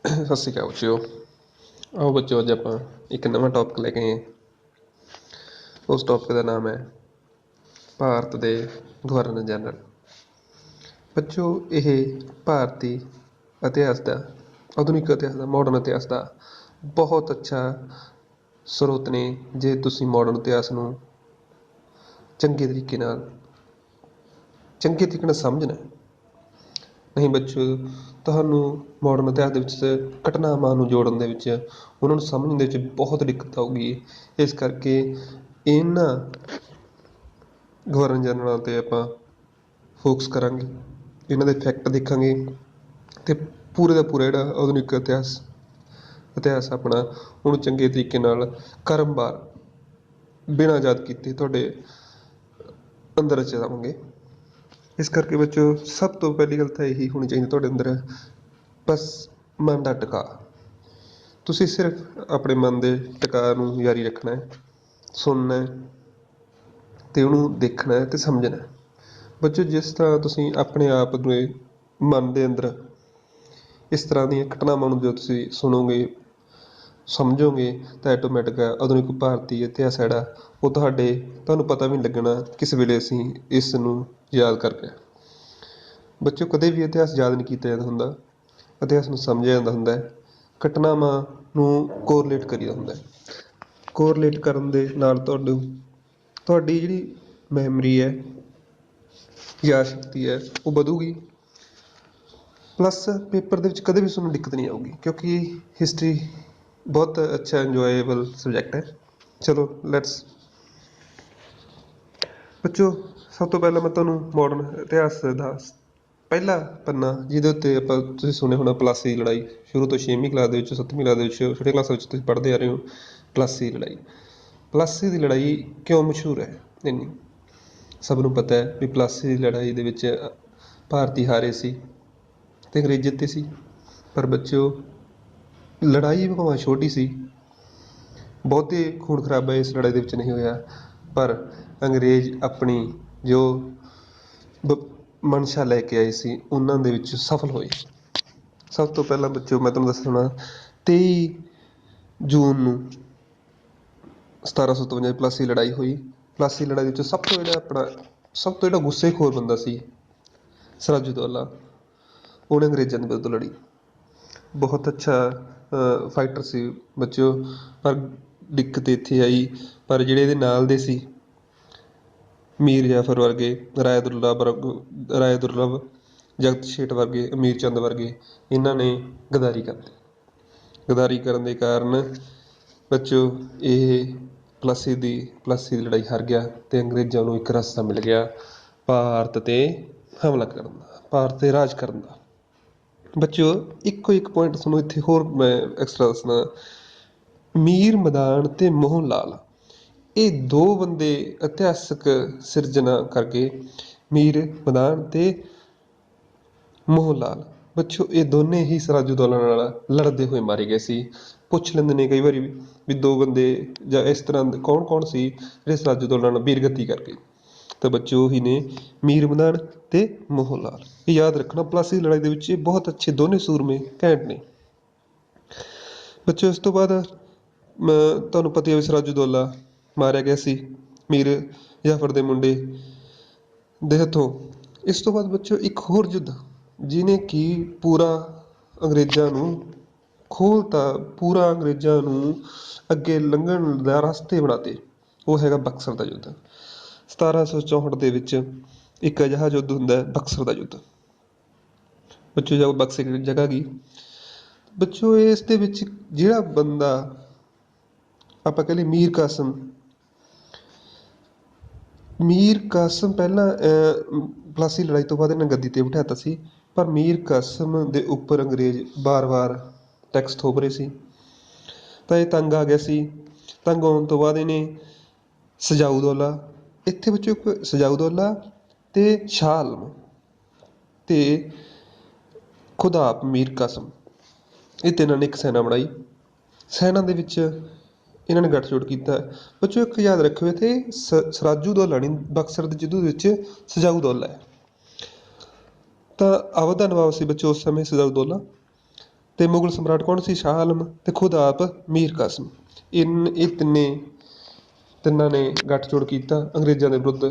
ਸਤਿ ਸ਼੍ਰੀ ਅਕਾਲ ਬੱਚਿਓ। ਆਓ ਬੱਚਿਓ, ਅੱਜ ਆਪਾਂ ਇੱਕ ਨਵਾਂ ਟੌਪਿਕ ਲੈ ਕੇ ਆਏ ਹਾਂ। ਉਸ ਟੌਪਿਕ ਦਾ ਨਾਮ ਹੈ ਭਾਰਤ ਦੇ ਗਵਰਨਰ ਜਨਰਲ। ਬੱਚਿਓ, ਇਹ ਭਾਰਤੀ ਇਤਿਹਾਸ ਦਾ, ਆਧੁਨਿਕ ਇਤਿਹਾਸ ਦਾ, ਮਾਡਰਨ ਇਤਿਹਾਸ ਦਾ ਬਹੁਤ ਅੱਛਾ ਸਰੋਤ ਨੇ। ਜੇ ਤੁਸੀਂ ਮਾਡਰਨ ਇਤਿਹਾਸ ਨੂੰ ਚੰਗੇ ਤਰੀਕੇ ਨਾਲ ਸਮਝਣਾ। ਨਹੀਂ ਬੱਚਿਓ, ਤੁਹਾਨੂੰ ਮਾਡਰਨ ਇਤਿਹਾਸ ਦੇ ਵਿੱਚ ਘਟਨਾਵਾਂ ਨੂੰ ਜੋੜਨ ਦੇ ਵਿੱਚ, ਉਹਨਾਂ ਨੂੰ ਸਮਝਣ ਦੇ ਵਿੱਚ ਬਹੁਤ ਦਿੱਕਤ ਆਊਗੀ। ਇਸ ਕਰਕੇ ਇਹਨਾਂ ਗਵਰਨਰ ਜਨਰਲਾਂ 'ਤੇ ਆਪਾਂ ਫੋਕਸ ਕਰਾਂਗੇ, ਇਹਨਾਂ ਦੇ ਫੈਕਟ ਦੇਖਾਂਗੇ ਅਤੇ ਪੂਰੇ ਦਾ ਪੂਰਾ ਜਿਹੜਾ ਆਧੁਨਿਕ ਇਤਿਹਾਸ ਆਪਣਾ, ਉਹਨੂੰ ਚੰਗੇ ਤਰੀਕੇ ਨਾਲ ਕ੍ਰਮਵਾਰ ਬਿਨਾਂ ਯਾਦ ਕੀਤੇ ਤੁਹਾਡੇ ਅੰਦਰ ਰਚਾਵਾਂਗੇ। ਇਸ ਕਰਕੇ ਬੱਚਿਓ, ਸਭ ਤੋਂ ਪਹਿਲੀ ਗੱਲ ਤਾਂ ਇਹੀ ਹੋਣੀ ਚਾਹੀਦੀ ਤੁਹਾਡੇ ਅੰਦਰ, ਬਸ ਮਨ ਦਾ ਟਿਕਾਅ। ਤੁਸੀਂ ਸਿਰਫ ਆਪਣੇ ਮਨ ਦੇ ਟਿਕਾਅ ਨੂੰ ਜਾਰੀ ਰੱਖਣਾ ਹੈ, ਸੁਣਨਾ ਹੈ ਅਤੇ ਉਹਨੂੰ ਦੇਖਣਾ ਹੈ ਅਤੇ ਸਮਝਣਾ ਹੈ। ਬੱਚਿਓ, ਜਿਸ ਤਰ੍ਹਾਂ ਤੁਸੀਂ ਆਪਣੇ ਆਪ ਦੇ ਮਨ ਦੇ ਅੰਦਰ ਇਸ ਤਰ੍ਹਾਂ ਦੀਆਂ ਘਟਨਾਵਾਂ ਨੂੰ ਜੋ ਤੁਸੀਂ ਸੁਣੋਗੇ, ਸਮਝੋਗੇ, ਤਾਂ ਆਟੋਮੈਟਿਕ ਆਧੁਨਿਕ ਭਾਰਤੀ ਇਤਿਹਾਸ ਜਿਹੜਾ ਉਹ ਤੁਹਾਨੂੰ ਪਤਾ ਵੀ ਨਹੀਂ ਲੱਗਣਾ ਕਿਸ ਵੇਲੇ ਅਸੀਂ ਇਸ ਨੂੰ ਯਾਦ ਕਰ ਰਹੇ। ਬੱਚਿਓ, ਕਦੇ ਵੀ ਇਤਿਹਾਸ ਯਾਦ ਨਹੀਂ ਕੀਤਾ ਜਾਂਦਾ ਹੁੰਦਾ, ਇਤਿਹਾਸ ਨੂੰ ਸਮਝਿਆ ਜਾਂਦਾ ਹੁੰਦਾ ਹੈ। ਘਟਨਾਵਾਂ ਨੂੰ ਕੋਰਿਲੇਟ ਕਰੀਦਾ ਹੁੰਦਾ ਹੈ। ਕੋਰਿਲੇਟ ਕਰਨ ਦੇ ਨਾਲ ਤੁਹਾਡੀ ਜਿਹੜੀ ਮੈਮਰੀ ਹੈ, ਯਾਦ ਸ਼ਕਤੀ ਹੈ, ਉਹ ਵਧੂਗੀ। ਪਲੱਸ ਪੇਪਰ ਦੇ ਵਿੱਚ ਕਦੇ ਵੀ ਤੁਹਾਨੂੰ ਦਿੱਕਤ ਨਹੀਂ ਆਊਗੀ, ਕਿਉਂਕਿ ਹਿਸਟਰੀ ਬਹੁਤ ਅੱਛਾ ਇੰਜੋਏਬਲ ਸਬਜੈਕਟ ਹੈ। ਚਲੋ ਲੈਟਸ। ਬੱਚਿਓ, ਸਭ ਤੋਂ ਪਹਿਲਾਂ ਮੈਂ ਤੁਹਾਨੂੰ ਮਾਡਰਨ ਇਤਿਹਾਸ ਦਾ ਪਹਿਲਾ ਪੰਨਾ, ਜਿਹਦੇ ਉੱਤੇ ਤੁਸੀਂ ਸੁਣਿਆ ਹੋਣਾ ਪਲਾਸੀ ਦੀ ਲੜਾਈ। ਸ਼ੁਰੂ ਤੋਂ 6ਵੀਂ ਕਲਾਸ ਦੇ ਵਿੱਚ, 7ਵੀਂ ਕਲਾਸ ਦੇ ਵਿੱਚ, ਛੋਟੇ ਕਲਾਸਾਂ ਵਿੱਚ ਤੁਸੀਂ ਪੜ੍ਹਦੇ ਆ ਰਹੇ ਹੋ ਪਲਾਸੀ ਦੀ ਲੜਾਈ। ਪਲਾਸੀ ਦੀ ਲੜਾਈ ਕਿਉਂ ਮਸ਼ਹੂਰ ਹੈ? ਇੰਨੀ ਸਭ ਨੂੰ ਪਤਾ ਹੈ ਵੀ ਪਲਾਸੀ ਦੀ ਲੜਾਈ ਦੇ ਵਿੱਚ ਭਾਰਤੀ ਹਾਰੇ ਸੀ ਅਤੇ ਅੰਗਰੇਜ਼ ਜਿੱਤੇ ਸੀ। ਪਰ ਬੱਚਿਓ, ਲੜਾਈ ਭਾਵੇਂ ਛੋਟੀ ਸੀ, ਬਹੁਤੇ ਖੂਨ ਖਰਾਬਾ ਇਸ ਲੜਾਈ ਦੇ ਵਿੱਚ ਨਹੀਂ ਹੋਇਆ, ਪਰ ਅੰਗਰੇਜ਼ ਆਪਣੀ ਜੋ ਮਨਸ਼ਾ ਲੈ ਕੇ ਆਏ ਸੀ, ਉਹਨਾਂ ਦੇ ਵਿੱਚ ਸਫਲ ਹੋਏ। ਸਭ ਤੋਂ ਪਹਿਲਾਂ ਬੱਚਿਓ, ਮੈਂ ਤੁਹਾਨੂੰ ਦੱਸਣਾ, 23 ਜੂਨ ਨੂੰ 1753 ਪਲਾਸੀ ਲੜਾਈ ਹੋਈ। ਪਲਾਸੀ ਲੜਾਈ ਵਿੱਚ ਸਭ ਤੋਂ ਜਿਹੜਾ ਗੁੱਸੇਖੋਰ ਬੰਦਾ ਸੀ, ਸਿਰਾਜੂਦੌਲਾ, ਉਹਨੇ ਅੰਗਰੇਜ਼ਾਂ ਦੇ ਵਿਰੁੱਧ ਲੜੀ। ਬਹੁਤ ਅੱਛਾ ਫਾਈਟਰ ਸੀ ਬੱਚਿਓ, ਪਰ ਦਿੱਕਤ ਇੱਥੇ ਆਈ, ਪਰ ਜਿਹੜੇ ਇਹਦੇ ਨਾਲ ਦੇ ਸੀ, ਮੀਰ ਜਾਫਰ ਵਰਗੇ, ਰਾਏ ਦੁਰਲੱਭ, ਜਗਤ ਸੇਠ ਵਰਗੇ, ਅਮੀਰ ਚੰਦ ਵਰਗੇ, ਇਹਨਾਂ ਨੇ ਗਦਾਰੀ ਕਰ ਦਿੱਤੀ। ਗਦਾਰੀ ਕਰਨ ਦੇ ਕਾਰਨ ਬੱਚਿਓ ਇਹ ਪਲਾਸੀ ਦੀ ਲੜਾਈ ਹਾਰ ਗਿਆ ਅਤੇ ਅੰਗਰੇਜ਼ਾਂ ਨੂੰ ਇੱਕ ਰਸਤਾ ਮਿਲ ਗਿਆ ਭਾਰਤ 'ਤੇ ਹਮਲਾ ਕਰਨ ਦਾ, ਭਾਰਤ 'ਤੇ ਰਾਜ ਕਰਨ ਦਾ। ਬੱਚਿਓ, ਇੱਕੋ ਇੱਕ ਪੁਆਇੰਟ ਤੁਹਾਨੂੰ ਇੱਥੇ ਹੋਰ ਮੈਂ ਐਕਸਟਰਾ ਦੱਸਣਾ। ਮੀਰ ਮਦਾਨ ਅਤੇ ਮੋਹਨ ਲਾਲ, ਇਹ ਦੋ ਬੰਦੇ ਇਤਿਹਾਸਕ ਸਿਰਜਣਾ ਕਰਕੇ, ਮੀਰ ਮਦਾਨ ਅਤੇ ਮੋਹਨ ਲਾਲ। ਬੱਚਿਓ, ਇਹ ਦੋਨੇ ਹੀ ਸਿਰਾਜੂਦੌਲਾ ਨਾਲ ਲੜਦੇ ਹੋਏ ਮਾਰੇ ਗਏ ਸੀ। ਪੁੱਛ ਲੈਂਦੇ ਨੇ ਕਈ ਵਾਰੀ ਵੀ ਦੋ ਬੰਦੇ ਜਾਂ ਇਸ ਤਰ੍ਹਾਂ ਦੇ ਕੌਣ ਸੀ ਜਿਹੜੇ ਸਿਰਾਜੂਦੌਲਾ ਨਾਲ ਵੀਰਗਤੀ ਕਰ ਗਏ, ਤਾਂ ਬੱਚੇ ਉਹੀ ਨੇ, ਮੀਰ ਮਦਾਨ ਅਤੇ ਮੋਹਨ ਲਾਲ। ਇਹ ਯਾਦ ਰੱਖਣਾ, ਪਲਾਸੀ ਦੀ ਲੜਾਈ ਦੇ ਵਿੱਚ ਇਹ ਬਹੁਤ ਅੱਛੇ ਦੋਨੇ ਸੂਰਮੇ ਘੈਂਟ ਨੇ। ਬੱਚਿਓ, ਇਸ ਤੋਂ ਬਾਅਦ ਤੁਹਾਨੂੰ ਪਤਾ ਹੀ ਹੈ ਵੀ ਸਿਰਾਜੂਦੌਲਾ ਮਾਰਿਆ ਗਿਆ ਸੀ ਮੀਰ ਜਾਫਰ ਦੇ ਮੁੰਡੇ ਦੇ ਹੱਥੋਂ। ਇਸ ਤੋਂ ਬਾਅਦ ਬੱਚਿਓ ਇੱਕ ਹੋਰ ਯੁੱਧ, ਜਿਹਨੇ ਕਿ ਪੂਰਾ ਅੰਗਰੇਜ਼ਾਂ ਨੂੰ ਖੋਲ੍ਹਤਾ, ਪੂਰਾ ਅੰਗਰੇਜ਼ਾਂ ਨੂੰ ਅੱਗੇ ਲੰਘਣ ਦਾ ਰਸਤੇ ਬਣਾਤੇ, ਉਹ ਹੈਗਾ ਬਕਸਰ ਦਾ ਯੁੱਧ। 1764 ਦੇ ਵਿੱਚ ਇੱਕ ਅਜਿਹਾ ਯੁੱਧ ਹੁੰਦਾ ਹੈ, ਬਕਸਰ ਦਾ ਯੁੱਧ। ਬੱਚਿਓ, ਜਦੋਂ ਬਕਸਰ ਦੀ ਜਗ੍ਹਾ ਗਈ, ਬੱਚਿਓ ਇਸ ਦੇ ਵਿੱਚ ਜਿਹੜਾ ਬੰਦਾ ਆਪਾਂ ਕਹਿ ਲਈਏ ਮੀਰ ਕਾਸਿਮ ਪਹਿਲਾਂ ਪਲਾਸੀ ਲੜਾਈ ਤੋਂ ਬਾਅਦ ਇਹਨਾਂ ਗੱਦੀ 'ਤੇ ਬਿਠਾਤਾ ਸੀ, ਪਰ ਮੀਰ ਕਾਸਿਮ ਦੇ ਉੱਪਰ ਅੰਗਰੇਜ਼ ਵਾਰ-ਵਾਰ ਟੈਕਸ ਥੋਪ ਰਹੇ ਸੀ, ਤਾਂ ਇਹ ਤੰਗ ਆ ਗਿਆ ਸੀ। ਤੰਗ ਆਉਣ ਤੋਂ ਬਾਅਦ ਇਹਨੇ ਸਜਾਊਦੌਲਾ, ਇੱਥੇ ਬੱਚਿਓ ਇੱਕ ਸਜਾਊਦੌਲਾ ਅਤੇ ਸ਼ਾਹ ਆਲਮ ਅਤੇ ਖੁਦਾਬ ਮੀਰ ਕਾਸਿਮ, ਇਹ ਤਿੰਨਾਂ ਨੇ ਇੱਕ ਸੈਨਾ ਬਣਾਈ। ਸੈਨਾ ਦੇ ਵਿੱਚ ਇਹਨਾਂ ਨੇ ਗੱਠਜੋੜ ਕੀਤਾ। ਬੱਚਿਓ, ਇੱਕ ਯਾਦ ਰੱਖਿਓ, ਇੱਥੇ ਸਿਰਾਜੂਦੌਲਾ ਨਹੀਂ, ਬਕਸਰ ਦੇ ਯੁੱਧ ਵਿੱਚ ਸਜਾਊਦੌਲਾ ਹੈ। ਤਾਂ ਅਵਧ ਦਾ ਨਵਾਬ ਸੀ ਬੱਚਿਓ ਉਸ ਸਮੇਂ ਸਜਾਊਦੌਲਾ, ਤੇ ਮੁਗਲ ਸਮਰਾਟ ਕੌਣ ਸੀ? ਸ਼ਾਹ ਆਲਮ ਤੇ ਖੁਦ ਆਪ ਮੀਰ ਕਾਸਿਮ। ਇਹ ਤਿੰਨਾਂ ਨੇ ਗੱਠਜੋੜ ਕੀਤਾ, ਅੰਗਰੇਜ਼ਾਂ ਦੇ ਵਿਰੁੱਧ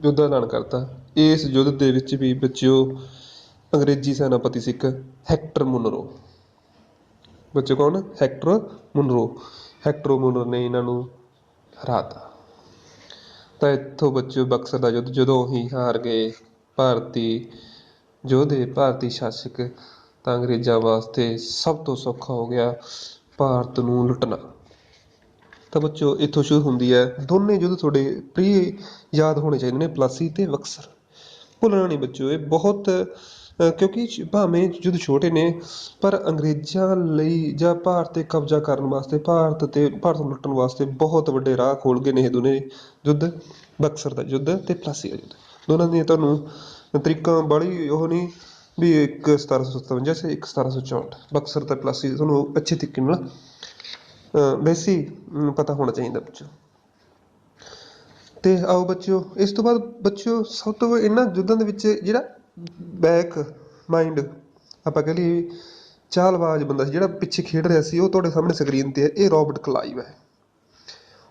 ਯੁੱਧ ਦਾ ਐਲਾਨ ਕਰਤਾ। ਇਸ ਯੁੱਧ ਦੇ ਵਿੱਚ ਵੀ ਬੱਚਿਓ ਅੰਗਰੇਜ਼ੀ ਸੈਨਾਪਤੀ ਸੀ ਇੱਕ ਹੈਕਟਰ ਮੁਨਰੋ। ਬੱਚੇ ਕੌਣ? Hector Munro. ਹੈਕਟਰ ਮੁਨਰੋ ਨੇ ਇਹਨਾਂ ਨੂੰ ਹਰਾਤਾ। ਤਾਂ ਇੱਥੋਂ ਬੱਚਿਓ ਬਕਸਰ ਦਾ ਯੁੱਧ ਜਦੋਂ ਹੀ ਹਾਰ ਗਏ ਭਾਰਤੀ ਯੋਧੇ, ਭਾਰਤੀ ਸ਼ਾਸਕ, ਤਾਂ ਅੰਗਰੇਜ਼ਾਂ ਵਾਸਤੇ ਸਭ ਤੋਂ ਸੌਖਾ ਹੋ ਗਿਆ ਭਾਰਤ ਨੂੰ ਲੁੱਟਣਾ। ਤਾਂ ਬੱਚਿਓ ਇੱਥੋਂ ਸ਼ੁਰੂ ਹੁੰਦੀ ਹੈ। ਦੋਨੇ ਯੁੱਧ ਤੁਹਾਡੇ ਪ੍ਰਿਯ ਯਾਦ ਹੋਣੇ ਚਾਹੀਦੇ ਨੇ, ਪਲਾਸੀ ਤੇ ਬਕਸਰ। ਭੁੱਲਣਾ ਨਹੀਂ ਬੱਚਿਓ ਇਹ ਬਹੁਤ, ਕਿਉਂਕਿ ਭਾਵੇਂ ਯੁੱਧ ਛੋਟੇ ਨੇ ਪਰ ਅੰਗਰੇਜ਼ਾਂ ਲਈ ਜਾਂ ਭਾਰਤ 'ਤੇ ਕਬਜ਼ਾ ਕਰਨ ਵਾਸਤੇ, ਭਾਰਤ ਨੂੰ ਲੁੱਟਣ ਵਾਸਤੇ ਬਹੁਤ ਵੱਡੇ ਰਾਹ ਖੋਲ੍ਹ ਗਏ ਨੇ ਇਹ ਦੋਨੇ ਯੁੱਧ। ਬਕਸਰ ਦਾ ਯੁੱਧ ਤੇ ਪਲਾਸੀ ਦਾ ਯੁੱਧ। ਦੋਨਾਂ ਦੀਆਂ ਤੁਹਾਨੂੰ ਤਰੀਕਾਂ ਬਾਹਲੀ ਉਹ ਨਹੀਂ ਵੀ ਇੱਕ 1757 ਤੇ ਇੱਕ 1764। ਬਕਸਰ ਤੇ ਪਲਾਸੀ ਤੁਹਾਨੂੰ ਅੱਛੇ ਤਰੀਕੇ ਨਾਲ ਵੈਸੇ ਪਤਾ ਹੋਣਾ ਚਾਹੀਦਾ ਬੱਚਿਓ। ਤੇ ਆਓ ਬੱਚਿਓ ਇਸ ਤੋਂ ਬਾਅਦ ਬੱਚਿਓ ਸਭ ਤੋਂ ਇਹਨਾਂ ਯੁੱਧਾਂ ਦੇ ਵਿੱਚ ਜਿਹੜਾ ਬੈਕ ਮਾਈਂਡ ਆਪਾਂ ਕਹਿ ਲਈਏ ਚਾਲਬਾਜ਼ ਬੰਦਾ ਸੀ, ਜਿਹੜਾ ਪਿੱਛੇ ਖੇਡ ਰਿਹਾ ਸੀ, ਉਹ ਤੁਹਾਡੇ ਸਾਹਮਣੇ ਸਕਰੀਨ 'ਤੇ ਹੈ। ਇਹ ਰੋਬਰਟ ਕਲਾਈਵ ਹੈ।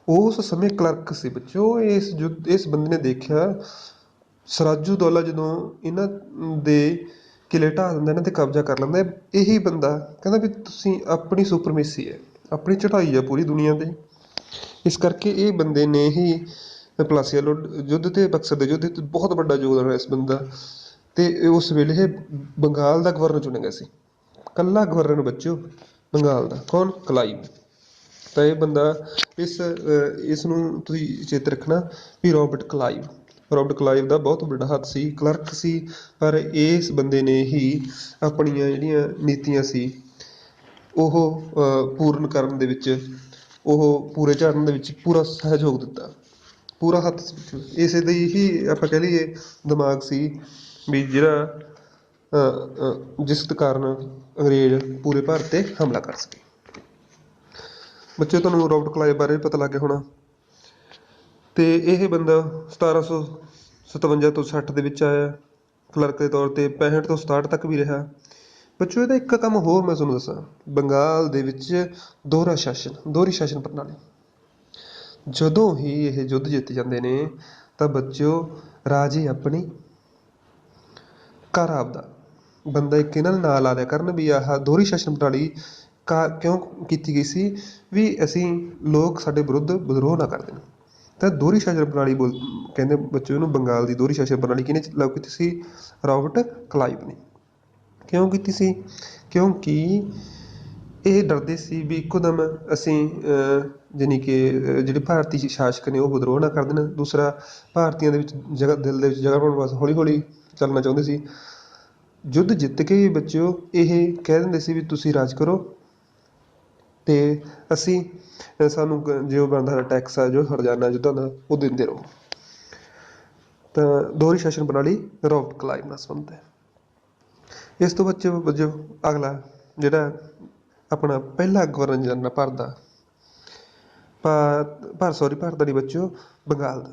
ਉਸ ਸਮੇਂ ਕਲਰਕ ਸੀ ਬੱਚਿਓ। ਇਸ ਬੰਦੇ ਨੇ ਦੇਖਿਆ ਸਰਾਜੂਦੌਲਾ ਜਦੋਂ ਇਹਨਾਂ ਦੇ ਕਿਲ੍ਹੇ ਢਾਹ ਦਿੰਦਾ, ਇਹਨਾਂ 'ਤੇ ਕਬਜ਼ਾ ਕਰ ਲੈਂਦਾ, ਇਹੀ ਬੰਦਾ ਕਹਿੰਦਾ ਵੀ ਤੁਸੀਂ ਆਪਣੀ ਸੁਪਰਮੇਸੀ ਹੈ, ਆਪਣੀ ਚੜ੍ਹਾਈ ਹੈ ਪੂਰੀ ਦੁਨੀਆ 'ਤੇ। ਇਸ ਕਰਕੇ ਇਹ ਬੰਦੇ ਨੇ ਹੀ ਪਲਾਸੀ ਯੁੱਧ ਤੇ ਬਕਸਰ ਦੇ ਯੁੱਧ 'ਤੇ ਬਹੁਤ ਵੱਡਾ ਯੋਗਦਾਨ ਹੈ ਇਸ ਬੰਦਾ। ਤੇ ਉਸ ਵੇਲੇ ਇਹ ਬੰਗਾਲ ਦਾ ਗਵਰਨਰ ਚੁਣਿਆ ਗਿਆ ਸੀ, ਇਕੱਲਾ ਗਵਰਨਰ ਬੱਚਿਓ ਬੰਗਾਲ ਦਾ। ਕੌਣ? ਕਲਾਈਵ। ਤਾਂ ਇਹ ਬੰਦਾ ਇਸ ਨੂੰ ਤੁਸੀਂ ਚੇਤੇ ਰੱਖਣਾ ਵੀ ਰੋਬਰਟ ਕਲਾਈਵ ਦਾ ਬਹੁਤ ਵੱਡਾ ਹੱਥ ਸੀ। ਕਲਰਕ ਸੀ ਪਰ ਇਸ ਬੰਦੇ ਨੇ ਹੀ ਆਪਣੀਆਂ ਜਿਹੜੀਆਂ ਨੀਤੀਆਂ ਸੀ ਉਹ ਪੂਰਨ ਕਰਨ ਦੇ ਵਿੱਚ, ਉਹ ਪੂਰੇ ਝਾੜਨ ਦੇ ਵਿੱਚ ਪੂਰਾ ਸਹਿਯੋਗ ਦਿੱਤਾ, ਪੂਰਾ ਹੱਥ ਸੀ। ਇਸੇ ਦਾ ਹੀ ਆਪਾਂ ਕਹਿ ਲਈਏ ਦਿਮਾਗ ਸੀ ਵੀ ਜਿਹੜਾ ਜਿਸ ਕਾਰਨ ਅੰਗਰੇਜ਼ ਪੂਰੇ ਭਾਰਤ 'ਤੇ ਹਮਲਾ ਕਰ ਸਕੇ। ਬੱਚੇ ਤੁਹਾਨੂੰ ਰੋਬਰਟ ਕਲਾਈਵ ਬਾਰੇ ਪਤਾ ਲੱਗ ਗਿਆ ਹੋਣਾ। ਤੇ ਇਹ ਬੰਦਾ 1757 ਤੋਂ 60 ਦੇ ਵਿੱਚ ਆਇਆ ਕਲਰਕ ਦੇ ਤੌਰ 'ਤੇ, 65 ਤੋਂ 67 ਤੱਕ ਵੀ ਰਿਹਾ। ਬੱਚਿਓ ਇਹਦਾ ਇੱਕ ਕੰਮ ਹੋਰ ਮੈਂ ਤੁਹਾਨੂੰ ਦੱਸਾਂ, ਬੰਗਾਲ ਦੇ ਵਿੱਚ ਦੋਹਰੀ ਸ਼ਾਸਨ ਪ੍ਰਣਾਲੀ। ਜਦੋਂ ਹੀ ਇਹ ਯੁੱਧ ਜਿੱਤ ਜਾਂਦੇ ਨੇ ਤਾਂ ਬੱਚਿਓ ਰਾਜੇ ਆਪਣੀ ਘਰ ਆਪਦਾ ਬੰਦਾ ਇੱਕ ਇਹਨਾਂ ਦੇ ਨਾਲ ਲਾ ਲਿਆ ਕਰਨ ਵੀ ਆਹ ਦੋਹਰੀ ਸ਼ਾਸਨ ਪ੍ਰਣਾਲੀ ਕਿਉਂ ਕੀਤੀ ਗਈ ਸੀ ਵੀ ਅਸੀਂ ਲੋਕ ਸਾਡੇ ਵਿਰੁੱਧ ਵਿਦਰੋਹ ਨਾ ਕਰ ਦੇਣ। ਤਾਂ ਦੋਹਰੀ ਸ਼ਾਸਨ ਪ੍ਰਣਾਲੀ ਕਹਿੰਦੇ ਬੱਚਿਓ ਇਹਨੂੰ। ਬੰਗਾਲ ਦੀ ਦੋਹਰੀ ਸ਼ਾਸਨ ਪ੍ਰਣਾਲੀ ਕਿਹਨੇ ਲਾਗੂ ਕੀਤੀ ਸੀ? ਰੋਬਰਟ ਕਲਾਈਵ ਨੇ। ਕਿਉਂ ਕੀਤੀ ਸੀ? ਕਿਉਂਕਿ ਇਹ ਡਰਦੇ ਸੀ ਵੀ ਇੱਕੋ ਦਮ ਅਸੀਂ ਜਾਣੀ ਕਿ ਜਿਹੜੇ ਭਾਰਤੀ ਸ਼ਾਸਕ ਨੇ ਉਹ ਵਿਦਰੋਹ ਨਾ ਕਰ ਦੇਣ। ਦੂਸਰਾ ਭਾਰਤੀਆਂ ਦੇ ਵਿੱਚ ਦਿਲ ਦੇ ਵਿੱਚ ਜਗ੍ਹਾ ਬਣਾਉਣ ਵਾਸਤੇ ਹੌਲੀ ਹੌਲੀ ਚੱਲਣਾ ਚਾਹੁੰਦੇ ਸੀ। ਯੁੱਧ ਜਿੱਤ ਕੇ ਬੱਚਿਓ ਇਹ ਕਹਿ ਦਿੰਦੇ ਸੀ ਵੀ ਤੁਸੀਂ ਰਾਜ ਕਰੋ ਤੇ ਅਸੀਂ ਸਾਨੂੰ ਜੋ ਬਣਦਾ ਟੈਕਸ ਆ, ਜੋ ਹਰਜਾਨਾ ਯੁੱਧਾਂ ਦਾ, ਉਹ ਦਿੰਦੇ ਰਹੋ। ਤਾਂ ਦੋਹਰੀ ਸ਼ਾਸਨ ਪ੍ਰਣਾਲੀ ਰੋਬਰਟ ਕਲਾਈਵ ਨਾਲ ਸੰਬੰਧਿਤ ਹੈ। ਇਸ ਤੋਂ ਬੱਚਿਓ ਅਗਲਾ ਜਿਹੜਾ ਆਪਣਾ ਪਹਿਲਾ ਗਵਰਨਰ ਜਨਰਲ ਭਾਰਤ ਦਾ ਨਹੀਂ ਬੱਚਿਓ, ਬੰਗਾਲ ਦਾ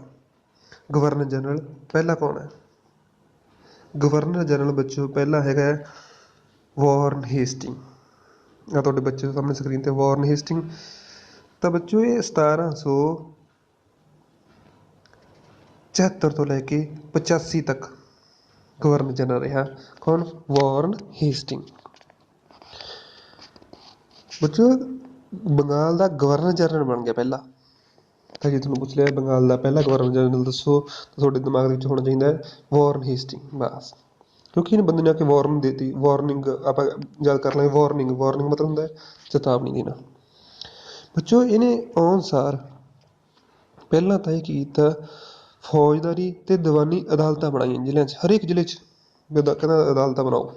ਗਵਰਨਰ ਜਨਰਲ ਪਹਿਲਾ ਕੌਣ ਹੈ? ਗਵਰਨਰ ਜਨਰਲ ਬੱਚਿਓ ਪਹਿਲਾ ਹੈਗਾ ਵਾਰਨ ਹੇਸਟਿੰਗ। ਆ ਤੁਹਾਡੇ ਬੱਚੇ ਦੇ ਸਾਹਮਣੇ ਸਕਰੀਨ 'ਤੇ ਵਾਰਨ ਹੇਸਟਿੰਗ। ਤਾਂ ਬੱਚਿਓ ਇਹ 1774 ਤੋਂ ਲੈ ਕੇ 85 ਤੱਕ ਗਵਰਨਰ ਜਨਰਲ ਰਿਹਾ। ਕੌਣ? ਵਾਰਨ ਹੇਸਟਿੰਗ। ਬੱਚਿਓ ਬੰਗਾਲ ਦਾ ਗਵਰਨਰ ਜਨਰਲ ਬਣ ਗਿਆ ਪਹਿਲਾ। ਤਾਂ ਜੇ ਤੁਹਾਨੂੰ ਪੁੱਛ ਲਿਆ ਬੰਗਾਲ ਦਾ ਪਹਿਲਾ ਗਵਰਨਰ ਜਨਰਲ ਦੱਸੋ ਤਾਂ ਤੁਹਾਡੇ ਦਿਮਾਗ ਦੇ ਵਿੱਚ ਹੋਣਾ ਚਾਹੀਦਾ ਵਾਰਨ ਹੇਸਟਿੰਗ ਬਸ। ਕਿਉਂਕਿ ਇਹਨੇ ਬੰਦੇ ਨੇ ਆ ਕੇ ਵਾਰਨਿੰਗ ਦੇ ਦਿੱਤੀ। ਵਾਰਨਿੰਗ ਆਪਾਂ ਯਾਦ ਕਰ ਲਾਂਗੇ। ਵਾਰਨਿੰਗ ਮਤਲਬ ਹੁੰਦਾ ਚੇਤਾਵਨੀ ਦੇਣਾ। ਬੱਚਿਓ ਇਹਨੇ ਆਉਣ ਸਾਰ ਪਹਿਲਾਂ ਤਾਂ ਇਹ ਕੀ ਕੀਤਾ, ਫੌਜਦਾਰੀ ਤੇ ਦੀਵਾਨੀ ਅਦਾਲਤਾਂ ਬਣਾਈਆਂ ਜ਼ਿਲ੍ਹਿਆਂ 'ਚ। ਹਰੇਕ ਜ਼ਿਲ੍ਹੇ 'ਚ ਕਹਿੰਦਾ ਅਦਾਲਤਾਂ ਬਣਾਓ,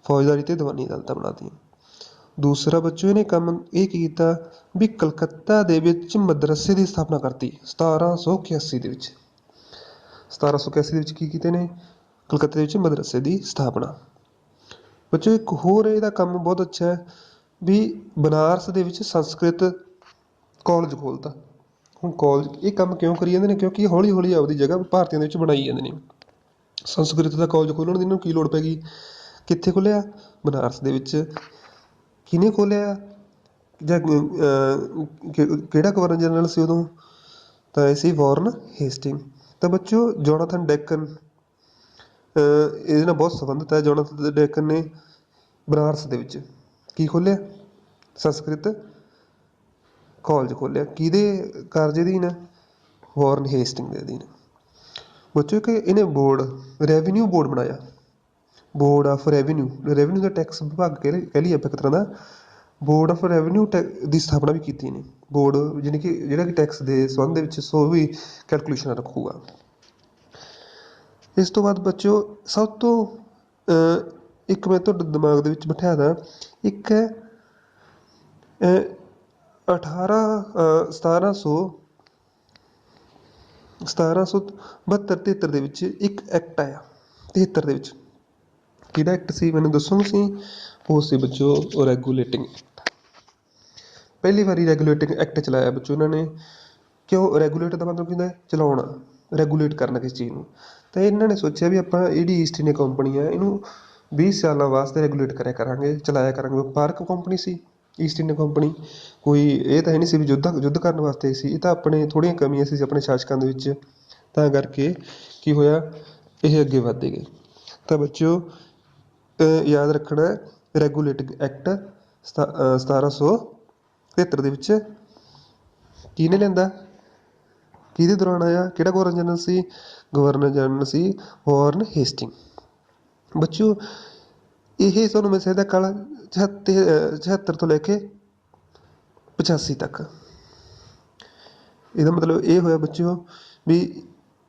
ਫੌਜਦਾਰੀ ਤੇ ਦੀਵਾਨੀ ਅਦਾਲਤਾਂ ਬਣਾਤੀਆਂ। ਦੂਸਰਾ ਬੱਚਿਓ ਇਹਨੇ ਕੰਮ ਇਹ ਕੀਤਾ ਵੀ ਕਲਕੱਤਾ ਦੇ ਵਿੱਚ ਮਦਰਸੇ ਦੀ ਸਥਾਪਨਾ ਕਰਤੀ 1781 ਦੇ ਵਿੱਚ। 1781 ਦੇ ਵਿੱਚ ਕੀ ਕੀਤੇ ਨੇ? ਕਲਕੱਤੇ ਦੇ ਵਿੱਚ ਮਦਰਸੇ ਦੀ ਸਥਾਪਨਾ। ਬੱਚਿਓ ਇੱਕ ਹੋਰ ਇਹਦਾ ਕੰਮ ਬਹੁਤ ਅੱਛਾ ਹੈ ਵੀ ਬਨਾਰਸ ਦੇ ਵਿੱਚ ਸੰਸਕ੍ਰਿਤ ਕਾਲਜ ਖੋਲ੍ਹਤਾ। ਹੁਣ ਕਾਲਜ ਇਹ ਕੰਮ ਕਿਉਂ ਕਰੀ ਜਾਂਦੇ ਨੇ? ਕਿਉਂਕਿ ਹੌਲੀ ਹੌਲੀ ਆਪਦੀ ਜਗ੍ਹਾ ਭਾਰਤੀਆਂ ਦੇ ਵਿੱਚ ਬਣਾਈ ਜਾਂਦੇ ਨੇ। ਸੰਸਕ੍ਰਿਤ ਦਾ ਕਾਲਜ ਖੋਲ੍ਹਣ ਦੀ ਇਹਨਾਂ ਨੂੰ ਕੀ ਲੋੜ ਪੈ ਗਈ? ਕਿੱਥੇ ਖੁੱਲ੍ਹਿਆ? ਬਨਾਰਸ ਦੇ ਵਿੱਚ। ਕਿਹਨੇ ਖੋਲ੍ਹਿਆ ਜਾਂ ਕਿਹੜਾ ਗਵਰਨਰ ਜਨਰਲ ਸੀ ਉਦੋਂ? ਤਾਂ ਇਹ ਸੀ ਵਾਰਨ ਹੇਸਟਿੰਗ। ਤਾਂ ਬੱਚਿਓ ਜੋਨਾਥਨ ਡੈਕਨ ਇਹਦੇ ਨਾਲ ਬਹੁਤ ਸੰਬੰਧਿਤ ਹੈ। ਜੋਨਾਥਨ ਡੈਕਨ ਨੇ ਬਨਾਰਸ ਦੇ ਵਿੱਚ ਕੀ ਖੋਲ੍ਹਿਆ? ਸੰਸਕ੍ਰਿਤ ਕਾਲਜ ਖੋਲ੍ਹਿਆ। ਕਿਹਦੇ ਕਾਰਜ ਅਧੀਨ? ਵਾਰਨ ਹੇਸਟਿੰਗ ਦੇ ਅਧੀਨ। ਬੱਚਿਓ ਕਿ ਇਹਨੇ ਰੈਵਨਿਊ ਬੋਰਡ ਬਣਾਇਆ, board of revenue the tax ਵਿਭਾਗ ਕਹਿ ਲਈਏ ਆਪਾਂ ਇੱਕ ਤਰ੍ਹਾਂ ਦਾ। ਬੋਰਡ ਆਫ ਰੈਵਨਿਊ ਦੀ ਸਥਾਪਨਾ ਵੀ ਕੀਤੀ ਇਹਨੇ। ਬੋਰਡ ਜਾਣੀ ਕਿ ਜਿਹੜਾ ਕਿ ਟੈਕਸ ਦੇ ਸੰਬੰਧ ਦੇ ਵਿੱਚ ਸੋ ਵੀ ਕੈਲਕੂਲੇਸ਼ਨ ਰੱਖੂਗਾ। ਇਸ ਤੋਂ ਬਾਅਦ ਬੱਚਿਓ ਸਭ ਤੋਂ ਇੱਕ ਮੈਂ ਤੁਹਾਡੇ ਦਿਮਾਗ ਦੇ ਵਿੱਚ ਬਿਠਾ ਦਾਂ, ਇੱਕ ਹੈ 1772-73 ਦੇ ਵਿੱਚ ਇੱਕ ਐਕਟ ਆਇਆ। 73 ਦੇ ਵਿੱਚ ਕਿਹੜਾ ਐਕਟ ਸੀ ਮੈਨੂੰ ਦੱਸੋਗੇ ਤੁਸੀਂ? ਉਹ ਸੀ ਬੱਚਿਓ ਰੈਗੂਲੇਟਿੰਗ ਐਕਟ। ਪਹਿਲੀ ਵਾਰੀ ਰੈਗੂਲੇਟਿੰਗ ਐਕਟ ਚਲਾਇਆ ਬੱਚਿਓ ਇਹਨਾਂ ਨੇ। ਕਿਉਂ? ਰੈਗੂਲੇਟ ਦਾ ਮਤਲਬ ਕੀ ਹੁੰਦਾ? ਚਲਾਉਣਾ, ਰੈਗੂਲੇਟ ਕਰਨਾ ਕਿਸੇ ਚੀਜ਼ ਨੂੰ। ਤਾਂ ਇਹਨਾਂ ਨੇ ਸੋਚਿਆ ਵੀ ਆਪਾਂ ਜਿਹੜੀ ਈਸਟ ਇੰਡੀਆ ਕੰਪਨੀ ਹੈ ਇਹਨੂੰ 20 ਸਾਲਾਂ ਵਾਸਤੇ ਰੈਗੂਲੇਟ ਕਰਿਆ ਕਰਾਂਗੇ, ਚਲਾਇਆ ਕਰਾਂਗੇ। ਵਪਾਰਕ ਕੰਪਨੀ ਸੀ ਈਸਟ ਇੰਡੀਆ ਕੰਪਨੀ, ਕੋਈ ਇਹ ਤਾਂ ਹੈ ਨਹੀਂ ਸੀ ਵੀ ਯੁੱਧ ਕਰਨ ਵਾਸਤੇ ਸੀ। ਇਹ ਤਾਂ ਆਪਣੇ ਥੋੜ੍ਹੀਆਂ ਕਮੀਆਂ ਸੀ ਆਪਣੇ ਸ਼ਾਸਕਾਂ ਦੇ ਵਿੱਚ, ਤਾਂ ਕਰਕੇ ਕੀ ਹੋਇਆ, ਇਹ ਅੱਗੇ ਵੱਧਦੇ ਗਏ। ਤਾਂ ਬੱਚਿਓ ਯਾਦ ਰੱਖਣਾ ਰੈਗੂਲੇਟਿੰਗ ਐਕਟ 1773 ਦੇ ਵਿੱਚ ਕਿਹਨੇ ਲਿਆਂਦਾ? ਕਿਹਦੇ ਦੌਰਾਨ ਆਇਆ? ਕਿਹੜਾ ਗਵਰਨਰ ਜਨਰਲ ਸੀ? ਗਵਰਨਰ ਜਨਰਲ ਸੀ ਵਾਰਨ ਹੇਸਟਿੰਗ। ਬੱਚਿਓ ਇਹ ਤੁਹਾਨੂੰ ਮਿਲ ਸਕਦਾ ਕਾਲ 76 ਤੋਂ ਲੈ ਕੇ 85 ਤੱਕ। ਇਹਦਾ ਮਤਲਬ ਇਹ ਹੋਇਆ ਬੱਚਿਓ ਵੀ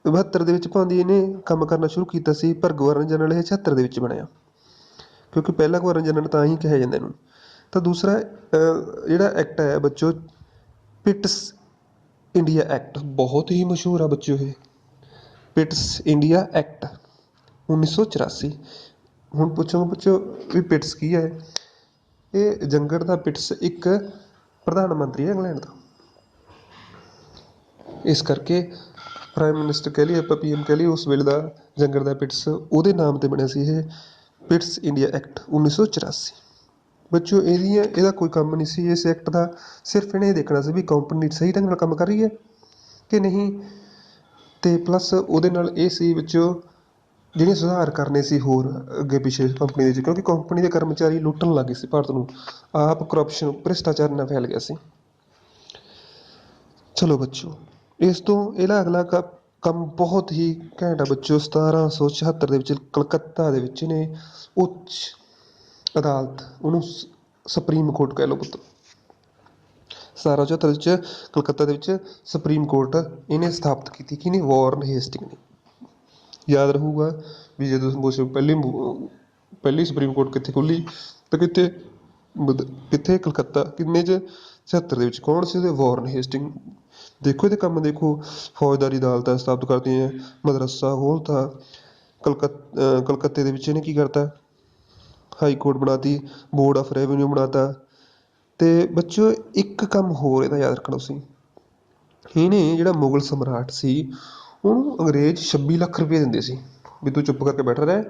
72 ਦੇ ਵਿੱਚ ਭਾਵੇਂ ਇਹਨੇ ਕੰਮ ਕਰਨਾ ਸ਼ੁਰੂ ਕੀਤਾ ਸੀ, ਪਰ ਗਵਰਨਰ ਜਨਰਲ ਇਹ 76 ਦੇ ਵਿੱਚ ਬਣਿਆ, ਕਿਉਂਕਿ ਪਹਿਲਾ ਗਵਰਨਰ ਜਨਰਲ ਤਾਂ ਹੀ ਕਿਹਾ ਜਾਂਦਾ ਇਹਨੂੰ। ਤਾਂ ਦੂਸਰਾ ਜਿਹੜਾ ਐਕਟ ਹੈ ਬੱਚਿਓ ਪਿਟਸ ਇੰਡੀਆ ਐਕਟ, ਬਹੁਤ ਹੀ ਮਸ਼ਹੂਰ ਆ ਬੱਚਿਓ ਇਹ ਪਿਟਸ ਇੰਡੀਆ ਐਕਟ 1984। ਹੁਣ ਪੁੱਛੋਗੇ ਬੱਚਿਓ ਵੀ ਪਿਟਸ ਕੀ ਹੈ? ਇਹ ਜੰਗੜ ਦਾ ਪਿਟਸ ਇੱਕ ਪ੍ਰਧਾਨ ਮੰਤਰੀ ਹੈ ਇੰਗਲੈਂਡ ਦਾ। ਇਸ ਕਰਕੇ ਪ੍ਰਾਈਮ ਮਿਨਿਸਟਰ ਕਹਿ ਲਈਏ ਆਪਾਂ, PM ਕਹਿ ਲਈਏ, ਉਸ ਵੇਲੇ ਦਾ ਜੰਗੜ ਦਾ ਪਿਟਸ ਉਹਦੇ ਨਾਮ 'ਤੇ ਬਣਿਆ ਸੀ ਇਹ ਪਿਟਸ ਇੰਡੀਆ ਐਕਟ 1984। ਬੱਚਿਓ ਇਹਦਾ ਕੋਈ ਕੰਮ ਨਹੀਂ ਸੀ ਇਸ ਐਕਟ ਦਾ। ਸਿਰਫ ਇਹਨੇ ਇਹ ਦੇਖਣਾ ਸੀ ਵੀ ਕੰਪਨੀ ਸਹੀ ਢੰਗ ਨਾਲ ਕੰਮ ਕਰ ਰਹੀ ਹੈ ਕਿ ਨਹੀਂ, ਅਤੇ ਪਲੱਸ ਉਹਦੇ ਨਾਲ ਇਹ ਸੀ ਬੱਚਿਓ ਜਿਹੜੇ ਸੁਧਾਰ ਕਰਨੇ ਸੀ ਹੋਰ ਅੱਗੇ ਪਿੱਛੇ ਕੰਪਨੀ ਦੇ ਵਿੱਚ, ਕਿਉਂਕਿ ਕੰਪਨੀ ਦੇ ਕਰਮਚਾਰੀ ਲੁੱਟਣ ਲੱਗ ਗਏ ਸੀ ਭਾਰਤ ਨੂੰ। ਆਪ ਕਰਪਸ਼ਨ ਭ੍ਰਿਸ਼ਟਾਚਾਰ ਨਾਲ ਫੈਲ ਗਿਆ ਸੀ। ਚਲੋ ਬੱਚਿਓ ਇਸ ਤੋਂ ਇਹਦਾ ਅਗਲਾ ਕੰਮ ਬਹੁਤ ਹੀ ਘੈਂਟ ਆ ਬੱਚਿਓ। 1776 ਦੇ ਵਿੱਚ ਕਲਕੱਤਾ ਦੇ ਵਿੱਚ ਇਹਨੇ ਉੱਚ ਅਦਾਲਤ, ਉਹਨੂੰ ਸੁਪਰੀਮ ਕੋਰਟ ਕਹਿ ਲਓ ਪੁੱਤ, 1774 ਵਿੱਚ ਕਲਕੱਤਾ ਦੇ ਵਿੱਚ ਸੁਪਰੀਮ ਕੋਰਟ ਇਹਨੇ ਸਥਾਪਿਤ ਕੀਤੀ। ਕਿਹਨੇ? ਵਾਰਨ ਹੇਸਟਿੰਗ ਨੇ। ਯਾਦ ਰਹੂਗਾ ਵੀ ਜਦੋਂ ਪੁੱਛੋ ਪਹਿਲੀ ਸੁਪਰੀਮ ਕੋਰਟ ਕਿੱਥੇ ਖੁੱਲ੍ਹੀ, ਤਾਂ ਕਿੱਥੇ? ਕਲਕੱਤਾ। ਕਿੰਨੇ 'ਚ? 76 ਦੇ ਵਿੱਚ। ਕੌਣ ਸੀ ਉਹਦੇ? ਵਾਰਨ ਹੇਸਟਿੰਗ। ਦੇਖੋ ਇਹਦੇ ਕੰਮ ਦੇਖੋ, ਫੌਜਦਾਰੀ ਅਦਾਲਤਾਂ ਸਥਾਪਿਤ ਕਰਤੀਆਂ, ਮਦਰਸਾ ਖੋਲ੍ਹਤਾ। ਕਲਕੱਤੇ ਦੇ ਵਿੱਚ ਇਹਨੇ ਕੀ ਕਰਤਾ? ਹਾਈ ਕੋਰਟ ਬਣਾਤੀ, ਬੋਰਡ ਆਫ ਰੈਵਨਿਊ ਬਣਾਤਾ। ਅਤੇ ਬੱਚਿਓ ਇੱਕ ਕੰਮ ਹੋਰ ਇਹਦਾ ਯਾਦ ਰੱਖਣਾ ਤੁਸੀਂ, ਇਹਨੇ ਜਿਹੜਾ ਮੁਗਲ ਸਮਰਾਟ ਸੀ ਉਹਨੂੰ ਅੰਗਰੇਜ਼ 26 ਲੱਖ ਰੁਪਏ ਦਿੰਦੇ ਸੀ ਵੀ ਤੂੰ ਚੁੱਪ ਕਰਕੇ ਬੈਠਾ ਰਹਿ,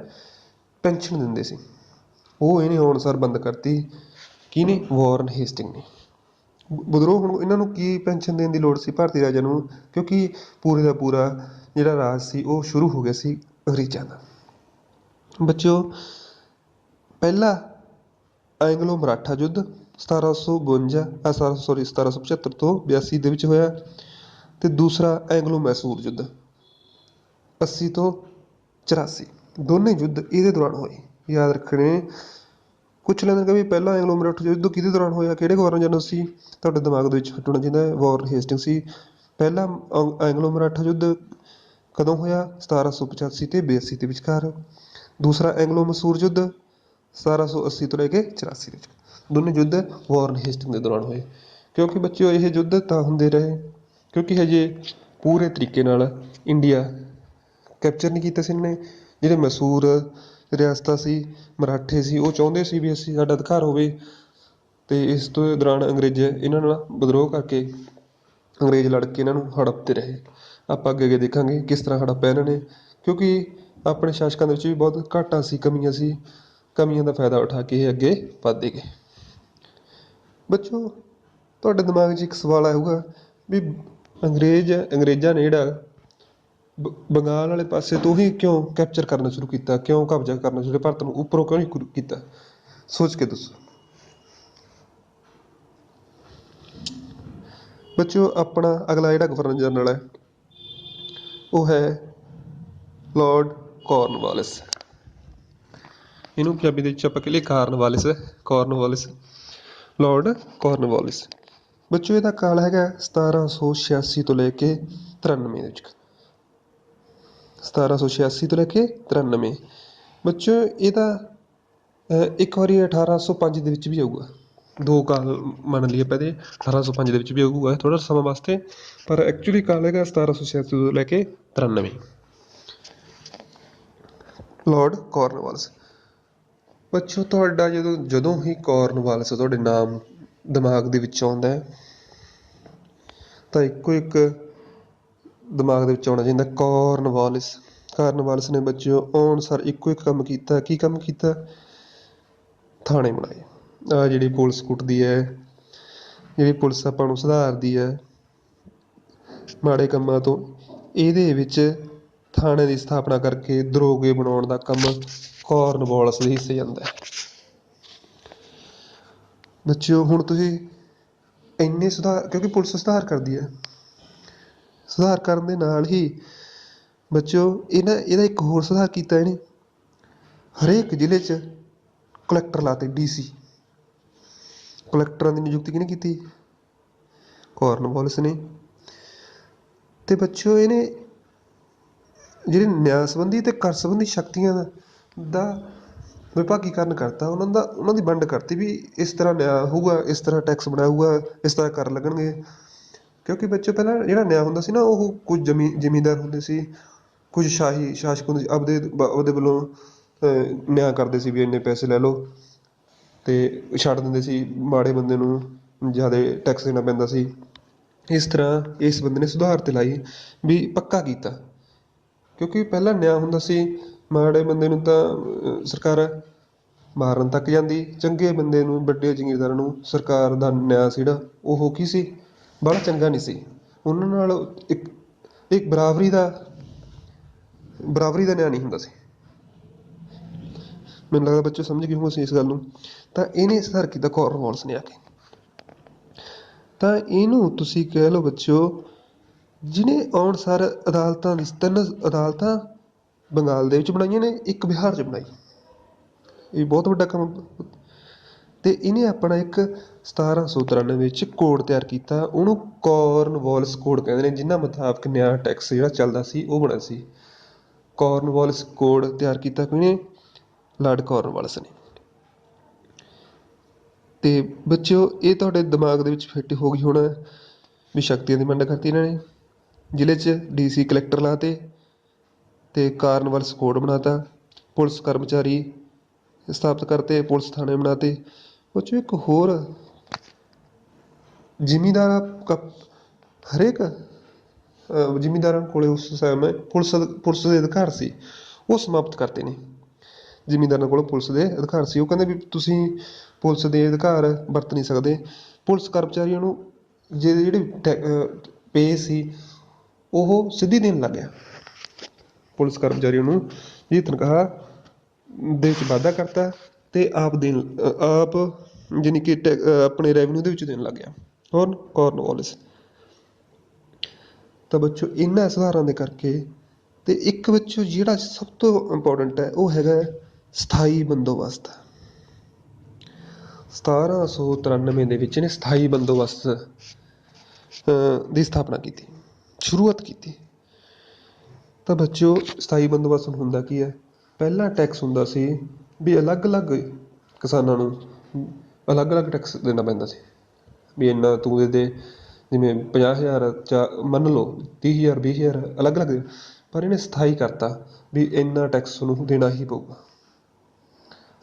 ਪੈਨਸ਼ਨ ਦਿੰਦੇ ਸੀ। ਉਹ ਇਹਨੇ ਆਉਣ ਸਾਰ ਬੰਦ ਕਰਤੀ। ਕਿਹਨੇ? ਵਾਰਨ ਹੇਸਟਿੰਗ ਨੇ। ਬਦਰੋਂ ਹੁਣ ਇਹਨਾਂ ਨੂੰ ਕੀ ਪੈਨਸ਼ਨ ਦੇਣ ਦੀ ਲੋੜ ਸੀ ਭਾਰਤੀ ਰਾਜਾਂ ਨੂੰ, ਕਿਉਂਕਿ ਪੂਰੇ ਦਾ ਪੂਰਾ ਜਿਹੜਾ ਰਾਜ ਸੀ ਉਹ ਸ਼ੁਰੂ ਹੋ ਗਿਆ ਸੀ ਅੰਗਰੇਜ਼ਾਂ ਦਾ। ਬੱਚਿਓ ਪਹਿਲਾ ਐਂਗਲੋ ਮਰਾਠਾ ਯੁੱਧ 1775 ਤੋਂ 82 ਦੇ ਵਿੱਚ ਹੋਇਆ, ਅਤੇ ਦੂਸਰਾ ਐਂਗਲੋ ਮੈਸੂਰ ਯੁੱਧ 80 ਤੋਂ 84। ਦੋਨੇ ਯੁੱਧ ਇਹਦੇ ਦੌਰਾਨ ਹੋਏ। ਯਾਦ ਰੱਖਣੇ। ਪੁੱਛ ਲੈਂਦੇ ਵੀ ਪਹਿਲਾਂ ਐਂਗਲੋ ਮਰਾਠਾ ਯੁੱਧ ਕਿਹਦੇ ਦੌਰਾਨ ਹੋਇਆ, ਕਿਹੜੇ ਗਵਰਨਰ ਜਨਰਲ ਸੀ? ਤੁਹਾਡੇ ਦਿਮਾਗ ਦੇ ਵਿੱਚ ਫਿੱਟਣਾ ਚਾਹੀਦਾ ਵਾਰਨ ਹੇਸਟਿੰਗ ਸੀ। ਪਹਿਲਾ ਐਂਗਲੋ ਮਰਾਠਾ ਯੁੱਧ ਕਦੋਂ ਹੋਇਆ? 1785 ਅਤੇ 82 ਦੇ ਵਿਚਕਾਰ। ਦੂਸਰਾ ਐਂਗਲੋ ਮੈਸੂਰ ਯੁੱਧ 1780 ਤੋਂ ਲੈ ਕੇ 84 ਦੇ ਵਿੱਚ। ਦੋਨੇ ਯੁੱਧ ਵਾਰਨ ਹੇਸਟਿੰਗ ਦੇ ਦੌਰਾਨ ਹੋਏ। ਕਿਉਂਕਿ ਬੱਚਿਓ ਇਹ ਯੁੱਧ ਤਾਂ ਹੁੰਦੇ ਰਹੇ ਕਿਉਂਕਿ ਹਜੇ ਪੂਰੇ ਤਰੀਕੇ ਨਾਲ ਇੰਡੀਆ ਕੈਪਚਰ ਨਹੀਂ ਕੀਤਾ ਸੀ ਇਹਨੇ। ਜਿਹੜੇ ਮੈਸੂਰ ਰਿਆਸਤਾਂ ਸੀ, ਮਰਾਠੇ ਸੀ, ਉਹ ਚਾਹੁੰਦੇ ਸੀ ਵੀ ਅਸੀਂ ਸਾਡਾ ਅਧਿਕਾਰ ਹੋਵੇ, ਅਤੇ ਇਸ ਤੋਂ ਦੌਰਾਨ ਅੰਗਰੇਜ਼ ਇਹਨਾਂ ਨਾਲ ਵਿਦਰੋਹ ਕਰਕੇ ਅੰਗਰੇਜ਼ ਲੜ ਕੇ ਇਹਨਾਂ ਨੂੰ ਹੜੱਪਦੇ ਰਹੇ। ਆਪਾਂ ਅੱਗੇ ਦੇਖਾਂਗੇ ਕਿਸ ਤਰ੍ਹਾਂ ਹੜੱਪਿਆ ਇਹਨਾਂ ਨੇ, ਕਿਉਂਕਿ ਆਪਣੇ ਸ਼ਾਸਕਾਂ ਦੇ ਵਿੱਚ ਵੀ ਬਹੁਤ ਘਾਟਾਂ ਸੀ, ਕਮੀਆਂ ਸੀ। ਕਮੀਆਂ ਦਾ ਫਾਇਦਾ ਉਠਾ ਕੇ ਇਹ ਅੱਗੇ ਵੱਧਦੇ ਗਏ। ਬੱਚੋ ਤੁਹਾਡੇ ਦਿਮਾਗ 'ਚ ਇੱਕ ਸਵਾਲ ਆਊਗਾ ਵੀ ਅੰਗਰੇਜ਼ਾਂ ਨੇ ਜਿਹੜਾ ਬੰਗਾਲ ਵਾਲੇ ਪਾਸੇ ਤੋਂ ਹੀ ਕਿਉਂ ਕੈਪਚਰ ਕਰਨਾ ਸ਼ੁਰੂ ਕੀਤਾ, ਕਿਉਂ ਕਬਜ਼ਾ ਕਰਨਾ ਸ਼ੁਰੂ ਕੀਤਾ, ਭਾਰਤ ਨੂੰ ਉੱਪਰੋਂ ਕਿਉਂ ਨਹੀਂ ਕੀਤਾ? ਸੋਚ ਕੇ ਦੱਸੋ ਬੱਚਿਓ। ਆਪਣਾ ਅਗਲਾ ਜਿਹੜਾ ਗਵਰਨਰ ਜਨਰਲ ਹੈ ਉਹ ਹੈ ਲਾਰਡ ਕਾਰਨਵਾਲਿਸ। ਇਹਨੂੰ ਪੰਜਾਬੀ ਦੇ ਵਿੱਚ ਆਪਾਂ ਕਹਿ ਲਈਏ ਕਾਰਨਵਾਲਿਸ, ਲਾਰਡ ਕਾਰਨਵਾਲਿਸ। ਬੱਚਿਓ ਇਹਦਾ ਕਾਲ ਹੈਗਾ 1786 ਤੋਂ ਲੈ ਕੇ 93 ਦੇ ਵਿੱਚ। 1786 ਤੋਂ ਲੈ ਕੇ 93। ਬੱਚਿਓ ਇਹਦਾ ਇੱਕ ਵਾਰੀ 1805 ਦੇ ਵਿੱਚ ਵੀ ਆਊਗਾ। ਦੋ ਕਾਲ ਮੰਨ ਲਈਏ ਆਪਾਂ ਇਹਦੇ, 1805 ਦੇ ਵਿੱਚ ਵੀ ਆਊਗਾ ਥੋੜ੍ਹਾ ਸਮਾਂ ਵਾਸਤੇ, ਪਰ ਐਕਚੁਅਲੀ ਕਾਲ ਹੈਗਾ 1786 ਤੋਂ ਲੈ ਕੇ 93। Lord Cornwallis. ਬੱਚਿਓ ਤੁਹਾਡਾ ਜਦੋਂ ਹੀ ਕਾਰਨਵਾਲਿਸ ਤੁਹਾਡੇ ਨਾਮ ਦਿਮਾਗ ਦੇ ਵਿੱਚ ਆਉਂਦਾ ਹੈ ਤਾਂ ਇੱਕੋ ਇੱਕ ਦਿਮਾਗ ਦੇ ਵਿੱਚ ਆਉਣਾ ਚਾਹੀਦਾ ਕਾਰਨਵਾਲਿਸ। ਕਾਰਨਵਾਲਿਸ ਨੇ ਬੱਚਿਓ ਆਉਣ ਸਾਰ ਇੱਕੋ ਇੱਕ ਕੰਮ ਕੀਤਾ। ਕੀ ਕੰਮ ਕੀਤਾ? ਥਾਣੇ ਬਣਾਏ। ਆਹ ਜਿਹੜੀ ਪੁਲਿਸ ਕੁੱਟਦੀ ਹੈ, ਜਿਹੜੀ ਪੁਲਿਸ ਆਪਾਂ ਨੂੰ ਸੁਧਾਰਦੀ ਹੈ ਮਾੜੇ ਕੰਮਾਂ ਤੋਂ, ਇਹਦੇ ਵਿੱਚ ਥਾਣੇ ਦੀ ਸਥਾਪਨਾ ਕਰਕੇ ਦਰੋਗੇ ਬਣਾਉਣ ਦਾ ਕੰਮ ਕਾਰਨਵਾਲਿਸ ਦੇ ਹਿੱਸੇ ਜਾਂਦਾ ਹੈ। ਬੱਚਿਓ ਹੁਣ ਤੁਸੀਂ ਇੰਨੇ ਸੁਧਾਰ, ਕਿਉਂਕਿ ਪੁਲਿਸ ਸੁਧਾਰ ਕਰਦੀ ਹੈ, ਸੁਧਾਰ ਕਰਨ ਦੇ ਨਾਲ ਹੀ ਬੱਚਿਓ ਇਹਦਾ ਇੱਕ ਹੋਰ ਸੁਧਾਰ ਕੀਤਾ ਇਹਨੇ। ਹਰੇਕ ਜ਼ਿਲ੍ਹੇ 'ਚ ਕਲੈਕਟਰ ਲਾਤੇ, DC ਕਲੈਕਟਰਾਂ ਦੀ ਨਿਯੁਕਤੀ ਕਿਹਨੇ ਕੀਤੀ? ਕਾਰਨਵਾਲਿਸ ਨੇ। ਤੇ ਬੱਚਿਓ ਇਹਨੇ ਜਿਹੜੇ ਨਿਆਂ ਸੰਬੰਧੀ ਤੇ ਕਰ ਸੰਬੰਧੀ ਸ਼ਕਤੀਆਂ ਦਾ ਵਿਭਾਗੀਕਰਨ ਕਰਤਾ। ਉਹਨਾਂ ਦੀ ਵੰਡ ਕਰਤੀ ਵੀ ਇਸ ਤਰ੍ਹਾਂ ਨਿਆਂ ਹੋਊਗਾ, ਇਸ ਤਰ੍ਹਾਂ ਟੈਕਸ ਬਣਾਊਗਾ, ਇਸ ਤਰ੍ਹਾਂ ਕਰ ਲੱਗਣਗੇ। ਕਿਉਂਕਿ ਬੱਚੇ ਪਹਿਲਾਂ ਜਿਹੜਾ ਨਿਆਂ ਹੁੰਦਾ ਸੀ ਨਾ, ਉਹ ਕੁਝ ਜ਼ਿਮੀਂਦਾਰ ਹੁੰਦੇ ਸੀ, ਕੁਝ ਸ਼ਾਹੀ ਸ਼ਾਸਕ ਹੁੰਦੇ ਸੀ, ਆਪਦੇ ਵੱਲੋਂ ਨਿਆਂ ਕਰਦੇ ਸੀ ਵੀ ਇੰਨੇ ਪੈਸੇ ਲੈ ਲਓ, ਅਤੇ ਛੱਡ ਦਿੰਦੇ ਸੀ ਮਾੜੇ ਬੰਦੇ ਨੂੰ ਜ਼ਿਆਦਾ ਟੈਕਸ ਦੇਣਾ ਪੈਂਦਾ ਸੀ। ਇਸ ਤਰ੍ਹਾਂ ਇਸ ਬੰਦੇ ਨੇ ਸੁਧਾਰ 'ਤੇ ਲਾਈ ਵੀ ਪੱਕਾ ਕੀਤਾ। ਕਿਉਂਕਿ ਪਹਿਲਾਂ ਨਿਆਂ ਹੁੰਦਾ ਸੀ, ਮਾੜੇ ਬੰਦੇ ਨੂੰ ਤਾਂ ਸਰਕਾਰ ਮਾਰਨ ਤੱਕ ਜਾਂਦੀ, ਚੰਗੇ ਬੰਦੇ ਨੂੰ, ਵੱਡੇ ਜ਼ਮੀਂਦਾਰਾਂ ਨੂੰ ਸਰਕਾਰ ਦਾ ਨਿਆਂ ਸੀ ਜਿਹੜਾ ਉਹ ਕੀ ਸੀ, ਬੜਾ ਚੰਗਾ ਨਹੀਂ ਸੀ। ਉਹਨਾਂ ਨਾਲ ਇੱਕ ਬਰਾਬਰੀ ਦਾ ਨਿਆਂ ਨਹੀਂ ਹੁੰਦਾ ਸੀ। ਮੈਨੂੰ ਲੱਗਦਾ ਬੱਚੇ ਸਮਝ ਗਏ ਹੋ ਅਸੀਂ ਇਸ ਗੱਲ ਨੂੰ। ਤਾਂ ਇਹਨੇ ਸੁਧਾਰ ਕੀਤਾ ਕਾਰਨਵਾਲਿਸ ਨੇ ਆ ਕੇ। ਤਾਂ ਇਹਨੂੰ ਤੁਸੀਂ ਕਹਿ ਲਓ ਬੱਚਿਓ, ਜਿਹਨੇ ਆਉਣ ਸਾਰ ਅਦਾਲਤਾਂ ਦੀ 3 ਅਦਾਲਤਾਂ ਬੰਗਾਲ ਦੇ ਵਿੱਚ ਬਣਾਈਆਂ ਨੇ, ਇੱਕ ਬਿਹਾਰ 'ਚ ਬਣਾਈ। ਇਹ ਬਹੁਤ ਵੱਡਾ ਕੰਮ। ਅਤੇ ਇਹਨੇ ਆਪਣਾ ਇੱਕ 1793 ਵਿੱਚ ਕੋਡ ਤਿਆਰ ਕੀਤਾ, ਉਹਨੂੰ ਕਾਰਨਵਾਲਿਸ ਕੋਡ ਕਹਿੰਦੇ ਨੇ, ਜਿਨ੍ਹਾਂ ਮੁਤਾਬਕ ਨਿਆਂ ਟੈਕਸ ਜਿਹੜਾ ਚੱਲਦਾ ਸੀ ਉਹ ਬਣਿਆ ਸੀ। ਕਾਰਨਵਾਲਿਸ ਕੋਡ ਤਿਆਰ ਕੀਤਾ ਕਿਹਨੇ? ਲਾਰਡ ਕਾਰਨਵਾਲਿਸ ਨੇ। ਅਤੇ ਬੱਚਿਓ ਇਹ ਤੁਹਾਡੇ ਦਿਮਾਗ ਦੇ ਵਿੱਚ ਫਿੱਟ ਹੋ ਗਈ ਹੋਣਾ ਵੀ ਸ਼ਕਤੀਆਂ ਦੀ ਵੰਡ ਕਰਤੀ ਇਹਨਾਂ ਨੇ, ਜ਼ਿਲ੍ਹੇ 'ਚ DC ਕਲੈਕਟਰ ਲਾ ਤੇ ਅਤੇ ਕਾਰਨਵਾਲਿਸ ਕੋਡ ਬਣਾ ਤਾ, ਪੁਲਿਸ ਕਰਮਚਾਰੀ ਸਥਾਪਿਤ ਕਰਤੇ, ਪੁਲਿਸ ਥਾਣੇ ਬਣਾ ਤੇ। ਬੱਚਿਓ ਇੱਕ ਹੋਰ, ਹਰੇਕ ਜ਼ਿਮੀਂਦਾਰਾਂ ਕੋਲ ਉਸ ਸਮੇਂ ਪੁਲਿਸ ਦੇ ਅਧਿਕਾਰ ਸੀ, ਉਹ ਸਮਾਪਤ ਕਰਤੇ ਨੇ। ਜ਼ਿਮੀਂਦਾਰਾਂ ਕੋਲ ਪੁਲਿਸ ਦੇ ਅਧਿਕਾਰ ਸੀ, ਉਹ ਕਹਿੰਦੇ ਵੀ ਤੁਸੀਂ ਪੁਲਿਸ ਦੇ ਅਧਿਕਾਰ ਵਰਤ ਨਹੀਂ ਸਕਦੇ। ਪੁਲਿਸ ਕਰਮਚਾਰੀਆਂ ਨੂੰ ਜਿਹੜੀ ਪੇ ਸੀ ਉਹ ਸਿੱਧੀ ਦੇਣ ਲੱਗ ਗਿਆ। ਪੁਲਿਸ ਕਰਮਚਾਰੀਆਂ ਨੂੰ ਇਹ ਤਨਖਾਹ ਦੇ ਵਿੱਚ ਵਾਧਾ ਕਰਤਾ ਅਤੇ ਆਪ ਜਾਣੀ ਕਿ ਆਪਣੇ ਰੈਵਨਿਊ ਦੇ ਵਿੱਚ ਦੇਣ ਲੱਗ ਗਿਆ। ਕੌਣ? ਕਾਰਨਵਾਲਿਸ। ਤਾਂ ਬੱਚੋ ਇਹਨਾਂ ਸੁਧਾਰਾਂ ਦੇ ਕਰਕੇ, ਅਤੇ ਇੱਕ ਬੱਚੋ ਜਿਹੜਾ ਸਭ ਤੋਂ ਇੰਪੋਰਟੈਂਟ ਹੈ ਉਹ ਹੈਗਾ ਸਥਾਈ ਬੰਦੋਬਸਤ। 1793 ਦੇ ਵਿੱਚ ਇਹਨੇ ਸਥਾਈ ਬੰਦੋਬਸਤ ਦੀ ਸਥਾਪਨਾ ਕੀਤੀ, ਸ਼ੁਰੂਆਤ ਕੀਤੀ। ਤਾਂ ਬੱਚਿਓ ਸਥਾਈ ਬੰਦੋਬਸਤ ਹੁੰਦਾ ਕੀ ਹੈ? ਪਹਿਲਾਂ ਟੈਕਸ ਹੁੰਦਾ ਸੀ ਵੀ ਅਲੱਗ-ਅਲੱਗ ਕਿਸਾਨਾਂ ਨੂੰ ਅਲੱਗ-ਅਲੱਗ ਟੈਕਸ ਦੇਣਾ ਪੈਂਦਾ ਸੀ ਵੀ ਇੰਨਾ ਤੂੰ ਦੇ ਦੇ, ਜਿਵੇਂ 50,000 ਮੰਨ ਲਓ 30,000 20,000 ਅਲੱਗ-ਅਲੱਗ। ਪਰ ਇਹਨੇ ਸਥਾਈ ਕਰਤਾ ਵੀ ਇੰਨਾ ਟੈਕਸ ਨੂੰ ਦੇਣਾ ਹੀ ਪਊਗਾ।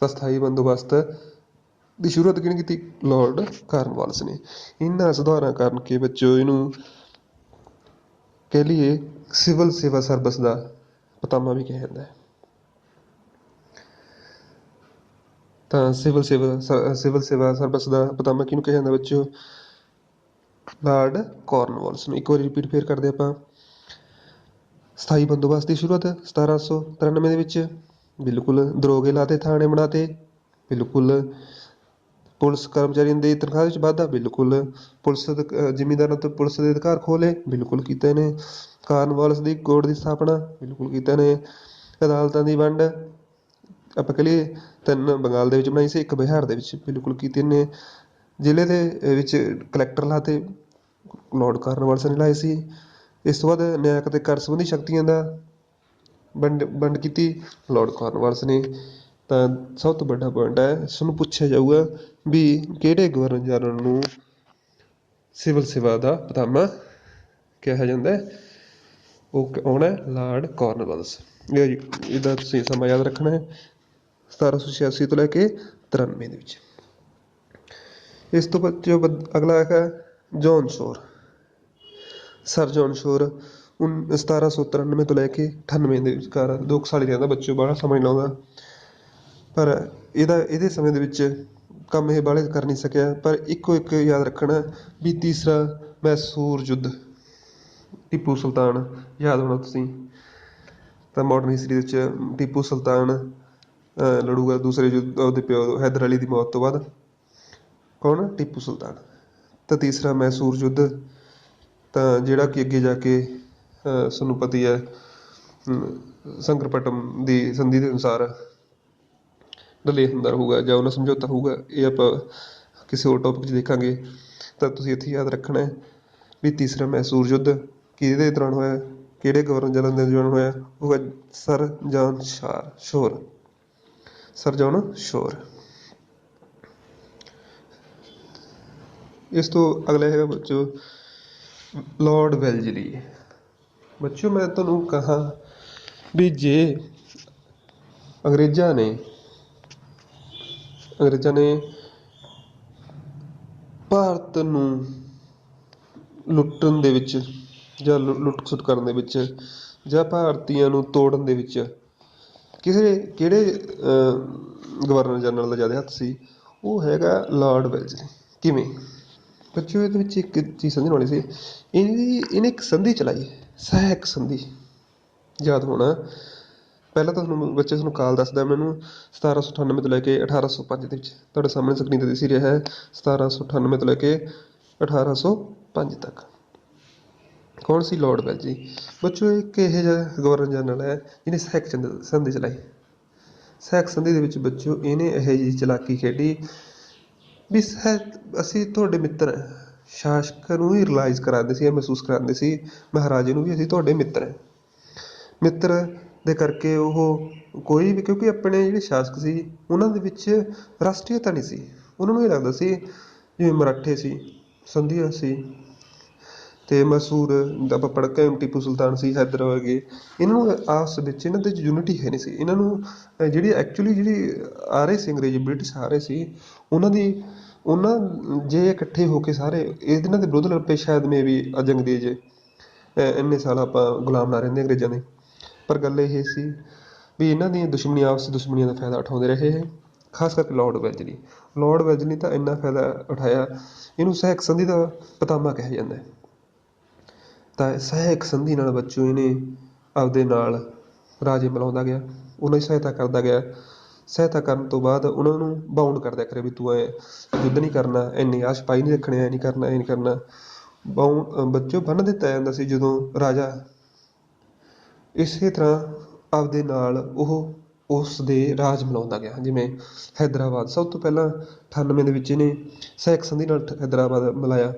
ਤਾਂ ਸਥਾਈ ਬੰਦੋਬਸਤ ਦੀ ਸ਼ੁਰੂਆਤ ਕਿਹਨੇ ਕੀਤੀ? ਲਾਰਡ ਕਾਰਨਵਾਲਿਸ ਨੇ। ਇਹਨਾਂ ਸੁਧਾਰਾਂ ਕਰਕੇ ਬੱਚਿਓ ਇਹਨੂੰ ਕਹਿ ਲਈਏ ਸਿਵਲ ਸੇਵਾ ਸਰਵਿਸ ਦਾ ਪਿਤਾਮਾ ਵੀ ਕਿਹਾ ਜਾਂਦਾ ਹੈ। ਤਾਂ ਸਿਵਲ ਸੇਵਾ ਸਰਵਿਸ ਦਾ ਪਿਤਾਮਾ ਕਿਹਨੂੰ ਕਿਹਾ ਜਾਂਦਾ ਬੱਚਿਓ? ਲਾਰਡ ਕਾਰਨਵਾਲਿਸ ਨੂੰ। ਇੱਕ ਵਾਰੀ ਰਿਪੀਟ ਫੇਰ ਕਰਦੇ ਆਪਾਂ। ਸਥਾਈ ਬੰਦੋਬਸਤ ਦੀ ਸ਼ੁਰੂਆਤ 1793 ਦੇ ਵਿੱਚ, ਬਿਲਕੁਲ। ਦਰੋਗੇ ਲਾਤੇ, ਥਾਣੇ ਬਣਾਤੇ, ਬਿਲਕੁਲ। ਪੁਲਿਸ ਕਰਮਚਾਰੀਆਂ ਦੀ ਤਨਖਾਹ ਵਿੱਚ ਵਾਧਾ, ਬਿਲਕੁਲ। ਜ਼ਿਮੀਂਦਾਰਾਂ ਤੋਂ ਪੁਲਿਸ ਦੇ ਅਧਿਕਾਰ ਖੋਲੇ, ਬਿਲਕੁਲ ਕੀਤੇ ਨੇ। ਕਾਰਨਵਾਲਿਸ ਦੀ ਕੋਰਟ ਦੀ ਸਥਾਪਨਾ, ਬਿਲਕੁਲ ਕੀਤਾ ਨੇ। ਅਦਾਲਤਾਂ ਦੀ ਵੰਡ ਆਪਾਂ ਕਹ ਲਈਏ 3 ਬੰਗਾਲ ਦੇ ਵਿੱਚ ਬਣਾਈ ਸੀ, 1 ਬਿਹਾਰ ਦੇ ਵਿੱਚ, ਬਿਲਕੁਲ ਕੀਤੇ ਨੇ। ਜ਼ਿਲ੍ਹੇ ਦੇ ਵਿੱਚ ਕਲੈਕਟਰ ਲਾਤੇ, ਲਾਰਡ ਕਾਰਨਵਾਲਿਸ ਨੇ ਲਾਏ ਸੀ। ਇਸ ਤੋਂ ਬਾਅਦ ਨਿਆਂਇਕ ਅਤੇ ਕਰ ਸੰਬੰਧੀ ਸ਼ਕਤੀਆਂ ਦਾ ਵੰਡ ਕੀਤੀ, ਲਾਰਡ ਕਾਰਨਵਾਲਿਸ ਨੇ। ਤਾਂ ਸਭ ਤੋਂ ਵੱਡਾ ਪੁਆਇੰਟ ਹੈ, ਇਸਨੂੰ ਪੁੱਛਿਆ ਜਾਊਗਾ ਵੀ ਕਿਹੜੇ ਗਵਰਨਰ ਜਨਰਲ ਨੂੰ ਸਿਵਲ ਸੇਵਾ ਦਾ ਪਿਤਾਮਾ ਕਿਹਾ ਜਾਂਦਾ? ਉਹ ਕੌਣ ਹੈ? Lord Cornwallis. ਇਹਦਾ ਤੁਸੀਂ ਸਮਾਂ ਯਾਦ ਰੱਖਣਾ ਹੈ, 1786 ਤੋਂ ਲੈ ਕੇ 93 ਦੇ ਵਿੱਚ। ਇਸ ਤੋਂ ਬਾਅਦ ਜੋ ਅਗਲਾ ਹੈ ਜੌਨ ਸ਼ੋਰ। ਸਰ ਜੌਨ ਸ਼ੋਰ 1793 ਤੋਂ ਲੈ ਕੇ 98 ਦੇ ਵਿਚਕਾਰ 2 ਸਾਲ ਹੀ ਰਹਿੰਦਾ ਬੱਚਿਓ, ਬਾਹਲਾ ਸਮਾਂ ਨਹੀਂ ਲਾਉਂਦਾ। ਪਰ ਇਹਦੇ ਸਮੇਂ ਦੇ ਵਿੱਚ ਕੰਮ ਇਹ ਬਾਹਲੇ ਕਰ ਨਹੀਂ ਸਕਿਆ। ਪਰ ਇੱਕੋ ਇੱਕ ਯਾਦ ਰੱਖਣਾ ਵੀ ਤੀਸਰਾ ਮੈਸੂਰ ਯੁੱਧ, ਟੀਪੂ ਸੁਲਤਾਨ ਯਾਦ ਹੋਣਾ ਤੁਸੀਂ। ਤਾਂ ਮਾਡਰਨ ਹਿਸਟਰੀ ਵਿੱਚ ਟੀਪੂ ਸੁਲਤਾਨ ਲੜੂਗਾ ਦੂਸਰੇ ਯੁੱਧ, ਉਹਦੇ ਪਿਓ ਹੈਦਰ ਅਲੀ ਦੀ ਮੌਤ ਤੋਂ ਬਾਅਦ। ਕੌਣ? ਟੀਪੂ ਸੁਲਤਾਨ। ਤਾਂ ਤੀਸਰਾ ਮੈਸੂਰ ਯੁੱਧ, ਤਾਂ ਜਿਹੜਾ ਕਿ ਅੱਗੇ ਜਾ ਕੇ ਤੁਹਾਨੂੰ ਪਤਾ ਹੀ ਹੈ ਸੰਗਰਪਟਮ ਦੀ ਸੰਧੀ ਦੇ ਅਨੁਸਾਰ ਡਲੇਹ ਹੁੰਦਾ ਰਹੂਗਾ ਜਾਂ ਉਹਨਾਂ ਸਮਝੌਤਾ ਹੋਊਗਾ। ਇਹ ਆਪਾਂ ਕਿਸੇ ਹੋਰ ਟੌਪਿਕ 'ਚ ਦੇਖਾਂਗੇ। ਤਾਂ ਤੁਸੀਂ ਇੱਥੇ ਯਾਦ ਰੱਖਣਾ ਵੀ ਤੀਸਰਾ ਮੈਸੂਰ ਯੁੱਧ ਕਿਹਦੇ ਦੌਰਾਨ ਹੋਇਆ, ਕਿਹੜੇ ਗਵਰਨਰ ਜਨਰਲ ਦੇ ਦੌਰਾਨ ਹੋਇਆ? ਉਹ ਹੈ ਸਰ ਜੌਨ ਸ਼ੋਰ। ਸਰ ਜੌਨ ਸ਼ੋਰ। ਇਸ ਤੋਂ ਅਗਲਾ ਹੈਗਾ ਬੱਚੋ ਲਾਰਡ ਵੈਲਜ਼ਲੀ। ਬੱਚਿਓ ਮੈਂ ਤੁਹਾਨੂੰ ਕਹਾਂ ਵੀ ਜੇ ਅੰਗਰੇਜ਼ਾਂ ਨੇ ਭਾਰਤ ਨੂੰ ਲੁੱਟਣ ਦੇ ਵਿੱਚ ਜਾਂ ਲੁੱਟ ਖਸੁੱਟ ਕਰਨ ਦੇ ਵਿੱਚ ਜਾਂ ਭਾਰਤੀਆਂ ਨੂੰ ਤੋੜਨ ਦੇ ਵਿੱਚ ਕਿਹੜੇ ਗਵਰਨਰ ਜਨਰਲ ਦਾ ਜ਼ਿਆਦਾ ਹੱਥ ਸੀ? ਉਹ ਹੈਗਾ ਲਾਰਡ ਵੈਲਜ਼ਲੀ। ਕਿਵੇਂ ਬੱਚਿਓ? ਇਹਦੇ ਵਿੱਚ ਇੱਕ ਚੀਜ਼ ਸਮਝਣ ਵਾਲੀ ਸੀ। ਇਹਨੇ ਇੱਕ ਸੰਧੀ ਚਲਾਈ, ਸਹਾਇਕ ਸੰਧੀ, ਯਾਦ ਹੋਣਾ। ਪਹਿਲਾਂ ਤਾਂ ਤੁਹਾਨੂੰ ਕਾਲ ਦੱਸਦਾ ਮੈਨੂੰ। 1798 ਤੋਂ ਲੈ ਕੇ 1805 ਦੇ ਵਿੱਚ ਤੁਹਾਡੇ ਸਾਹਮਣੇ ਸਕਰੀਨ 'ਤੇ ਦਿਸ ਹੀ ਰਿਹਾ ਹੈ। 1798 ਤੋਂ ਲੈ ਕੇ 1805 ਤੱਕ ਕੌਣ ਸੀ? ਲਾਰਡ ਵੈਲਜ਼ਲੀ। ਬੱਚਿਓ ਇੱਕ ਇਹੋ ਜਿਹਾ ਗਵਰਨਰ ਜਨਰਲ ਹੈ ਜਿਹਨੇ ਸਹਾਇਕ ਸੰਧੀ ਚਲਾਈ। ਸਹਾਇਕ ਸੰਧੀ ਦੇ ਵਿੱਚ ਬੱਚਿਓ ਇਹਨੇ ਇਹੋ ਜਿਹੀ ਚਲਾਕੀ ਖੇਡੀ ਵੀ ਅਸੀਂ ਤੁਹਾਡੇ ਮਿੱਤਰ ਹਾਂ। ਸ਼ਾਸਕ ਨੂੰ ਹੀ ਰਿਲਾਈਜ਼ ਕਰਾਉਂਦੇ ਸੀ, ਮਹਿਸੂਸ ਕਰਾਉਂਦੇ ਸੀ ਮਹਾਰਾਜੇ ਨੂੰ ਵੀ ਅਸੀਂ ਤੁਹਾਡੇ ਮਿੱਤਰ ਹਾਂ। ਮਿੱਤਰ ਦੇ ਕਰਕੇ ਉਹ ਕੋਈ ਵੀ, ਕਿਉਂਕਿ ਆਪਣੇ ਜਿਹੜੇ ਸ਼ਾਸਕ ਸੀ ਉਹਨਾਂ ਦੇ ਵਿੱਚ ਰਾਸ਼ਟਰੀਅਤਾ ਨਹੀਂ ਸੀ। ਉਹਨਾਂ ਨੂੰ ਇਹ ਲੱਗਦਾ ਸੀ ਜਿਵੇਂ ਮਰਾਠੇ ਸੀ, ਸੰਧੀਆ ਸੀ, ਅਤੇ ਮੈਸੂਰ ਦਾ ਆਪਾਂ ਪੜ੍ਹ ਕੇ ਟੀਪੂ ਸੁਲਤਾਨ ਸੀ, ਹੈਦਰ ਵਰਗੇ, ਇਹਨਾਂ ਨੂੰ ਆਪਸ ਵਿੱਚ ਇਹਨਾਂ ਦੇ ਯੂਨਿਟੀ ਹੈ ਨਹੀਂ ਸੀ। ਇਹਨਾਂ ਨੂੰ ਜਿਹੜੀ ਆ ਰਹੇ ਸੀ ਅੰਗਰੇਜ਼, ਬ੍ਰਿਟਿਸ਼ ਆ ਰਹੇ ਸੀ, ਉਹਨਾਂ ਜੇ ਇਕੱਠੇ ਹੋ ਕੇ ਸਾਰੇ ਇਹਨਾਂ ਦੇ ਵਿਰੁੱਧ ਲੜ ਪਏ, ਸ਼ਾਇਦ ਮੇ ਵੀ ਅੱਜ ਅੰਗਰੇਜ਼ ਇੰਨੇ ਸਾਲ ਆਪਾਂ ਗੁਲਾਮ ਨਾ ਰਹਿੰਦੇ ਅੰਗਰੇਜ਼ਾਂ ਦੇ। ਪਰ ਗੱਲ ਇਹ ਸੀ ਵੀ ਇਹਨਾਂ ਦੀਆਂ ਆਪਸੀ ਦੁਸ਼ਮਣੀਆਂ ਦਾ ਫਾਇਦਾ ਉਠਾਉਂਦੇ ਰਹੇ ਇਹ, ਖਾਸ ਕਰਕੇ ਲਾਰਡ ਵੈਲਜ਼ਲੀ ਤਾਂ ਇੰਨਾ ਫਾਇਦਾ ਉਠਾਇਆ, ਇਹਨੂੰ ਸਹਾਇਕ ਸੰਧੀ ਦਾ ਪਿਤਾਮਾ ਕਿਹਾ ਜਾਂਦਾ ਹੈ। ਤਾਂ ਸਹਾਇਕ ਸੰਧੀ ਨਾਲ ਬੱਚਿਓ ਇਹਨੇ ਆਪਦੇ ਨਾਲ ਰਾਜੇ ਮਿਲਾਉਂਦਾ ਗਿਆ, ਉਹਨਾਂ ਦੀ ਸਹਾਇਤਾ ਕਰਦਾ ਗਿਆ। ਸਹਾਇਤਾ ਕਰਨ ਤੋਂ ਬਾਅਦ ਉਹਨਾਂ ਨੂੰ ਬਾਉਂਡ ਕਰਦਿਆ ਕਰੇ ਵੀ ਤੂੰ ਯੁੱਧ ਨਹੀਂ ਕਰਨਾ, ਇੰਨੇ ਆਹ ਸਿਪਾਹੀ ਨਹੀਂ ਰੱਖਣੇ, ਨਹੀਂ ਕਰਨਾ। ਬੱਚਿਓ ਬੰਨ੍ਹ ਦਿੱਤਾ ਜਾਂਦਾ ਸੀ ਜਦੋਂ ਰਾਜਾ ਇਸੇ ਤਰ੍ਹਾਂ ਆਪਦੇ ਨਾਲ ਉਹ ਉਸ ਦੇ ਰਾਜ ਮਿਲਾਉਂਦਾ ਗਿਆ। ਜਿਵੇਂ ਹੈਦਰਾਬਾਦ ਸਭ ਤੋਂ ਪਹਿਲਾਂ 98 ਦੇ ਵਿੱਚ ਇਹਨੇ ਸਹਾਇਕ ਸੰਧੀ ਨਾਲ ਹੈਦਰਾਬਾਦ ਮਿਲਾਇਆ,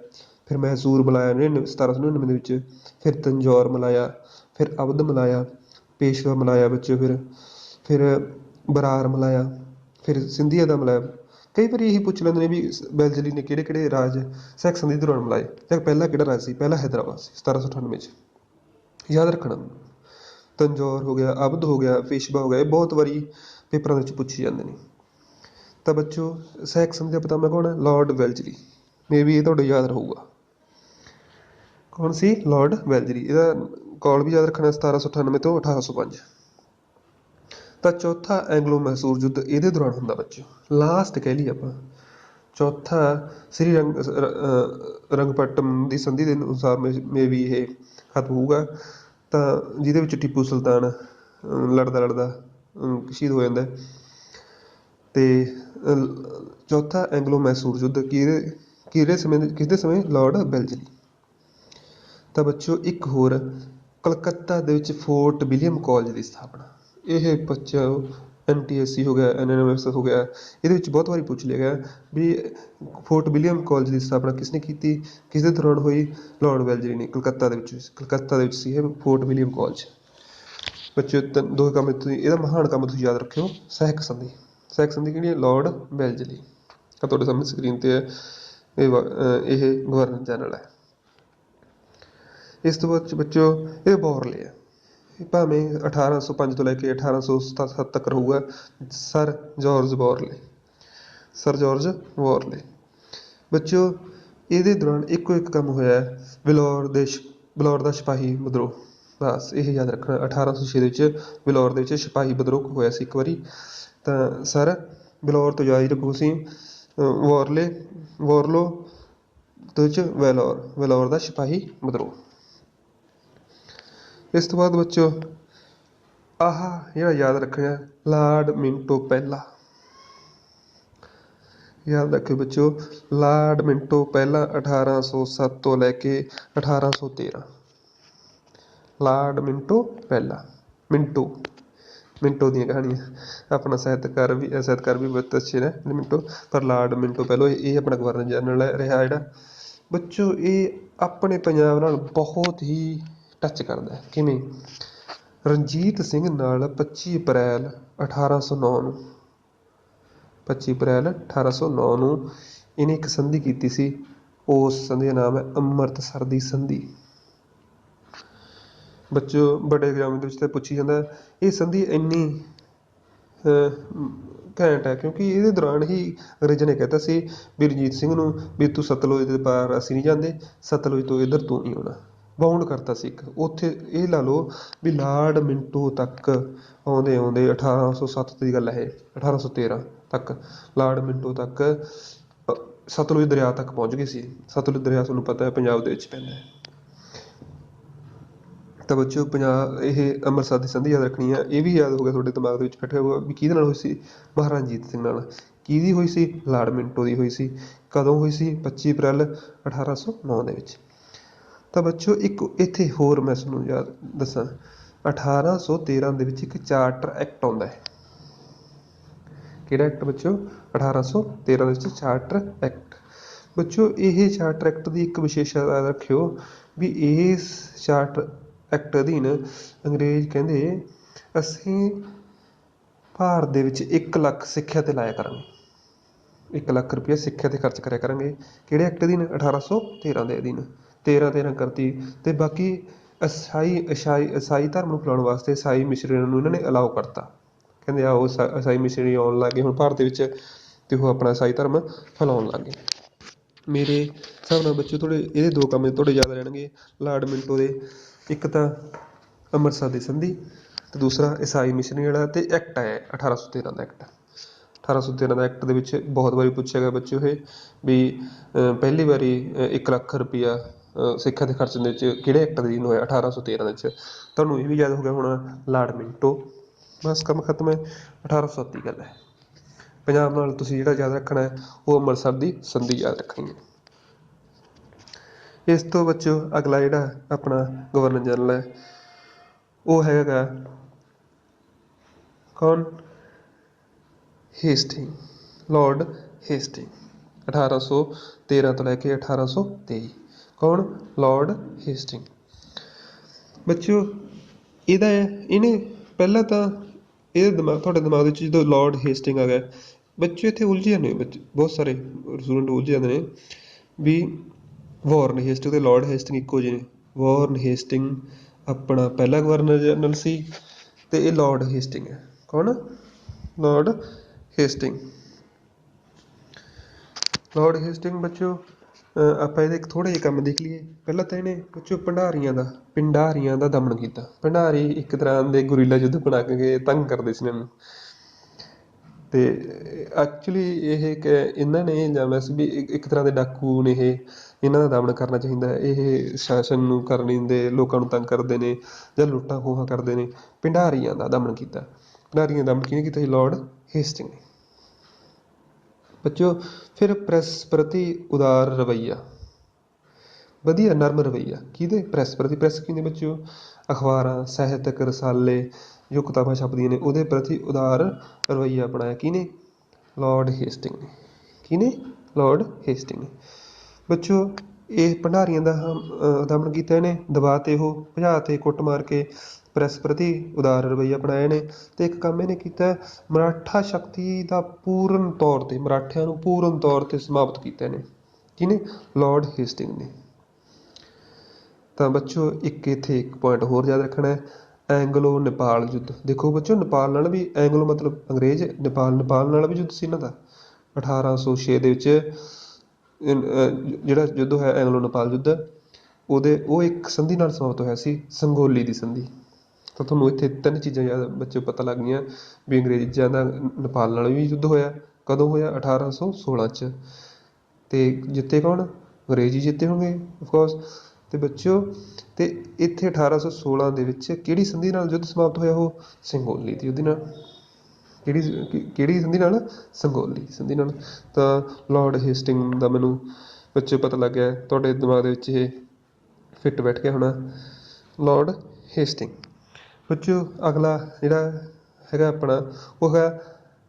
ਫਿਰ ਮੈਸੂਰ ਮਿਲਾਇਆ 1799 ਦੇ ਵਿੱਚ, ਫਿਰ ਤੰਜੌਰ ਮਿਲਾਇਆ, ਫਿਰ ਅਵਧ ਮਿਲਾਇਆ, ਪੇਸ਼ਵਾ ਮਿਲਾਇਆ ਬੱਚਿਓ, ਫਿਰ ਬਰਾਰ ਮਿਲਾਇਆ, ਫਿਰ ਸਿੰਧੀਆ ਦਾ ਮਿਲਾਇਆ। ਕਈ ਵਾਰੀ ਇਹੀ ਪੁੱਛ ਲੈਂਦੇ ਨੇ ਵੀ ਵੈਲਜ਼ਲੀ ਨੇ ਕਿਹੜੇ ਰਾਜ ਸਹਾਇਕ ਸੰਧੀ ਦੌਰਾਨ ਮਿਲਾਏ, ਜਾਂ ਪਹਿਲਾ ਕਿਹੜਾ ਰਾਜ ਸੀ? ਪਹਿਲਾ ਹੈਦਰਾਬਾਦ ਸੀ 1798 'ਚ। ਯਾਦ ਰੱਖਣਾ। ਤੰਜੌਰ ਹੋ ਗਿਆ, ਅਵਧ ਹੋ ਗਿਆ, ਪੇਸ਼ਵਾ ਹੋ ਗਿਆ, ਇਹ ਬਹੁਤ ਵਾਰੀ ਪੇਪਰਾਂ ਦੇ ਵਿੱਚ ਪੁੱਛੇ ਜਾਂਦੇ ਨੇ। ਤਾਂ ਬੱਚਿਓ ਸਹਾਇਕ ਸੰਧੀ ਦਾ ਪਿਤਾਮਾ ਕੌਣ ਹੈ? ਲਾਰਡ ਵੈਲਜ਼ਲੀ। ਮੇ ਵੀ ਇਹ ਤੁਹਾਡੇ ਯਾਦ ਰਹੂਗਾ। ਕੌਣ ਸੀ? ਲਾਰਡ ਵੈਲਜ਼ਲੀ। ਇਹਦਾ ਕਾਲ ਵੀ ਯਾਦ ਰੱਖਣਾ 1798 ਤੋਂ 1805। ਤਾਂ ਚੌਥਾ ਐਂਗਲੋ ਮੈਸੂਰ ਯੁੱਧ ਇਹਦੇ ਦੌਰਾਨ ਹੁੰਦਾ ਬੱਚਿਓ, ਲਾਸਟ ਕਹਿ ਲਈਏ ਆਪਾਂ। ਚੌਥਾ ਸ੍ਰੀ ਰੰਗਪਟਮ ਦੀ ਸੰਧੀ ਦੇ ਅਨੁਸਾਰ ਮੇ ਵੀ ਇਹ ਖਤਮ ਹੋਊਗਾ, ਤਾਂ ਜਿਹਦੇ ਵਿੱਚ ਟੀਪੂ ਸੁਲਤਾਨ ਲੜਦਾ ਲੜਦਾ ਸ਼ਹੀਦ ਹੋ ਜਾਂਦਾ। ਤੇ ਚੌਥਾ ਐਂਗਲੋ ਮੈਸੂਰ ਯੁੱਧ ਕਿਹਦੇ ਸਮੇਂ ਲਾਰਡ ਵੈਲਜ਼ਲੀ। ਤਾਂ ਬੱਚਿਓ ਇੱਕ ਹੋਰ, ਕਲਕੱਤਾ ਦੇ ਵਿੱਚ ਫੋਰਟ ਵਿਲੀਅਮ ਕਾਲਜ ਦੀ ਸਥਾਪਨਾ। ਇਹ ਬੱਚਾ NTSC ਹੋ ਗਿਆ, NMS ਹੋ ਗਿਆ, ਇਹਦੇ ਵਿੱਚ ਬਹੁਤ ਵਾਰੀ ਪੁੱਛ ਲਿਆ ਗਿਆ ਵੀ ਫੋਰਟ ਵਿਲੀਅਮ ਕਾਲਜ ਦੀ ਸਥਾਪਨਾ ਕਿਸਨੇ ਕੀਤੀ, ਕਿਸ ਦੇ ਦੌਰਾਨ ਹੋਈ? ਲਾਰਡ ਵੈਲਜ਼ਲੀ ਨੇ। ਕਲਕੱਤਾ ਦੇ ਵਿੱਚ ਸੀ ਇਹ ਫੋਰਟ ਵਿਲੀਅਮ ਕਾਲਜ। ਬੱਚੇ ਦੋ ਕੰਮ ਤੁਸੀਂ ਇਹਦਾ ਮਹਾਨ ਕੰਮ ਤੁਸੀਂ ਯਾਦ ਰੱਖਿਓ। ਸਹਿਕ ਸੰਧੀ ਕਿਹੜੀ ਹੈ? ਲਾਰਡ ਵੈਲਜ਼ਲੀ। ਤੁਹਾਡੇ ਸਾਹਮਣੇ ਸਕਰੀਨ ਤੇ ਹੈ, ਇਹ ਗਵਰਨਰ ਜਨਰਲ ਹੈ। ਇਸ ਤੋਂ ਬਾਅਦ ਬੱਚਿਓ ਇਹ ਬੋਰਲੇ ਹੈ, ਭਾਵੇਂ 1805 ਤੋਂ ਲੈ ਕੇ 1807 ਤੱਕ ਰਹੂਗਾ। ਸਰ ਜਾਰਜ ਵੋਰਲੇ। ਬੱਚਿਓ ਇਹਦੇ ਦੌਰਾਨ ਇੱਕੋ ਇੱਕ ਕੰਮ ਹੋਇਆ, ਬਿਲੌਰ ਦਾ ਸਿਪਾਹੀ ਵਿਦਰੋਹ। ਬਸ ਇਹ ਯਾਦ ਰੱਖਣਾ, 1806 ਦੇ ਵਿੱਚ ਬਿਲੌਰ ਦੇ ਵਿੱਚ ਸਿਪਾਹੀ ਵਿਦਰੋਹ ਹੋਇਆ ਸੀ ਇੱਕ ਵਾਰੀ। ਤਾਂ ਸਰ ਬਿਲੌਰ ਤੋਂ ਜਾਰੀ ਰੱਖੋ ਸੀ ਵੋਰਲੋ ਦੇ ਵਿੱਚ ਵੈਲੋਰ ਦਾ ਸਿਪਾਹੀ ਵਿਦਰੋਹ। ਇਸ ਤੋਂ ਬਾਅਦ ਬੱਚਿਓ ਆਹ ਜਿਹੜਾ ਯਾਦ ਰੱਖਣਾ, ਲਾਰਡ ਮਿੰਟੋ ਪਹਿਲਾ। ਯਾਦ ਰੱਖਿਓ ਬੱਚਿਓ, ਲਾਰਡ ਮਿੰਟੋ ਪਹਿਲਾ 1807 ਤੋਂ ਲੈ ਕੇ 1813। ਲਾਰਡ ਮਿੰਟੋ ਪਹਿਲਾ। ਮਿੰਟੋ ਦੀਆਂ ਕਹਾਣੀਆਂ, ਆਪਣਾ ਸਾਹਿਤਕਾਰ ਵੀ ਬਹੁਤ ਅੱਛੇ ਨੇ ਮਿੰਟੋ। ਪਰ ਲਾਰਡ ਮਿੰਟੋ ਪਹਿਲੋਂ ਇਹ ਆਪਣਾ ਗਵਰਨਰ ਜਨਰਲ ਰਿਹਾ ਜਿਹੜਾ। ਬੱਚੋ ਇਹ ਆਪਣੇ ਪੰਜਾਬ ਨਾਲ ਬਹੁਤ ਹੀ ਟੱਚ ਕਰਦਾ। ਕਿਵੇਂ? ਰਣਜੀਤ ਸਿੰਘ ਨਾਲ 25 ਅਪ੍ਰੈਲ 1809 ਨੂੰ ਇਹਨੇ ਇੱਕ ਸੰਧੀ ਕੀਤੀ ਸੀ। ਉਸ ਸੰਧੀ ਦਾ ਨਾਮ ਹੈ ਅੰਮ੍ਰਿਤਸਰ ਦੀ ਸੰਧੀ। ਬੱਚਿਓ ਬੜੇ ਐਗਜ਼ਾਮ ਦੇ ਵਿੱਚ ਤਾਂ ਪੁੱਛੀ ਜਾਂਦਾ, ਇਹ ਸੰਧੀ ਇੰਨੀ ਘੈਂਟ ਹੈ ਕਿਉਂਕਿ ਇਹਦੇ ਦੌਰਾਨ ਹੀ ਅੰਗਰੇਜ਼ਾਂ ਨੇ ਕਹਿਤਾ ਸੀ ਵੀ ਰਣਜੀਤ ਸਿੰਘ ਨੂੰ ਵੀ ਤੂੰ ਸਤਲੁਜ ਦੇ ਪਾਰ ਅਸੀਂ ਨਹੀਂ ਜਾਂਦੇ, ਸਤਲੁਜ ਤੋਂ ਇੱਧਰ ਤੂੰ ਨਹੀਂ ਆਉਣਾ। ਬਾਉਂਡ ਕਰਤਾ ਸੀ ਇੱਕ ਉੱਥੇ। ਇਹ ਲਾ ਲਓ ਵੀ ਲਾਰਡ ਮਿੰਟੋ ਤੱਕ ਆਉਂਦੇ 1807 ਦੀ ਗੱਲ ਹੈ ਇਹ, 1813 ਤੱਕ ਲਾਰਡ ਮਿੰਟੋ ਤੱਕ ਸਤਲੁਜ ਦਰਿਆ ਤੱਕ ਪਹੁੰਚ ਗਏ ਸੀ। ਸਤਲੁਜ ਦਰਿਆ ਤੁਹਾਨੂੰ ਪਤਾ ਹੈ ਪੰਜਾਬ ਦੇ ਵਿੱਚ ਪੈਂਦਾ ਹੈ। ਤਾਂ ਬੱਚਿਓ ਇਹ ਅੰਮ੍ਰਿਤਸਰ ਦੀ ਸੰਧੀ ਯਾਦ ਰੱਖਣੀ ਹੈ। ਇਹ ਵੀ ਯਾਦ ਹੋ ਗਿਆ ਤੁਹਾਡੇ ਦਿਮਾਗ ਦੇ ਵਿੱਚ ਬੈਠਿਆ ਹੋਊਗਾ ਵੀ ਕਿਹਦੇ ਨਾਲ ਹੋਈ ਸੀ? ਮਹਾਰਾਜਾ ਰਣਜੀਤ ਸਿੰਘ ਨਾਲ। ਕਿਹਦੀ ਹੋਈ ਸੀ? ਲਾਰਡ ਮਿੰਟੋ ਦੀ ਹੋਈ ਸੀ। ਕਦੋਂ ਹੋਈ ਸੀ? 25 ਅਪ੍ਰੈਲ 1809 ਦੇ ਵਿੱਚ। ਤਾਂ ਬੱਚਿਓ ਇੱਕ ਇੱਥੇ ਹੋਰ ਮੈਂ ਤੁਹਾਨੂੰ ਯਾਦ ਦੱਸਾਂ, 1813 ਦੇ ਵਿੱਚ ਇੱਕ ਚਾਰਟਰ ਐਕਟ ਆਉਂਦਾ ਹੈ। ਕਿਹੜਾ ਐਕਟ ਬੱਚਿਓ? 1813 ਦੇ ਵਿੱਚ ਚਾਰਟਰ ਐਕਟ। ਬੱਚਿਓ ਇਹ ਚਾਰਟਰ ਐਕਟ ਦੀ ਇੱਕ ਵਿਸ਼ੇਸ਼ਤਾ ਯਾਦ ਰੱਖਿਓ ਵੀ ਇਸ ਚਾਰਟਰ ਐਕਟ ਅਧੀਨ ਅੰਗਰੇਜ਼ ਕਹਿੰਦੇ ਅਸੀਂ ਭਾਰਤ ਦੇ ਵਿੱਚ 1 ਲੱਖ ਸਿੱਖਿਆ ਤੇ ਲਾਇਆ ਕਰਾਂਗੇ। 1 ਲੱਖ ਰੁਪਇਆ ਸਿੱਖਿਆ ਤੇ ਖਰਚ ਕਰਿਆ ਕਰਾਂਗੇ। ਕਿਹੜੇ ਐਕਟ ਅਧੀਨ? 1813 ਦੇ ਅਧੀਨ। 13 ਕਰਤੀ। ਤੇ ਬਾਕੀ ਈਸਾਈ ਧਰਮ ਨੂੰ ਫੈਲਾਉਣ ਵਾਸਤੇ ਈਸਾਈ ਮਿਸ਼ਨਰੀਆਂ ਨੂੰ ਇਹਨਾਂ ਨੇ ਅਲਾਓ ਕਰਤਾ। ਕਹਿੰਦੇ ਆਓ ਈਸਾਈ ਮਿਸ਼ਨਰੀ ਆਉਣ ਲੱਗ ਗਏ ਹੁਣ ਭਾਰਤ ਦੇ ਵਿੱਚ, ਤੇ ਉਹ ਆਪਣਾ ਈਸਾਈ ਧਰਮ ਫੈਲਾਉਣ ਲੱਗ ਗਏ। ਮੇਰੇ ਹਿਸਾਬ ਨਾਲ ਬੱਚੇ ਇਹਦੇ ਦੋ ਕੰਮ ਤੁਹਾਡੇ ਯਾਦ ਰਹਿਣਗੇ ਲਾਰਡ ਮਿੰਟੋ ਦੇ, ਇੱਕ ਤਾਂ ਅੰਮ੍ਰਿਤਸਰ ਦੀ ਸੰਧੀ ਤੇ ਦੂਸਰਾ ਈਸਾਈ ਮਿਸ਼ਨਰੀ ਵਾਲਾ। ਤੇ ਐਕਟ ਹੈ 1813 ਦਾ ਐਕਟ। 1813 ਦਾ ਐਕਟ ਦੇ ਵਿੱਚ ਬਹੁਤ ਵਾਰੀ ਪੁੱਛਿਆ ਗਿਆ ਬੱਚੇ ਇਹ ਵੀ ਪਹਿਲੀ ਵਾਰੀ 1 ਲੱਖ ਰੁਪਇਆ ਸਿੱਖਿਆ ਦੇ ਖਰਚਣ ਦੇ ਵਿੱਚ ਕਿਹੜੇ ਐਕਟ ਦੇ ਅਧੀਨ ਹੋਇਆ? 1813 ਦੇ ਵਿੱਚ। ਤੁਹਾਨੂੰ ਇਹ ਵੀ ਯਾਦ ਹੋ ਗਿਆ ਹੋਣਾ ਲਾਰਡ ਮਿੰਟੋ। ਬਸ ਕੰਮ ਖਤਮ ਹੈ। 1807 ਦੀ ਗੱਲ ਹੈ। ਪੰਜਾਬ ਨਾਲ ਤੁਸੀਂ ਜਿਹੜਾ ਯਾਦ ਰੱਖਣਾ ਹੈ ਉਹ ਅੰਮ੍ਰਿਤਸਰ ਦੀ ਸੰਧੀ ਯਾਦ ਰੱਖਣੀ ਹੈ। ਇਸ ਤੋਂ ਬੱਚਿਓ ਅਗਲਾ ਜਿਹੜਾ ਆਪਣਾ ਗਵਰਨਰ ਜਨਰਲ ਹੈ ਉਹ ਹੈਗਾ ਕੌਣ? ਹੇਸਟਿੰਗ। Lord Hasting. 1813 ਤੋਂ ਲੈ ਕੇ 1823। ਕੌਣ? Lord Hasting. ਬੱਚਿਓ ਇਹਨੇ ਪਹਿਲਾਂ ਤਾਂ ਤੁਹਾਡੇ ਦਿਮਾਗ ਵਿੱਚ ਜਦੋਂ ਲਾਰਡ ਹੇਸਟਿੰਗ ਆ ਗਿਆ, ਬੱਚੇ ਇੱਥੇ ਉਲਝ ਜਾਂਦੇ ਨੇ। ਬੱਚੇ ਬਹੁਤ ਸਾਰੇ ਸਟੂਡੈਂਟ ਉਲਝ ਜਾਂਦੇ ਨੇ ਵੀ ਵਾਰਨ ਹੇਸਟਿੰਗ ਤੇ ਲਾਰਡ ਹੇਸਟਿੰਗ ਇੱਕੋ ਜਿਹੇ ਨੇ। ਵਾਰਨ ਹੇਸਟਿੰਗ ਆਪਣਾ ਪਹਿਲਾ ਗਵਰਨਰ ਜਨਰਲ ਸੀ ਤੇ ਇਹ ਲਾਰਡ ਹੇਸਟਿੰਗ ਹੈ। ਕੌਣ? Lord Hasting. ਬੱਚਿਓ ਆਪਾਂ ਇਹਦੇ ਥੋੜ੍ਹੇ ਜਿਹੇ ਕੰਮ ਦੇਖ ਲਈਏ। ਪਹਿਲਾਂ ਤਾਂ ਇਹਨੇ ਬੱਚੋ ਪਿੰਡਾਰੀਆਂ ਦਾ ਦਮਨ ਕੀਤਾ। ਭੰਡਾਰੀ ਇੱਕ ਤਰ੍ਹਾਂ ਦੇ ਗੁਰੀਲਾ ਯੁੱਧ ਬਣਾ ਕੇ ਤੰਗ ਕਰਦੇ ਸੀ ਇਹਨਾਂ ਨੂੰ। ਤੇ ਐਕਚੁਅਲੀ ਇਹਨਾਂ ਨੇ ਜਾਣਿਆ ਸੀ ਵੀ ਇੱਕ ਤਰ੍ਹਾਂ ਦੇ ਡਾਕੂ ਨੇ ਇਹ, ਇਹਨਾਂ ਦਾ ਦਮਨ ਕਰਨਾ ਚਾਹੀਦਾ ਹੈ। ਇਹ ਸ਼ਾਸਨ ਨੂੰ ਕਰ ਨਹੀਂ ਦਿੰਦੇ, ਲੋਕਾਂ ਨੂੰ ਤੰਗ ਕਰਦੇ ਨੇ ਜਾਂ ਲੁੱਟਾਂ ਖੋਹਾਂ ਕਰਦੇ ਨੇ। ਭੰਡਾਰੀਆਂ ਦਾ ਦਮਨ ਕੀਤਾ। ਭੰਡਾਰੀਆਂ ਦਾ ਦਮਨ ਕਿਹਨੇ ਕੀਤਾ ਸੀ? ਲਾਰਡ ਹੇਸਟਿੰਗ ਨੇ। ਬੱਚੋ ਫਿਰ ਪ੍ਰੈਸ ਪ੍ਰਤੀ ਉਦਾਰ ਰਵੱਈਆ, ਵਧੀਆ ਨਰਮ ਰਵੱਈਆ ਕਿਹਦੇ? ਪ੍ਰੈਸ ਪ੍ਰਤੀ। ਪ੍ਰੈਸ ਕਿਹਦੇ ਬੱਚੋ? ਅਖਬਾਰਾਂ, ਸਾਹਿਤਕ ਰਸਾਲੇ ਜੋ ਕਿਤਾਬਾਂ ਛਪਦੀਆਂ ਨੇ ਉਹਦੇ ਪ੍ਰਤੀ ਉਦਾਰ ਰਵੱਈਆ ਅਪਣਾਇਆ ਕਿਹਨੇ? ਲਾਰਡ ਹੇਸਟਿੰਗ ਨੇ। ਕਿਹਨੇ? ਲਾਰਡ ਹੇਸਟਿੰਗ ਨੇ। ਬੱਚੋ ਇਹ ਭੰਡਾਰੀਆਂ ਦਾ ਦਮਨ ਕੀਤਾ ਇਹਨੇ, ਦਬਾ ਤੇ ਉਹ ਭਜਾ ਤੇ ਕੁੱਟ ਮਾਰ ਕੇ ਪ੍ਰੈਸ ਪ੍ਰਤੀ ਉਦਾਰ ਰਵੱਈਆ ਅਪਣਾਇਆ ਇਹਨੇ। ਤੇ ਇੱਕ ਕੰਮ ਇਹਨੇ ਕੀਤਾ, ਮਰਾਠਾ ਸ਼ਕਤੀ ਦਾ ਪੂਰਨ ਤੌਰ ਤੇ, ਮਰਾਠਿਆਂ ਨੂੰ ਪੂਰਨ ਤੌਰ ਤੇ ਸਮਾਪਤ ਕੀਤਾ ਇਹਨੇ। ਕਿਹਨੇ? ਲਾਰਡ ਹੇਸਟਿੰਗ ਨੇ। ਤਾਂ ਬੱਚੋ ਇੱਥੇ ਇੱਕ ਪੁਆਇੰਟ ਹੋਰ ਯਾਦ ਰੱਖਣਾ ਹੈ, ਐਂਗਲੋ ਨੇਪਾਲ ਯੁੱਧ। ਦੇਖੋ ਬੱਚੋ ਨੇਪਾਲ ਨਾਲ ਵੀ, ਐਂਗਲੋ ਮਤਲਬ ਅੰਗਰੇਜ਼, ਨੇਪਾਲ ਨਾਲ ਵੀ ਯੁੱਧ ਸੀ ਇਹਨਾਂ ਦਾ 1806 ਦੇ ਵਿੱਚ। ਜਿਹੜਾ ਯੁੱਧ ਹੋਇਆ ਐਂਗਲੋ ਨੇਪਾਲ ਯੁੱਧ, ਉਹ ਇੱਕ ਸੰਧੀ ਨਾਲ ਸਮਾਪਤ ਹੋਇਆ ਸੀ, ਸੰਗੋਲੀ ਦੀ ਸੰਧੀ। ਤਾਂ ਤੁਹਾਨੂੰ ਇੱਥੇ 3 ਚੀਜ਼ਾਂ ਯਾਦ ਬੱਚੇ ਪਤਾ ਲੱਗ ਗਈਆਂ ਵੀ ਅੰਗਰੇਜ਼ਾਂ ਦਾ ਨੇਪਾਲ ਨਾਲ ਵੀ ਯੁੱਧ ਹੋਇਆ। ਕਦੋਂ ਹੋਇਆ? 1816 'ਚ। ਤੇ ਜਿੱਤੇ ਕੌਣ? ਅੰਗਰੇਜ਼ ਹੀ ਜਿੱਤੇ ਹੋਣਗੇ ਅਫਕੋਰਸ। ਤੇ ਬੱਚਿਓ ਤੇ ਇੱਥੇ 1816 ਦੇ ਵਿੱਚ ਕਿਹੜੀ ਸੰਧੀ ਨਾਲ ਯੁੱਧ ਸਮਾਪਤ ਹੋਇਆ? ਉਹ ਸੰਗੋਲੀ ਦੀ ਉਹਦੇ ਨਾਲ। ਕਿਹੜੀ ਸੰਧੀ ਨਾਲ? ਸੰਗੋਲੀ ਸੰਧੀ ਨਾਲ। ਤਾਂ ਲਾਰਡ ਹੇਸਟਿੰਗ ਦਾ ਮੈਨੂੰ ਬੱਚੇ ਪਤਾ ਲੱਗ ਗਿਆ, ਤੁਹਾਡੇ ਦਿਮਾਗ ਦੇ ਵਿੱਚ ਇਹ ਫਿੱਟ ਬੈਠ ਗਿਆ ਹੋਣਾ, ਲਾਰਡ ਹੇਸਟਿੰਗ। ਬੱਚਿਓ ਅਗਲਾ ਜਿਹੜਾ ਹੈਗਾ ਆਪਣਾ ਉਹ ਹੈ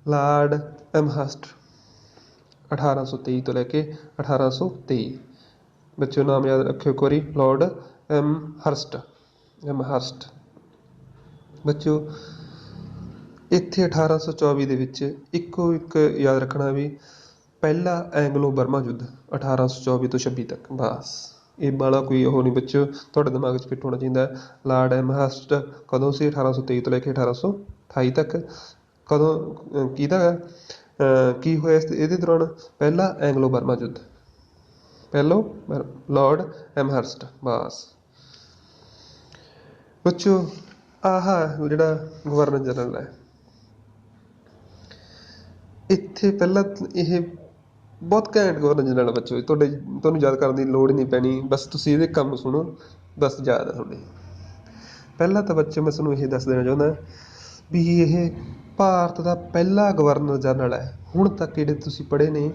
ਲਾਰਡ ਐਮਹਰਸਟ, 1823 ਤੋਂ ਲੈ ਕੇ 1823। ਬੱਚਿਓ ਨਾਮ ਯਾਦ ਰੱਖਿਓ ਇੱਕ ਵਾਰੀ, ਲਾਰਡ ਐਮਹਰਸਟ। ਬੱਚਿਓ ਇੱਥੇ 1824 ਦੇ ਵਿੱਚ ਇੱਕੋ ਇੱਕ ਯਾਦ ਰੱਖਣਾ ਵੀ ਪਹਿਲਾ ਐਂਗਲੋ ਬਰਮਾ ਯੁੱਧ 1824 ਤੋਂ 26 ਤੱਕ। ਬਸ ਇਹ ਵਾਲਾ ਕੋਈ ਉਹ ਨਹੀਂ ਬੱਚਿਓ, ਤੁਹਾਡੇ ਦਿਮਾਗ 'ਚ ਫਿੱਟ ਹੋਣਾ ਚਾਹੀਦਾ। ਲਾਰਡ ਐਮਹਰਸਟ ਕਦੋਂ ਸੀ? 1823 ਤੋਂ ਲੈ ਕੇ 1828 ਤੱਕ। ਕਦੋਂ ਕਿਹਦਾ ਕੀ ਹੋਇਆ ਇਹਦੇ ਦੌਰਾਨ? ਪਹਿਲਾ ਐਂਗਲੋ ਬਰਮਾ ਯੁੱਧ, ਲਾਰਡ ਐਮਹਰਸਟ। ਬਸ ਬੱਚਿਓ ਆਹ ਜਿਹੜਾ ਗਵਰਨਰ ਜਨਰਲ ਹੈ, ਇੱਥੇ ਪਹਿਲਾਂ ਇਹ ਬਹੁਤ ਘੈਂਟ ਗਵਰਨਰ ਜਨਰਲ ਬੱਚੋ। ਤੁਹਾਨੂੰ ਯਾਦ ਕਰਨ ਦੀ ਲੋੜ ਹੀ ਨਹੀਂ ਪੈਣੀ, ਬਸ ਤੁਸੀਂ ਇਹਦੇ ਕੰਮ ਸੁਣੋ, ਬਸ ਯਾਦ ਆ ਤੁਹਾਡੇ। ਪਹਿਲਾਂ ਤਾਂ ਬੱਚੇ ਮੈਂ ਤੁਹਾਨੂੰ ਇਹ ਦੱਸ ਦੇਣਾ ਚਾਹੁੰਦਾ ਵੀ ਇਹ ਭਾਰਤ ਦਾ ਪਹਿਲਾ ਗਵਰਨਰ ਜਨਰਲ ਹੈ। ਹੁਣ ਤੱਕ ਜਿਹੜੇ ਤੁਸੀਂ ਪੜ੍ਹੇ ਨੇ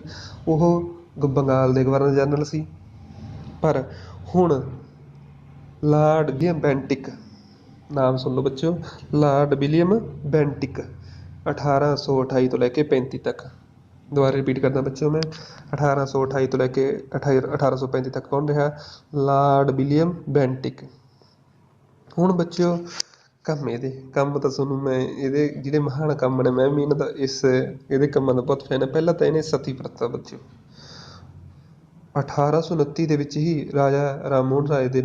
ਉਹ ਬੰਗਾਲ ਦੇ ਗਵਰਨਰ ਜਨਰਲ ਸੀ, ਪਰ ਹੁਣ ਲਾਰਡ ਵਿਲੀਅਮ ਬੈਂਟਿਕ, ਨਾਮ ਸੁਣ ਲਓ ਬੱਚਿਓ, ਲਾਰਡ ਵਿਲੀਅਮ ਬੈਂਟਿਕ 1828 ਤੋਂ ਲੈ ਕੇ 35 ਤੱਕ। ਦੁਬਾਰਾ ਰਿਪੀਟ ਕਰਦਾ ਬੱਚਿਓ ਮੈਂ, 1828 ਤੋਂ ਲੈ ਕੇ 1835 ਤੱਕ ਕੌਣ ਰਿਹਾ? Lord William Bentinck. ਹੁਣ ਬੱਚਿਓ ਕੰਮ ਤਾਂ ਤੁਹਾਨੂੰ ਮੈਂ ਇਹਦੇ ਜਿਹੜੇ ਮਹਾਨ ਕੰਮ ਨੇ, ਮੈਂ ਵੀ ਇਹਨਾਂ ਦਾ ਇਹਦੇ ਕੰਮਾਂ ਦਾ ਬਹੁਤ ਫੈਨ ਹੈ। ਪਹਿਲਾਂ ਤਾਂ ਇਹਨੇ ਸਤੀ ਪ੍ਰਥਾ ਬੱਚਿਓ 1829 ਦੇ ਵਿੱਚ ਹੀ ਰਾਜਾ ਰਾਮ ਮੋਹਨ ਰਾਏ ਦੇ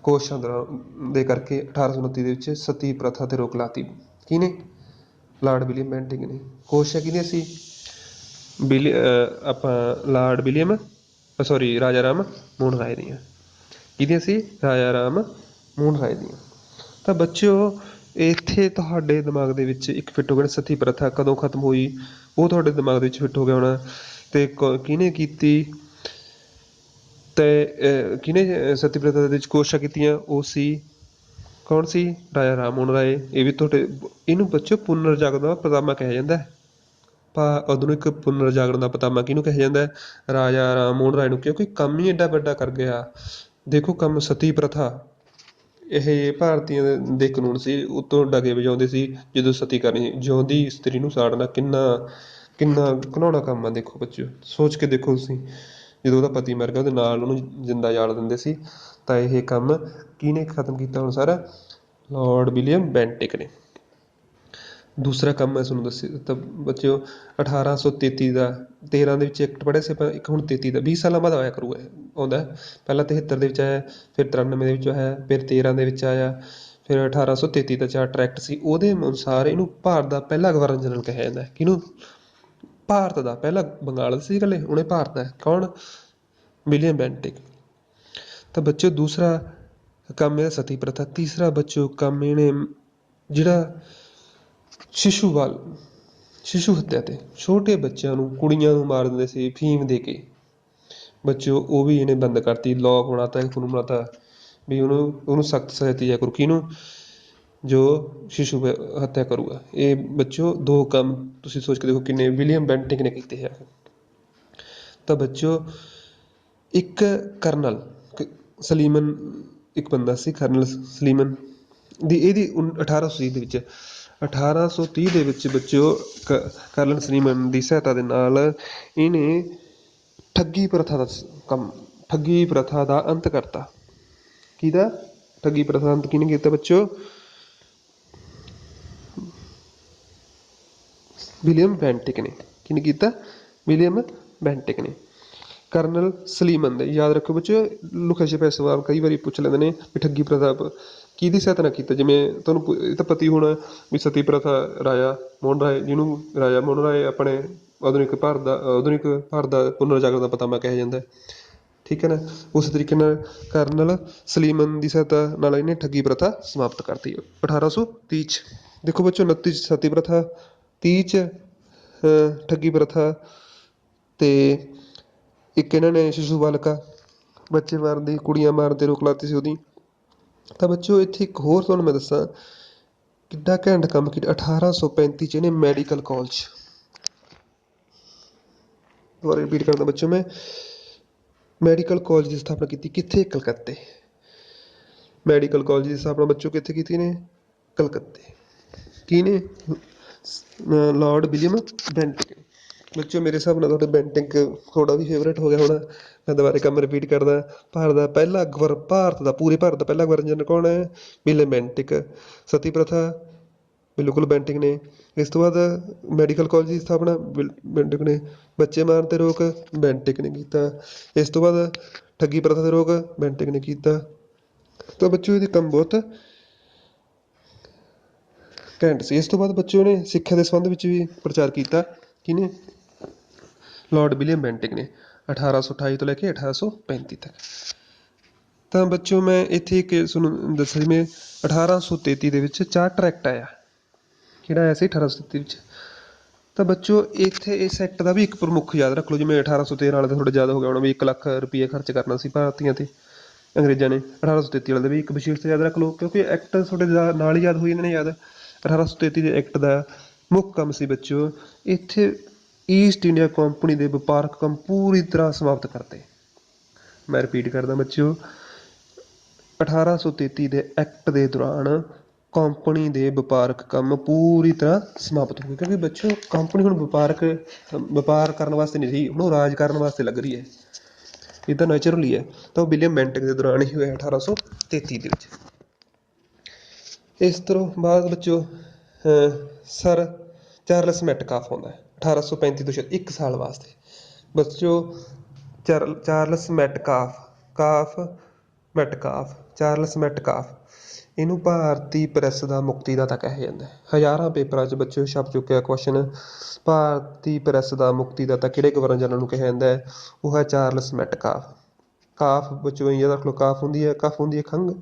ਕੋਸ਼ਿਸ਼ਾਂ ਦੇ ਕਰਕੇ 1829 ਦੇ ਵਿੱਚ ਸਤੀ ਪ੍ਰਥਾ 'ਤੇ ਰੋਕ ਲਾਤੀ। ਕਿਹਨੇ? ਲਾਰਡ ਵਿਲੀਅਮ ਬੈਂਟਿਕ ਨੇ। ਕੋਸ਼ਿਸ਼ਾਂ ਕਿਹਦੀਆਂ ਸੀ? ਲਾਰਡ ਵਿਲੀਅਮ ਰਾਜਾ ਰਾਮ ਮੋਹਨ ਰਾਏ ਦੀਆਂ। ਕਿਹਦੀਆਂ ਸੀ? ਰਾਜਾ ਰਾਮ ਮੋਹਨ ਰਾਏ ਦੀਆਂ। ਤਾਂ ਬੱਚਿਓ ਇੱਥੇ ਤੁਹਾਡੇ ਦਿਮਾਗ ਦੇ ਵਿੱਚ ਇੱਕ ਫਿੱਟ ਹੋ ਗਿਆ, ਸਤੀ ਪ੍ਰਥਾ ਕਦੋਂ ਖਤਮ ਹੋਈ ਉਹ ਤੁਹਾਡੇ ਦਿਮਾਗ ਦੇ ਵਿੱਚ ਫਿੱਟ ਹੋ ਗਿਆ ਹੋਣਾ। ਤੇ ਕਿਹਨੇ ਕੀਤੀ ਤੇ ਕਿਹਨੇ ਸਤੀ ਪ੍ਰਥਾ ਦੇ ਵਿੱਚ ਕੋਸ਼ਿਸ਼ਾਂ ਕੀਤੀਆਂ? ਉਹ ਸੀ ਕੌਣ ਸੀ? ਰਾਜਾ ਰਾਮ ਮੋਹਨ ਰਾਏ। ਇਹ ਵੀ ਤੁਹਾਡੇ, ਇਹਨੂੰ ਬੱਚਿਓ ਪੁਨਰ ਜਾਗਰਣ ਦਾ ਪਿਤਾਮਾ ਕਿਹਾ ਜਾਂਦਾ ਹੈ। ਆਧੁਨਿਕ ਪੁਨਰ ਜਾਗਰਣ ਦਾ ਪਿਤਾਮਾ ਕਿਹਨੂੰ ਕਿਹਾ ਜਾਂਦਾ ਹੈ? ਰਾਜਾ ਰਾਮ ਮੋਹਨ ਰਾਏ ਨੂੰ, ਕਿਉਂਕਿ ਕੰਮ ਹੀ ਐਡਾ ਵੱਡਾ ਕਰ ਗਿਆ। ਦੇਖੋ ਕੰਮ, ਸਤੀ ਪ੍ਰਥਾ ਇਹ ਭਾਰਤੀਆਂ ਦੇ ਕਾਨੂੰਨ ਸੀ, ਉੱਤੋਂ ਡਗੇ ਵਜਾਉਂਦੇ ਸੀ ਜਦੋਂ ਸਤੀ ਕਰਨੀ, ਜਿਉਂਦੀ ਇਸਤਰੀ ਨੂੰ ਸਾੜਨਾ ਕਿੰਨਾ ਘਿਨਾਉਣਾ ਕੰਮ ਆ। ਦੇਖੋ ਬੱਚਿਓ ਸੋਚ ਕੇ ਦੇਖੋ ਤੁਸੀਂ, ਜਦੋਂ ਉਹਦਾ ਪਤੀ ਮਰ ਗਿਆ ਉਹਦੇ ਨਾਲ ਉਹਨੂੰ ਜਿੰਦਾ ਜਾਲ ਦਿੰਦੇ ਸੀ। ਤਾਂ ਇਹ ਕੰਮ ਕਿਹਨੇ ਖਤਮ ਕੀਤਾ ਹੁਣ ਸਾਰਾ? ਲਾਰਡ ਵਿਲੀਅਮ ਬੈਂਟਿਕ ਨੇ। ਦੂਸਰਾ ਕੰਮ ਮੈਂ ਤੁਹਾਨੂੰ ਦੱਸਿਆ ਤਾਂ ਬੱਚਿਓ 1833 ਦਾ 13 ਦੇ ਵਿੱਚ ਐਕਟ ਪੜ੍ਹਿਆ ਸੀ ਆਪਾਂ, ਇੱਕ ਹੁਣ 33 ਦਾ 20 ਸਾਲਾਂ ਬਾਅਦ ਆਇਆ ਕਰੂਗਾ ਆਉਂਦਾ। ਪਹਿਲਾਂ 73 ਦੇ ਵਿੱਚ ਆਇਆ, ਫਿਰ 93 ਦੇ ਵਿੱਚ ਆਇਆ, ਫਿਰ 13 ਦੇ ਵਿੱਚ ਆਇਆ, ਫਿਰ 1833 ਦਾ ਚਾਰਟਰ ਐਕਟ ਸੀ, ਉਹਦੇ ਅਨੁਸਾਰ ਇਹਨੂੰ ਭਾਰਤ ਦਾ ਪਹਿਲਾ ਗਵਰਨਰ ਜਨਰਲ ਕਿਹਾ ਜਾਂਦਾ। ਕਿਹਨੂੰ? ਭਾਰਤ ਦਾ ਪਹਿਲਾ ਬੰਗਾਲ ਸੀ ਇਕੱਲੇ, ਉਹਨੇ ਭਾਰਤ ਦਾ ਕੌਣ? William Bentinck. ਤਾਂ ਬੱਚੋ ਦੂਸਰਾ ਕੰਮ ਇਹਦਾ ਸਤੀ ਪ੍ਰਥਾ। ਤੀਸਰਾ ਬੱਚੋ ਕੰਮ ਇਹਨੇ ਜਿਹੜਾ शिशु हत्या ਤੇ ਛੋਟੇ ਬੱਚਿਆਂ ਨੂੰ, ਕੁੜੀਆਂ ਨੂੰ ਮਾਰ ਦਿੰਦੇ ਸੀ ਫੀਮ ਦੇ ਕੇ। ਬੱਚਿਓ ਉਹ ਵੀ ਇਹਨੇ ਬੰਦ ਕਰਤੀ, ਲਾਅ ਬਣਾਤਾ, ਕਾਨੂੰਨ ਬਣਾਤਾ ਵੀ ਉਹਨੂੰ ਸਖਤ ਸਜ਼ਾ ਦਿੱਤੀ ਜਾਇਆ ਕਰੂ। ਕਿਹਨੂੰ? ਜੋ शिशु ਹੱਤਿਆ ਕਰੂਗਾ। ਇਹ ਬੱਚਿਓ ਦੋ ਕੰਮ ਤੁਸੀਂ ਸੋਚ ਕੇ ਦੇਖੋ ਕਿੰਨੇ ਵਿਲੀਅਮ ਬੈਂਟਿਕ ਨੇ ਕੀਤੇ ਹੈ। ਤਾਂ ਬੱਚਿਓ ਇੱਕ ਕਰਨਲ ਸਲੀਮਨ, ਇੱਕ ਬੰਦਾ ਸੀ ਕਰਨਲ ਸਲੀਮਨ ਦੀ, ਇਹਦੀ 1830 ਦੇ ਵਿੱਚ 1830 ਦੇ ਵਿੱਚ ਬੱਚਿਓ ਕਰਨਲ ਸਲੀਮਨ ਦੀ ਸਹਾਇਤਾ ਦੇ ਨਾਲ ਇਹਨੇ ਠੱਗੀ ਪ੍ਰਥਾ ਦਾ ਅੰਤ ਕਰਤਾ। ਕਿਹਦਾ? ਠੱਗੀ ਪ੍ਰਥਾ ਦਾ ਅੰਤ ਕਿਹਨੇ ਕੀਤਾ ਬੱਚਿਓ? ਵਿਲੀਅਮ ਬੈਂਟਿਕ ਨੇ। ਕਿਹਨੇ ਕੀਤਾ? ਵਿਲੀਅਮ ਬੈਂਟਿਕ ਨੇ। ਕਰਨਲ ਸਲੀਮਨ ਦੇ, ਯਾਦ ਰੱਖੋ ਬੱਚਿਓ, ਲੁਕੇ ਛਿਪੇ ਸਵਾਲ ਕਈ ਵਾਰੀ ਪੁੱਛ ਲੈਂਦੇ ਨੇ ਵੀ ਠੱਗੀ ਪ੍ਰਥਾ ਕਿਹਦੀ ਸਹਾਇਤਾ ਨਾਲ ਕੀਤਾ। ਜਿਵੇਂ ਤੁਹਾਨੂੰ ਇਹ ਤਾਂ ਪਤਾ ਹੀ ਹੋਣਾ ਵੀ ਸਤੀ ਪ੍ਰਥਾ ਰਾਜਾ ਮੋਹਨ ਰਾਏ, ਜਿਹਨੂੰ ਰਾਜਾ ਮੋਹਨ ਰਾਏ ਆਪਣੇ ਆਧੁਨਿਕ ਭਾਰਤ ਦਾ ਪੁਨਰ ਜਾਗਰਣ ਦਾ ਪਿਤਾਮਾ ਕਿਹਾ ਜਾਂਦਾ, ਠੀਕ ਹੈ ਨਾ। ਉਸ ਤਰੀਕੇ ਨਾਲ ਕਰਨਲ ਸਲੀਮਨ ਦੀ ਸਹਾਇਤਾ ਨਾਲ ਇਹਨੇ ਠੱਗੀ ਪ੍ਰਥਾ ਸਮਾਪਤ ਕਰਤੀ 1830 'ਚ। ਦੇਖੋ ਬੱਚੋ 29 'ਚ ਸਤੀ ਪ੍ਰਥਾ, 30 'ਚ ਠੱਗੀ ਪ੍ਰਥਾ, ਤੇ ਇੱਕ ਇਹਨਾਂ ਨੇ शिशु ਬਾਲਿਕਾ, ਬੱਚੇ ਮਾਰਨ ਦੀ, ਕੁੜੀਆਂ ਮਾਰਨ 'ਤੇ ਰੋਕ ਲਾਤੀ ਸੀ ਉਹਦੀ। ਤਾਂ ਬੱਚਿਓ ਇੱਥੇ ਇੱਕ ਹੋਰ ਤੁਹਾਨੂੰ ਮੈਂ ਦੱਸਾਂ ਕਿੱਡਾ ਘੈਂਟ ਕੰਮ ਕੀਤਾ। 1835 'ਚ ਇਹਨੇ ਮੈਡੀਕਲ ਕਾਲਜ, ਦੁਬਾਰਾ ਰਿਪੀਟ ਕਰਦਾ ਬੱਚਿਓ ਮੈਂ, ਮੈਡੀਕਲ ਕਾਲਜ ਦੀ ਸਥਾਪਨਾ ਕੀਤੀ। ਕਿੱਥੇ? ਕਲਕੱਤੇ। ਮੈਡੀਕਲ ਕਾਲਜ ਦੀ ਸਥਾਪਨਾ ਬੱਚਿਓ ਕਿੱਥੇ ਕੀਤੀ ਨੇ? ਕਲਕੱਤੇ। ਕਿਹਨੇ? Lord William Bentinck. ਬੱਚਿਓ ਮੇਰੇ ਹਿਸਾਬ ਨਾਲ ਤੁਹਾਡੇ ਬੈਂਟਿਕ ਤੁਹਾਡਾ ਵੀ ਫੇਵਰੇਟ ਹੋ ਗਿਆ ਹੋਣਾ। ਮੈਂ ਦੁਬਾਰਾ ਕੰਮ ਰਿਪੀਟ ਕਰਦਾ। ਭਾਰਤ ਦਾ ਪੂਰੇ ਭਾਰਤ ਦਾ ਪਹਿਲਾ ਗਵਰਨਰ ਜਨਰਲ ਕੌਣ ਹੈ? William Bentinck. ਸਤੀ ਪ੍ਰਥਾ ਬਿਲਕੁਲ ਬੈਂਟਿਕ ਨੇ। ਇਸ ਤੋਂ ਬਾਅਦ ਮੈਡੀਕਲ ਕਾਲਜ ਦੀ ਸਥਾਪਨਾ ਬੈਂਟਿਕ ਨੇ। ਬੱਚੇ ਮਾਰਨ 'ਤੇ ਰੋਕ ਬੈਂਟਿਕ ਨੇ ਕੀਤਾ। ਇਸ ਤੋਂ ਬਾਅਦ ਠੱਗੀ ਪ੍ਰਥਾ 'ਤੇ ਰੋਕ ਬੈਂਟਿਕ ਨੇ ਕੀਤਾ। ਤਾਂ ਬੱਚਿਓ ਇਹਦੇ ਕੰਮ ਬਹੁਤ ਘੈਂਟ ਸੀ। ਇਸ ਤੋਂ ਬਾਅਦ ਬੱਚਿਓ ਨੇ ਸਿੱਖਿਆ ਦੇ ਸੰਬੰਧ ਵਿੱਚ ਵੀ ਪ੍ਰਚਾਰ ਕੀਤਾ। ਕਿਹਨੇ? ਲਾਰਡ ਵਿਲੀਅਮ ਬੈਂਟਿਕ ਨੇ 1828 ਤੋਂ ਲੈ ਕੇ 1835 ਤੱਕ। ਤਾਂ ਬੱਚਿਓ ਮੈਂ ਇੱਥੇ ਇੱਕ ਤੁਹਾਨੂੰ ਦੱਸਿਆ ਜਿਵੇਂ 1833 ਦੇ ਵਿੱਚ ਚਾਰਟਰ ਐਕਟ ਆਇਆ। ਕਿਹੜਾ ਆਇਆ ਸੀ? 1833 ਵਿੱਚ। ਤਾਂ ਬੱਚਿਓ ਇੱਥੇ ਇਸ ਐਕਟ ਦਾ ਵੀ ਇੱਕ ਪ੍ਰਮੁੱਖ ਯਾਦ ਰੱਖ ਲਓ। ਜਿਵੇਂ 1813 ਵਾਲੇ ਤਾਂ ਥੋੜ੍ਹਾ ਜ਼ਿਆਦਾ ਹੋ ਗਿਆ ਹੋਣਾ ਵੀ 1 ਲੱਖ ਰੁਪਈਆ ਖਰਚ ਕਰਨਾ ਸੀ ਭਾਰਤੀਆਂ 'ਤੇ ਅੰਗਰੇਜ਼ਾਂ ਨੇ। 1833 ਵਾਲੇ ਦਾ ਵੀ ਇੱਕ ਵਿਸ਼ੇਸ਼ਤਾ ਯਾਦ ਰੱਖ ਲਓ, ਕਿਉਂਕਿ ਐਕਟ ਤੁਹਾਡੇ ਨਾਲ ਹੀ ਯਾਦ ਹੋ ਜਾਂਦੇ ਨੇ ਯਾਦ। 1833 ਦੇ ਐਕਟ ਦਾ ਮੁੱਖ ਕੰਮ ਸੀ ਬੱਚਿਓ ਇੱਥੇ ਈਸਟ ਇੰਡੀਆ ਕੰਪਨੀ ਦੇ ਵਪਾਰਕ ਕੰਮ ਪੂਰੀ ਤਰ੍ਹਾਂ ਸਮਾਪਤ ਕਰਤੇ। ਮੈਂ ਰਿਪੀਟ ਕਰਦਾ ਬੱਚਿਓ, 1833 ਦੇ ਐਕਟ ਦੇ ਦੌਰਾਨ ਕੰਪਨੀ ਦੇ ਵਪਾਰਕ ਕੰਮ ਪੂਰੀ ਤਰ੍ਹਾਂ ਸਮਾਪਤ ਹੋ ਗਏ। ਕਿਉਂਕਿ ਬੱਚਿਓ ਕੰਪਨੀ ਹੁਣ ਵਪਾਰ ਕਰਨ ਵਾਸਤੇ ਨਹੀਂ ਰਹੀ, ਹੁਣ ਉਹ ਰਾਜ ਕਰਨ ਵਾਸਤੇ ਲੱਗ ਰਹੀ ਹੈ। ਇਹ ਤਾਂ ਨੈਚੁਰਲੀ ਹੈ। ਤਾਂ ਉਹ ਵਿਲੀਅਮ ਬੈਂਟਿਕ ਦੇ ਦੌਰਾਨ ਹੀ ਹੋਇਆ 1833 ਦੇ ਵਿੱਚ। ਇਸ ਤੋਂ ਬਾਅਦ ਬੱਚਿਓ ਸਰ ਚਾਰਲਸ ਮੈਟਕਾਫ ਆਉਂਦਾ 1835 ਤੋਂ ਸ਼ਾਇਦ 1 ਸਾਲ ਵਾਸਤੇ। ਬੱਚਿਓ ਚਾਰਲਸ ਚਾਰਲਸ ਮੈਟਕਾਫ ਇਹਨੂੰ ਭਾਰਤੀ ਪ੍ਰੈਸ ਦਾ ਮੁਕਤੀਦਾਤਾ ਕਿਹਾ ਜਾਂਦਾ। ਹਜ਼ਾਰਾਂ ਪੇਪਰਾਂ 'ਚ ਬੱਚਿਓ ਛਪ ਚੁੱਕਿਆ ਕੁਐਸਚਨ, ਭਾਰਤੀ ਪ੍ਰੈਸ ਦਾ ਮੁਕਤੀਦਾਤਾ ਕਿਹੜੇ ਗਵਰਨਰ ਜਨਰਲ ਨੂੰ ਕਿਹਾ ਜਾਂਦਾ ਹੈ? ਉਹ ਹੈ ਚਾਰਲਸ ਮੈਟਕਾਫ। ਕਾਫ ਬੱਚਿਓ ਯਾਦ ਰੱਖ ਲਓ, ਕਫ ਹੁੰਦੀ ਹੈ ਖੰਘ,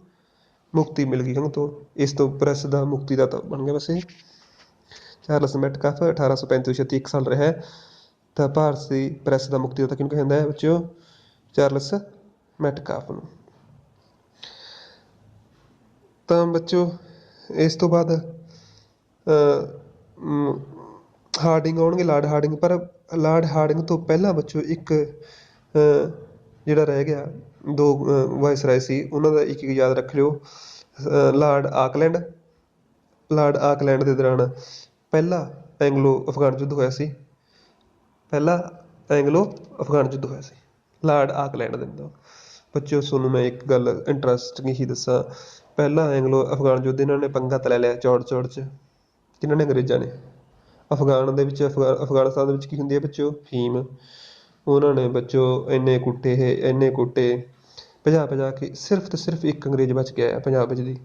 ਮੁਕਤੀ ਮਿਲ ਗਈ ਖੰਘ ਤੋਂ, ਇਸ ਤੋਂ ਪ੍ਰੈਸ ਦਾ ਮੁਕਤੀਦਾਤਾ ਬਣ ਗਿਆ। ਵੈਸੇ ਚਾਰਲਸ ਮੈਟਕਾਫ 1835 ਤੋਂ 36 1 ਸਾਲ ਰਿਹਾ। ਤਾਂ ਭਾਰਤੀ ਪ੍ਰੈਸ ਦਾ ਮੁਕਤੀਦਾਤਾ ਕਿਹਨੂੰ ਕਹਿੰਦਾ ਹੈ ਬੱਚਿਓ? ਚਾਰਲਸ ਮੈਟਕਾਫ ਨੂੰ। ਤਾਂ ਬੱਚਿਓ ਇਸ ਤੋਂ ਬਾਅਦ ਹਾਰਡਿੰਗ ਆਉਣਗੇ, ਲਾਰਡ ਹਾਰਡਿੰਗ। ਪਰ ਲਾਰਡ ਹਾਰਡਿੰਗ ਤੋਂ ਪਹਿਲਾਂ ਬੱਚਿਓ ਇੱਕ ਜਿਹੜਾ ਰਹਿ ਗਿਆ, 2 ਵਾਇਸਰਾਏ ਸੀ, ਉਹਨਾਂ ਦਾ ਇੱਕ ਯਾਦ ਰੱਖ ਲਿਓ। ਲਾਰਡ ਆਕਲੈਂਡ ਦੇ ਦੌਰਾਨ ਪਹਿਲਾ ਐਂਗਲੋ ਅਫਗਾਨ ਯੁੱਧ ਹੋਇਆ ਸੀ। ਲਾਰਡ ਆਕਲੈਂਡ ਦੇ ਨਾਲ। ਬੱਚਿਓ ਤੁਹਾਨੂੰ ਮੈਂ ਇੱਕ ਗੱਲ ਇੰਟਰਸਟਿੰਗ ਹੀ ਦੱਸਾਂ, ਪਹਿਲਾ ਐਂਗਲੋ ਅਫਗਾਨ ਯੁੱਧ ਇਹਨਾਂ ਨੇ ਪੰਗਾ ਤਾਂ ਲੈ ਲਿਆ ਚੌੜ 'ਚ। ਕਿਹਨਾਂ ਨੇ? ਅੰਗਰੇਜ਼ਾਂ ਨੇ। ਅਫਗਾਨਿਸਤਾਨ ਦੇ ਵਿੱਚ ਕੀ ਹੁੰਦੀ ਹੈ ਬੱਚਿਓ? ਫੀਮ। ਉਹਨਾਂ ਨੇ ਬੱਚਿਓ ਇੰਨੇ ਕੁੱਟੇ 50 ਕੇ, ਸਿਰਫ ਤੇ ਸਿਰਫ ਇੱਕ ਅੰਗਰੇਜ਼ ਬਚ ਕੇ ਆਇਆ ਪੰਜਾਬ ਵਿੱਚ ਦੀ।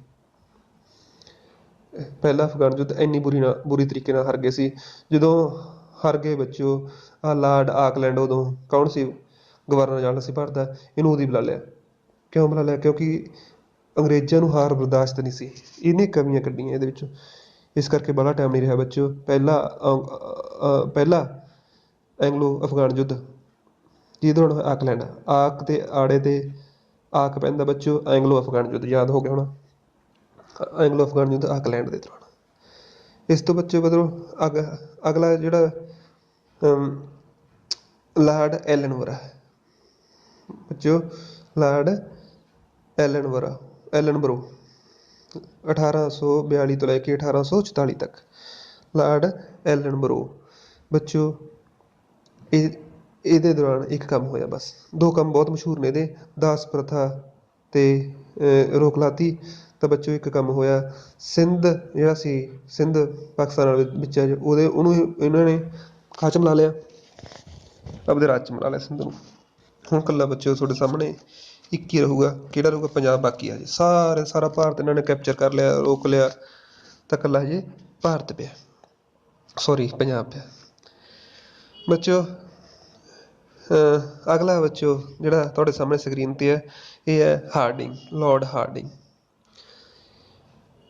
ਪਹਿਲਾ ਅਫਗਾਨ ਯੁੱਧ ਇੰਨੀ ਬੁਰੀ ਤਰੀਕੇ ਨਾਲ ਹਾਰ ਗਏ ਸੀ। ਜਦੋਂ ਹਾਰ ਗਏ ਬੱਚਿਓ। ਲਾਰਡ ਆਕਲੈਂਡ ਉਦੋਂ ਕੌਣ ਸੀ, ਗਵਰਨਰ ਜਨਰਲ ਸੀ ਭਾਰਤ ਦਾ, ਇਹਨੂੰ ਉਹਦੀ ਬੁਲਾ ਲਿਆ। ਕਿਉਂ ਬੁਲਾ ਲਿਆ? ਕਿਉਂਕਿ ਅੰਗਰੇਜ਼ਾਂ ਨੂੰ ਹਾਰ ਬਰਦਾਸ਼ਤ ਨਹੀਂ ਸੀ, ਇਹਨੇ ਕਮੀਆਂ ਕੱਢੀਆਂ ਇਹਦੇ ਵਿੱਚ। ਇਸ ਕਰਕੇ ਬਾਹਲਾ ਟਾਈਮ ਨਹੀਂ ਰਿਹਾ ਬੱਚਿਓ। ਪਹਿਲਾ ਐਂਗਲੋ ਅਫਗਾਨ ਯੁੱਧ ਜਿਹਦੇ ਦੌਰਾਨ ਆਕਲੈਂਡ, ਆਕ ਤੇ ਆੜੇ ਤੇ ਆਕ ਪੈਂਦਾ ਬੱਚਿਓ, ਐਂਗਲੋ ਅਫਗਾਨ ਯੁੱਧ ਯਾਦ ਹੋ ਗਿਆ ਹੋਣਾ। ਐਂਗਲੋ ਅਫਗਾਨ ਯੁੱਧ ਆਕਲੈਂਡ ਦੇ ਦੌਰਾਨ। ਇਸ ਤੋਂ ਬੱਚੇ ਮਤਲਬ ਅਗਲਾ ਜਿਹੜਾ ਲਾਰਡ ਐਲਨਬਰਾ ਬੱਚਿਓ, ਲਾਰਡ ਐਲਨਬਰੋ 1842 ਤੋਂ ਲੈ ਕੇ 1844 ਤੱਕ। ਲਾਰਡ ਐਲਨਬਰੋ ਬੱਚਿਓ, ਇਹਦੇ ਦੌਰਾਨ ਇੱਕ ਕੰਮ ਹੋਇਆ, ਬਸ ਦੋ ਕੰਮ ਬਹੁਤ ਮਸ਼ਹੂਰ ਨੇ ਇਹਦੇ, ਦਾਸ ਪ੍ਰਥਾ ਤੇ ਰੋਕ ਲਾਤੀ। ਤਾਂ ਬੱਚਿਓ ਇੱਕ ਕੰਮ ਹੋਇਆ, ਸਿੰਧ ਜਿਹੜਾ ਸੀ, ਸਿੰਧ ਪਾਕਿਸਤਾਨ ਨਾਲ ਵਿੱਚ ਉਹਨੂੰ ਇਹਨਾਂ ਨੇ ਖਾਚ ਮਿਲਾ ਲਿਆ, ਆਪਦੇ ਰਾਜ 'ਚ ਮਿਲਾ ਲਿਆ ਸਿੰਧ ਨੂੰ। ਹੁਣ ਇਕੱਲਾ ਬੱਚਿਓ ਤੁਹਾਡੇ ਸਾਹਮਣੇ ਇੱਕ ਹੀ ਰਹੂਗਾ, ਕਿਹੜਾ ਰਹੂਗਾ? ਪੰਜਾਬ ਬਾਕੀ ਆ ਜੀ। ਸਾਰਾ ਭਾਰਤ ਇਹਨਾਂ ਨੇ ਕੈਪਚਰ ਕਰ ਲਿਆ, ਰੋਕ ਲਿਆ, ਤਾਂ ਇਕੱਲਾ ਹਜੇ ਭਾਰਤ ਪਿਆ, ਸੌਰੀ ਪੰਜਾਬ ਪਿਆ ਬੱਚਿਓ। ਅਗਲਾ ਬੱਚਿਓ ਜਿਹੜਾ ਤੁਹਾਡੇ ਸਾਹਮਣੇ ਸਕਰੀਨ 'ਤੇ ਹੈ, ਇਹ ਹੈ ਹਾਰਡਿੰਗ, ਲਾਰਡ ਹਾਰਡਿੰਗ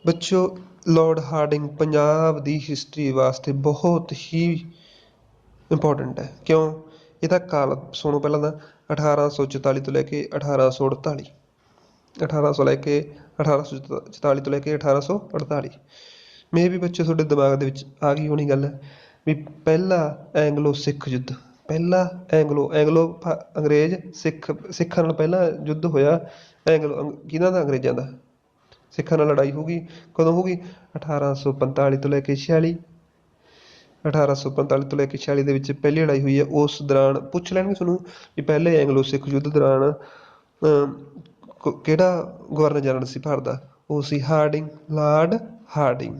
ਬੱਚਿਓ। ਲਾਰਡ ਹਾਰਡਿੰਗ ਪੰਜਾਬ ਦੀ ਹਿਸਟਰੀ ਵਾਸਤੇ ਬਹੁਤ ਹੀ ਇੰਪੋਰਟੈਂਟ ਹੈ। ਕਿਉਂ? ਇਹਦਾ ਕਾਲ ਸੁਣੋ ਪਹਿਲਾਂ ਤਾਂ, 1844 ਤੋਂ ਲੈ ਕੇ 1848, 1800 ਲੈ ਕੇ 1844 ਤੋਂ ਲੈ ਕੇ 1848। ਮੇ ਵੀ ਬੱਚੇ ਤੁਹਾਡੇ ਦਿਮਾਗ ਦੇ ਵਿੱਚ ਆ ਗਈ ਹੋਣੀ ਗੱਲ ਵੀ ਪਹਿਲਾ ਐਂਗਲੋ ਸਿੱਖ ਯੁੱਧ, ਪਹਿਲਾ ਐਂਗਲੋ ਅੰਗਰੇਜ਼ ਸਿੱਖਾਂ ਨਾਲ ਪਹਿਲਾ ਯੁੱਧ ਹੋਇਆ। ਕਿਹਨਾਂ ਦਾ? ਅੰਗਰੇਜ਼ਾਂ ਦਾ। ਸਿੱਖਾਂ ਨਾਲ ਲੜਾਈ ਹੋਊਗੀ, ਕਦੋਂ ਹੋਊਗੀ? 1845 ਤੋਂ ਲੈ ਕੇ 46। 1845 ਤੋਂ ਲੈ ਕੇ 46 ਦੇ ਵਿੱਚ ਪਹਿਲੀ ਲੜਾਈ ਹੋਈ ਹੈ। ਉਸ ਦੌਰਾਨ ਪੁੱਛ ਲੈਣਗੇ ਤੁਹਾਨੂੰ ਵੀ ਪਹਿਲੇ ਐਂਗਲੋ ਸਿੱਖ ਯੁੱਧ ਦੌਰਾਨ ਕਿਹੜਾ ਗਵਰਨਰ ਜਨਰਲ ਸੀ ਭਾਰਤ ਦਾ? ਉਹ ਸੀ ਹਾਰਡਿੰਗ, ਲਾਰਡ ਹਾਰਡਿੰਗ।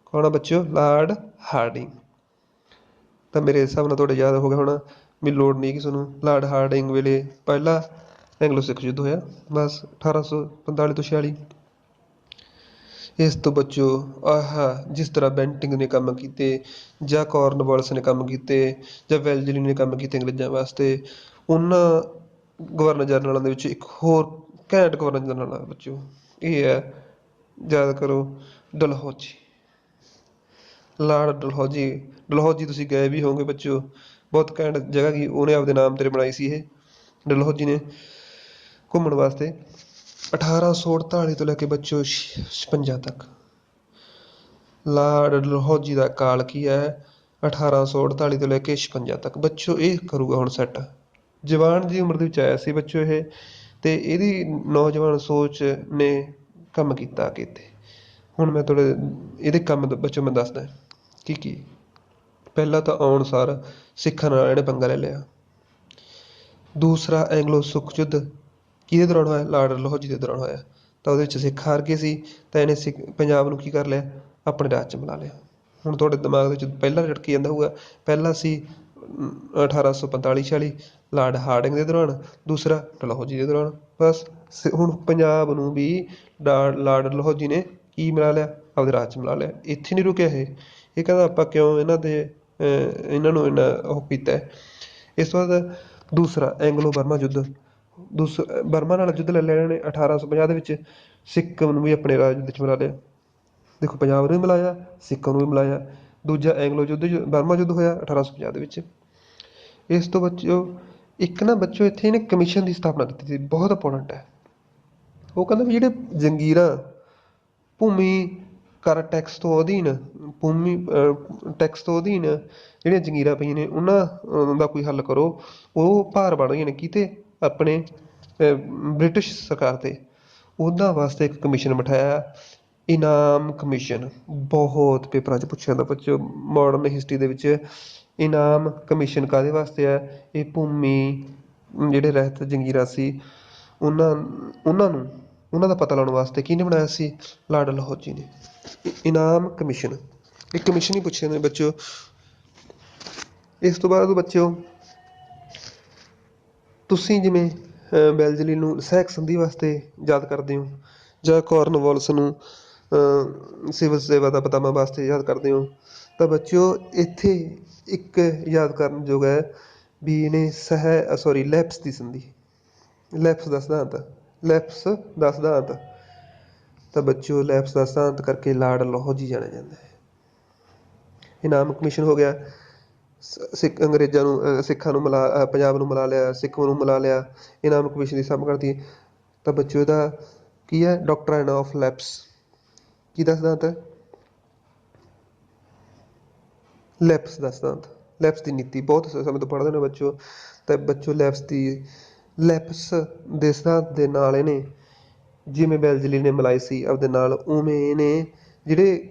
ਕੌਣ ਆ ਬੱਚਿਓ? Lord Hardinge. ਤਾਂ ਮੇਰੇ ਹਿਸਾਬ ਨਾਲ ਤੁਹਾਡੇ ਯਾਦ ਹੋ ਗਿਆ ਹੋਣਾ ਵੀ ਲੋੜ ਨਹੀਂ ਕਿ ਤੁਹਾਨੂੰ, ਲਾਰਡ ਹਾਰਡਿੰਗ ਵੇਲੇ ਪਹਿਲਾ ਐਂਗਲੋ ਸਿੱਖ ਯੁੱਧ ਹੋਇਆ, ਬਸ 1845 ਤੋਂ 46। ਇਸ ਤੋਂ ਬੱਚਿਓ ਜਿਸ ਤਰ੍ਹਾਂ ਬੈਂਟਿੰਗ ਨੇ ਕੰਮ ਕੀਤੇ, ਜਾਂ ਕਾਰਨਵਾਲਿਸ ਨੇ ਕੰਮ ਕੀਤੇ, ਜਾਂ ਵੈਲਜ਼ਲੀ ਨੇ ਕੰਮ ਕੀਤੇ ਅੰਗਰੇਜ਼ਾਂ ਵਾਸਤੇ, ਉਹਨਾਂ ਗਵਰਨਰ ਜਨਰਲਾਂ ਦੇ ਵਿੱਚ ਇੱਕ ਹੋਰ ਘੈਂਟ ਗਵਰਨਰ ਜਨਰਲ ਆ ਬੱਚਿਓ, ਇਹ ਹੈ, ਯਾਦ ਕਰੋ, ਡਲਹੌਜੀ, ਲਾਰਡ ਡਲਹੌਜੀ। ਡਲਹੌਜੀ ਤੁਸੀਂ ਗਏ ਵੀ ਹੋਵੋਗੇ ਬੱਚਿਓ, ਬਹੁਤ ਘੈਂਟ ਜਗ੍ਹਾ ਕੀ ਉਹਨੇ ਆਪਦੇ ਨਾਮ 'ਤੇ ਬਣਾਈ ਸੀ ਇਹ, ਡਲਹੌਜੀ ਨੇ, ਘੁੰਮਣ ਵਾਸਤੇ। 1848 ਤੋਂ ਲੈ ਕੇ ਬੱਚਿਓ 56 ਤੱਕ ਲਾਰਡ ਡਲਹੌਜੀ ਦਾ ਕਾਲ ਕੀ ਹੈ? 1848 ਤੋਂ ਲੈ ਕੇ 56 ਤੱਕ ਬੱਚਿਓ। ਇਹ ਕਰੂਗਾ ਹੁਣ ਸੈੱਟ, ਜਵਾਨ ਦੀ ਉਮਰ ਦੇ ਵਿੱਚ ਆਇਆ ਸੀ ਬੱਚਿਓ ਇਹ, ਤੇ ਇਹਦੀ ਨੌਜਵਾਨ ਸੋਚ ਨੇ ਕੰਮ ਕੀਤਾ ਅੱਗੇ ਤੇ। ਹੁਣ ਮੈਂ ਤੁਹਾਡੇ ਇਹਦੇ ਕੰਮ ਬੱਚਿਓ ਮੈਂ ਦੱਸਦਾ ਕੀ। ਪਹਿਲਾਂ ਤਾਂ ਆਉਣ ਸਾਰ ਸਿੱਖਾਂ ਨਾਲ ਇਹਨੇ ਪੰਗਾ ਲੈ ਲਿਆ। ਦੂਸਰਾ ਐਂਗਲੋ ਸਿੱਖ ਯੁੱਧ ਕਿਹਦੇ ਦੌਰਾਨ ਹੋਇਆ? ਲਾਰਡ ਡਲਹੌਜੀ ਦੇ ਦੌਰਾਨ ਹੋਇਆ। ਤਾਂ ਉਹਦੇ ਵਿੱਚ ਸਿੱਖ ਹਾਰ ਗਏ ਸੀ, ਤਾਂ ਇਹਨੇ ਪੰਜਾਬ ਨੂੰ ਕੀ ਕਰ ਲਿਆ? ਆਪਣੇ ਰਾਜ 'ਚ ਮਿਲਾ ਲਿਆ। ਹੁਣ ਤੁਹਾਡੇ ਦਿਮਾਗ ਦੇ ਵਿੱਚ ਪਹਿਲਾਂ ਰੜਕੀ ਜਾਂਦਾ ਹੋਊਗਾ, ਪਹਿਲਾ ਸੀ 1845 46 ਲਾਰਡ ਹਾਰਡਿੰਗ ਦੇ ਦੌਰਾਨ, ਦੂਸਰਾ ਡਲਹੌਜੀ ਦੇ ਦੌਰਾਨ। ਬਸ ਹੁਣ ਪੰਜਾਬ ਨੂੰ ਵੀ ਲਾਰਡ ਡਲਹੌਜੀ ਨੇ ਕੀ ਮਿਲਾ ਲਿਆ? ਆਪਦੇ ਰਾਜ 'ਚ ਮਿਲਾ ਲਿਆ। ਇੱਥੇ ਨਹੀਂ ਰੁਕਿਆ ਇਹ ਕਹਿੰਦਾ ਆਪਾਂ ਕਿਉਂ ਇਹਨਾਂ ਨੂੰ ਇੰਨਾ ਉਹ ਕੀਤਾ। ਇਸ ਤੋਂ ਬਾਅਦ ਦੂਸਰਾ ਐਂਗਲੋ ਬਰਮਾ ਯੁੱਧ, ਬਰਮਾ ਨਾਲ ਯੁੱਧ ਲੈ ਲਿਆ ਇਹਨਾਂ ਨੇ 1850 ਦੇ ਵਿੱਚ। ਸਿੱਕਮ ਨੂੰ ਵੀ ਆਪਣੇ ਰਾਜ ਵਿੱਚ ਮਿਲਾ ਲਿਆ। ਦੇਖੋ, ਪੰਜਾਬ ਨੂੰ ਵੀ ਮਿਲਾਇਆ, ਸਿੱਕਮ ਨੂੰ ਵੀ ਮਿਲਾਇਆ। ਦੂਜਾ ਐਂਗਲੋ ਯੁੱਧ ਬਰਮਾ ਯੁੱਧ ਹੋਇਆ 1850 ਦੇ ਵਿੱਚ। ਇਸ ਤੋਂ ਬੱਚਿਓ ਇੱਕ ਨਾ ਬੱਚਿਓ ਇੱਥੇ ਇਹਨੇ ਕਮਿਸ਼ਨ ਦੀ ਸਥਾਪਨਾ ਕੀਤੀ ਸੀ, ਬਹੁਤ ਇੰਪੋਰਟੈਂਟ ਹੈ। ਉਹ ਕਹਿੰਦਾ ਵੀ ਜਿਹੜੇ ਜੰਗੀਰਾਂ ਭੂਮੀ ਕਰ ਟੈਕਸ ਤੋਂ ਅਧੀਨ ਜਿਹੜੀਆਂ ਜੰਗੀਰਾਂ ਪਈਆਂ ਨੇ ਉਹਨਾਂ ਦਾ ਕੋਈ ਹੱਲ ਕਰੋ। ਉਹ ਭਾਰ ਬਣ ਰਹੀਆਂ ਨੇ ਕਿਤੇ ਆਪਣੇ ਬ੍ਰਿਟਿਸ਼ ਸਰਕਾਰ 'ਤੇ। ਉਹਨਾਂ ਵਾਸਤੇ ਇੱਕ ਕਮਿਸ਼ਨ ਬਿਠਾਇਆ, ਇਨਾਮ ਕਮਿਸ਼ਨ। ਬਹੁਤ ਪੇਪਰਾਂ 'ਚ ਪੁੱਛਿਆ ਜਾਂਦਾ ਬੱਚਿਓ ਮਾਡਰਨ ਹਿਸਟਰੀ ਦੇ ਵਿੱਚ। ਇਨਾਮ ਕਮਿਸ਼ਨ ਕਾਹਦੇ ਵਾਸਤੇ ਹੈ? ਇਹ ਭੂਮੀ ਜਿਹੜੇ ਰਹਿਤ ਜੰਗੀਰਾਂ ਸੀ ਉਹਨਾਂ ਦਾ ਪਤਾ ਲਾਉਣ ਵਾਸਤੇ। ਕਿਹਨੇ ਬਣਾਇਆ ਸੀ? ਲਾਰਡ ਡਲਹੌਜੀ ਨੇ। ਇਨਾਮ ਕਮਿਸ਼ਨ, ਇਹ ਕਮਿਸ਼ਨ ਹੀ ਪੁੱਛੇ ਨੇ ਬੱਚਿਓ। ਇਸ ਤੋਂ ਬਾਅਦ ਬੱਚਿਓ ਤੁਸੀਂ ਜਿਵੇਂ ਵੈਲਜ਼ਲੀ ਨੂੰ ਸਹਾਇਕ ਸੰਧੀ ਵਾਸਤੇ ਯਾਦ ਕਰਦੇ ਹੋ, ਜਾਂ ਕਾਰਨਵਾਲਿਸ ਨੂੰ ਸਿਵਲ ਸੇਵਾ ਦਾ ਪਤਾਵਾਂ ਵਾਸਤੇ ਯਾਦ ਕਰਦੇ ਹੋ। ਤਾਂ ਬੱਚਿਓ ਇੱਥੇ ਇੱਕ ਯਾਦ ਕਰਨ ਯੋਗ ਹੈ ਵੀ ਇਹਨੇ ਲੈਪਸ ਦੀ ਸੰਧੀ, ਲੈਪਸ ਦਾ ਸਿਧਾਂਤ, ਲੈਪਸ ਦਾ ਸਿਧਾਂਤ। ਤਾਂ ਬੱਚਿਓ ਲੈਪਸ ਦਾ ਸਿਧਾਂਤ ਕਰਕੇ ਲਾਰਡ ਡਲਹੌਜੀ ਜਾਣਿਆ ਜਾਂਦਾ ਹੈ। ਇਨਾਮ ਕਮਿਸ਼ਨ ਹੋ ਗਿਆ, ਅੰਗਰੇਜ਼ਾਂ ਨੂੰ ਸਿੱਖਾਂ ਨੂੰ ਪੰਜਾਬ ਨੂੰ ਮਿਲਾ ਲਿਆ, ਸਿੱਖ ਨੂੰ ਮਿਲਾ ਲਿਆ, ਇਨਾਮ ਕਮਿਸ਼ਨ ਦੀ ਸਭ ਕਰਤੀ। ਤਾਂ ਬੱਚਿਓ ਇਹਦਾ ਕੀ ਹੈ, ਡਾਕਟਰਾਈਨ ਆਫ ਲੈਪਸ, ਕਿਹਦਾ ਸਿਧਾਂਤ ਹੈ? ਲੈਪਸ ਦਾ ਸਿਧਾਂਤ, ਲੈਪਸ ਦੀ ਨੀਤੀ। ਬਹੁਤ ਸਮੇਂ ਤੋਂ ਪੜ੍ਹਦੇ ਨੇ ਬੱਚਿਓ। ਤਾਂ ਬੱਚਿਓ ਲੈਪਸ ਦੇ ਸਿਧਾਂਤ ਦੇ ਨਾਲ ਇਹਨੇ ਜਿਵੇਂ ਵੈਲਜ਼ਲੀ ਨੇ ਮਿਲਾਏ ਸੀ ਆਪਦੇ ਨਾਲ, ਉਵੇਂ ਇਹਨੇ ਜਿਹੜੇ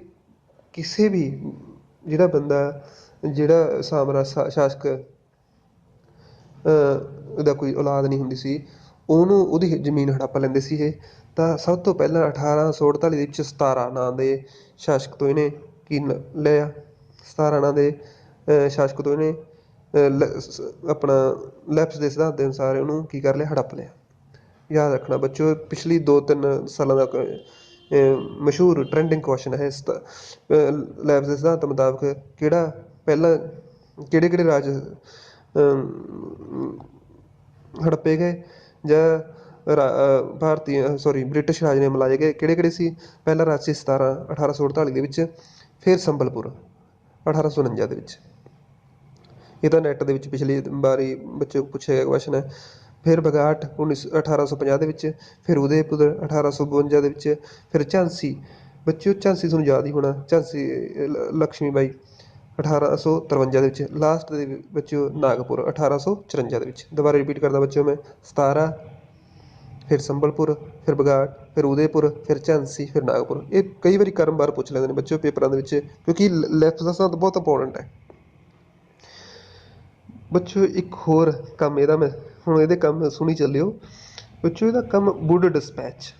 ਕਿਸੇ ਵੀ ਜਿਹੜਾ ਬੰਦਾ ਜਿਹੜਾ ਸ਼ਾਸਕ ਉਹਦਾ ਕੋਈ ਔਲਾਦ ਨਹੀਂ ਹੁੰਦੀ ਸੀ, ਉਹਨੂੰ ਉਹਦੀ ਜ਼ਮੀਨ ਹੜੱਪ ਲੈਂਦੇ ਸੀ ਇਹ। ਤਾਂ ਸਭ ਤੋਂ ਪਹਿਲਾਂ 1848 ਦੇ ਵਿੱਚ 17 ਨਾਂ ਦੇ ਸ਼ਾਸਕ ਤੋਂ ਇਹਨੇ ਕੀ ਲਿਆ, 17 ਨਾਂ ਦੇ ਸ਼ਾਸਕ ਤੋਂ ਇਹਨੇ ਆਪਣਾ ਲੈਪਸ ਦੇ ਸਿਧਾਂਤ ਦੇ ਅਨੁਸਾਰ ਉਹਨੂੰ ਕੀ ਕਰ ਲਿਆ, ਹੜੱਪ ਲਿਆ। ਯਾਦ ਰੱਖਣਾ ਬੱਚਿਓ, ਪਿਛਲੀ 2-3 ਸਾਲਾਂ ਦਾ ਮਸ਼ਹੂਰ ਟਰੈਂਡਿੰਗ ਕੁਐਸਚਨ ਹੈ। ਲੈਪਸ ਦੇ ਸਿਧਾਂਤ ਮੁਤਾਬਕ ਕਿਹੜੇ ਰਾਜ ਹੜੱਪੇ ਗਏ ਜਾਂ ਬ੍ਰਿਟਿਸ਼ ਰਾਜ ਨੇ ਮਿਲਾਏ ਗਏ, ਕਿਹੜੇ ਸੀ? ਪਹਿਲਾ ਰਾਜ ਸੀ 17 1848 ਦੇ ਵਿੱਚ, ਫਿਰ ਸੰਬਲਪੁਰ 1849 ਦੇ ਵਿੱਚ। ਇਹ ਤਾਂ ਨੈੱਟ ਦੇ ਵਿੱਚ ਪਿਛਲੀ ਵਾਰੀ ਬੱਚੇ ਪੁੱਛਿਆ ਗਿਆ ਕੁਐਸਚਨ ਹੈ। ਫਿਰ ਬਗਾਟ 1850 ਦੇ ਵਿੱਚ, ਫਿਰ ਉਦੈਪੁਰ 1852 ਦੇ ਵਿੱਚ, ਫਿਰ ਝਾਂਸੀ। ਬੱਚਿਓ ਝਾਂਸੀ ਤੁਹਾਨੂੰ ਯਾਦ ਹੀ ਹੋਣਾ, ਝਾਂਸੀ ਲਕਸ਼ਮੀ ਬਾਈ 1853 ਦੇ ਵਿੱਚ। ਲਾਸਟ ਦੇ ਬੱਚਿਓ ਨਾਗਪੁਰ 1854 ਦੇ ਵਿੱਚ। ਦੁਬਾਰਾ ਰਿਪੀਟ ਕਰਦਾ ਬੱਚਿਓ ਮੈਂ, 17, ਫਿਰ ਸੰਬਲਪੁਰ, ਫਿਰ ਬਗਾਟ, ਫਿਰ ਉਦੈਪੁਰ, ਫਿਰ ਝਾਂਸੀ, ਫਿਰ ਨਾਗਪੁਰ। ਇਹ ਕਈ ਵਾਰੀ ਕ੍ਰਮਵਾਰ ਪੁੱਛ ਲੈਂਦੇ ਨੇ ਬੱਚਿਓ ਪੇਪਰਾਂ ਦੇ ਵਿੱਚ, ਕਿਉਂਕਿ ਲੈਪਸ ਦਾ ਸਿਧਾਂਤ ਬਹੁਤ ਇੰਪੋਰਟੈਂਟ ਹੈ ਬੱਚਿਓ। ਇੱਕ ਹੋਰ ਕੰਮ ਇਹਦਾ, ਮੈਂ ਹੁਣ ਇਹਦੇ ਕੰਮ ਸੁਣੀ ਚੱਲਿਓ ਬੱਚਿਓ। ਇਹਦਾ ਕੰਮ ਵੁੱਡ ਡਿਸਪੈਚ,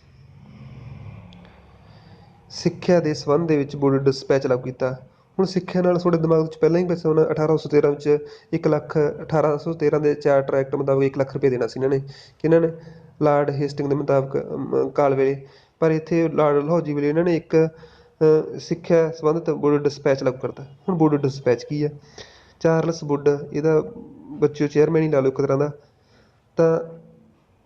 ਸਿੱਖਿਆ ਦੇ ਸੰਬੰਧ ਦੇ ਵਿੱਚ ਵੁੱਡ ਡਿਸਪੈਚ ਲਾਗੂ ਕੀਤਾ। ਹੁਣ ਸਿੱਖਿਆ ਨਾਲ ਤੁਹਾਡੇ ਦਿਮਾਗ ਵਿੱਚ ਪਹਿਲਾਂ ਹੀ ਵੈਸੇ ਹੁਣ 1813 ਵਿੱਚ 1 ਲੱਖ 1813 ਦੇ ਚਾਰਟਰ ਐਕਟ ਮੁਤਾਬਕ 1 ਲੱਖ ਰੁਪਏ ਦੇਣਾ ਸੀ ਇਹਨਾਂ ਨੇ, ਕਿਹਨਾਂ ਨੇ? ਲਾਰਡ ਹੇਸਟਿੰਗ ਦੇ ਮੁਤਾਬਕ ਕਾਲ ਵੇਲੇ। ਪਰ ਇੱਥੇ ਲਾਰਡ ਡਲਹੌਜੀ ਵੇਲੇ ਇਹਨਾਂ ਨੇ ਇੱਕ ਸਿੱਖਿਆ ਸੰਬੰਧਿਤ ਵੁੱਡ ਡਿਸਪੈਚ ਲਾਗੂ ਕਰਤਾ। ਹੁਣ ਵੁੱਡ ਡਿਸਪੈਚ ਕੀ ਹੈ? ਚਾਰਲਸ ਵੁੱਡ ਇਹਦਾ ਬੱਚਿਓ ਚੇਅਰਮੈਨ ਹੀ ਲਾ ਲਓ ਇੱਕ ਤਰ੍ਹਾਂ ਦਾ। ਤਾਂ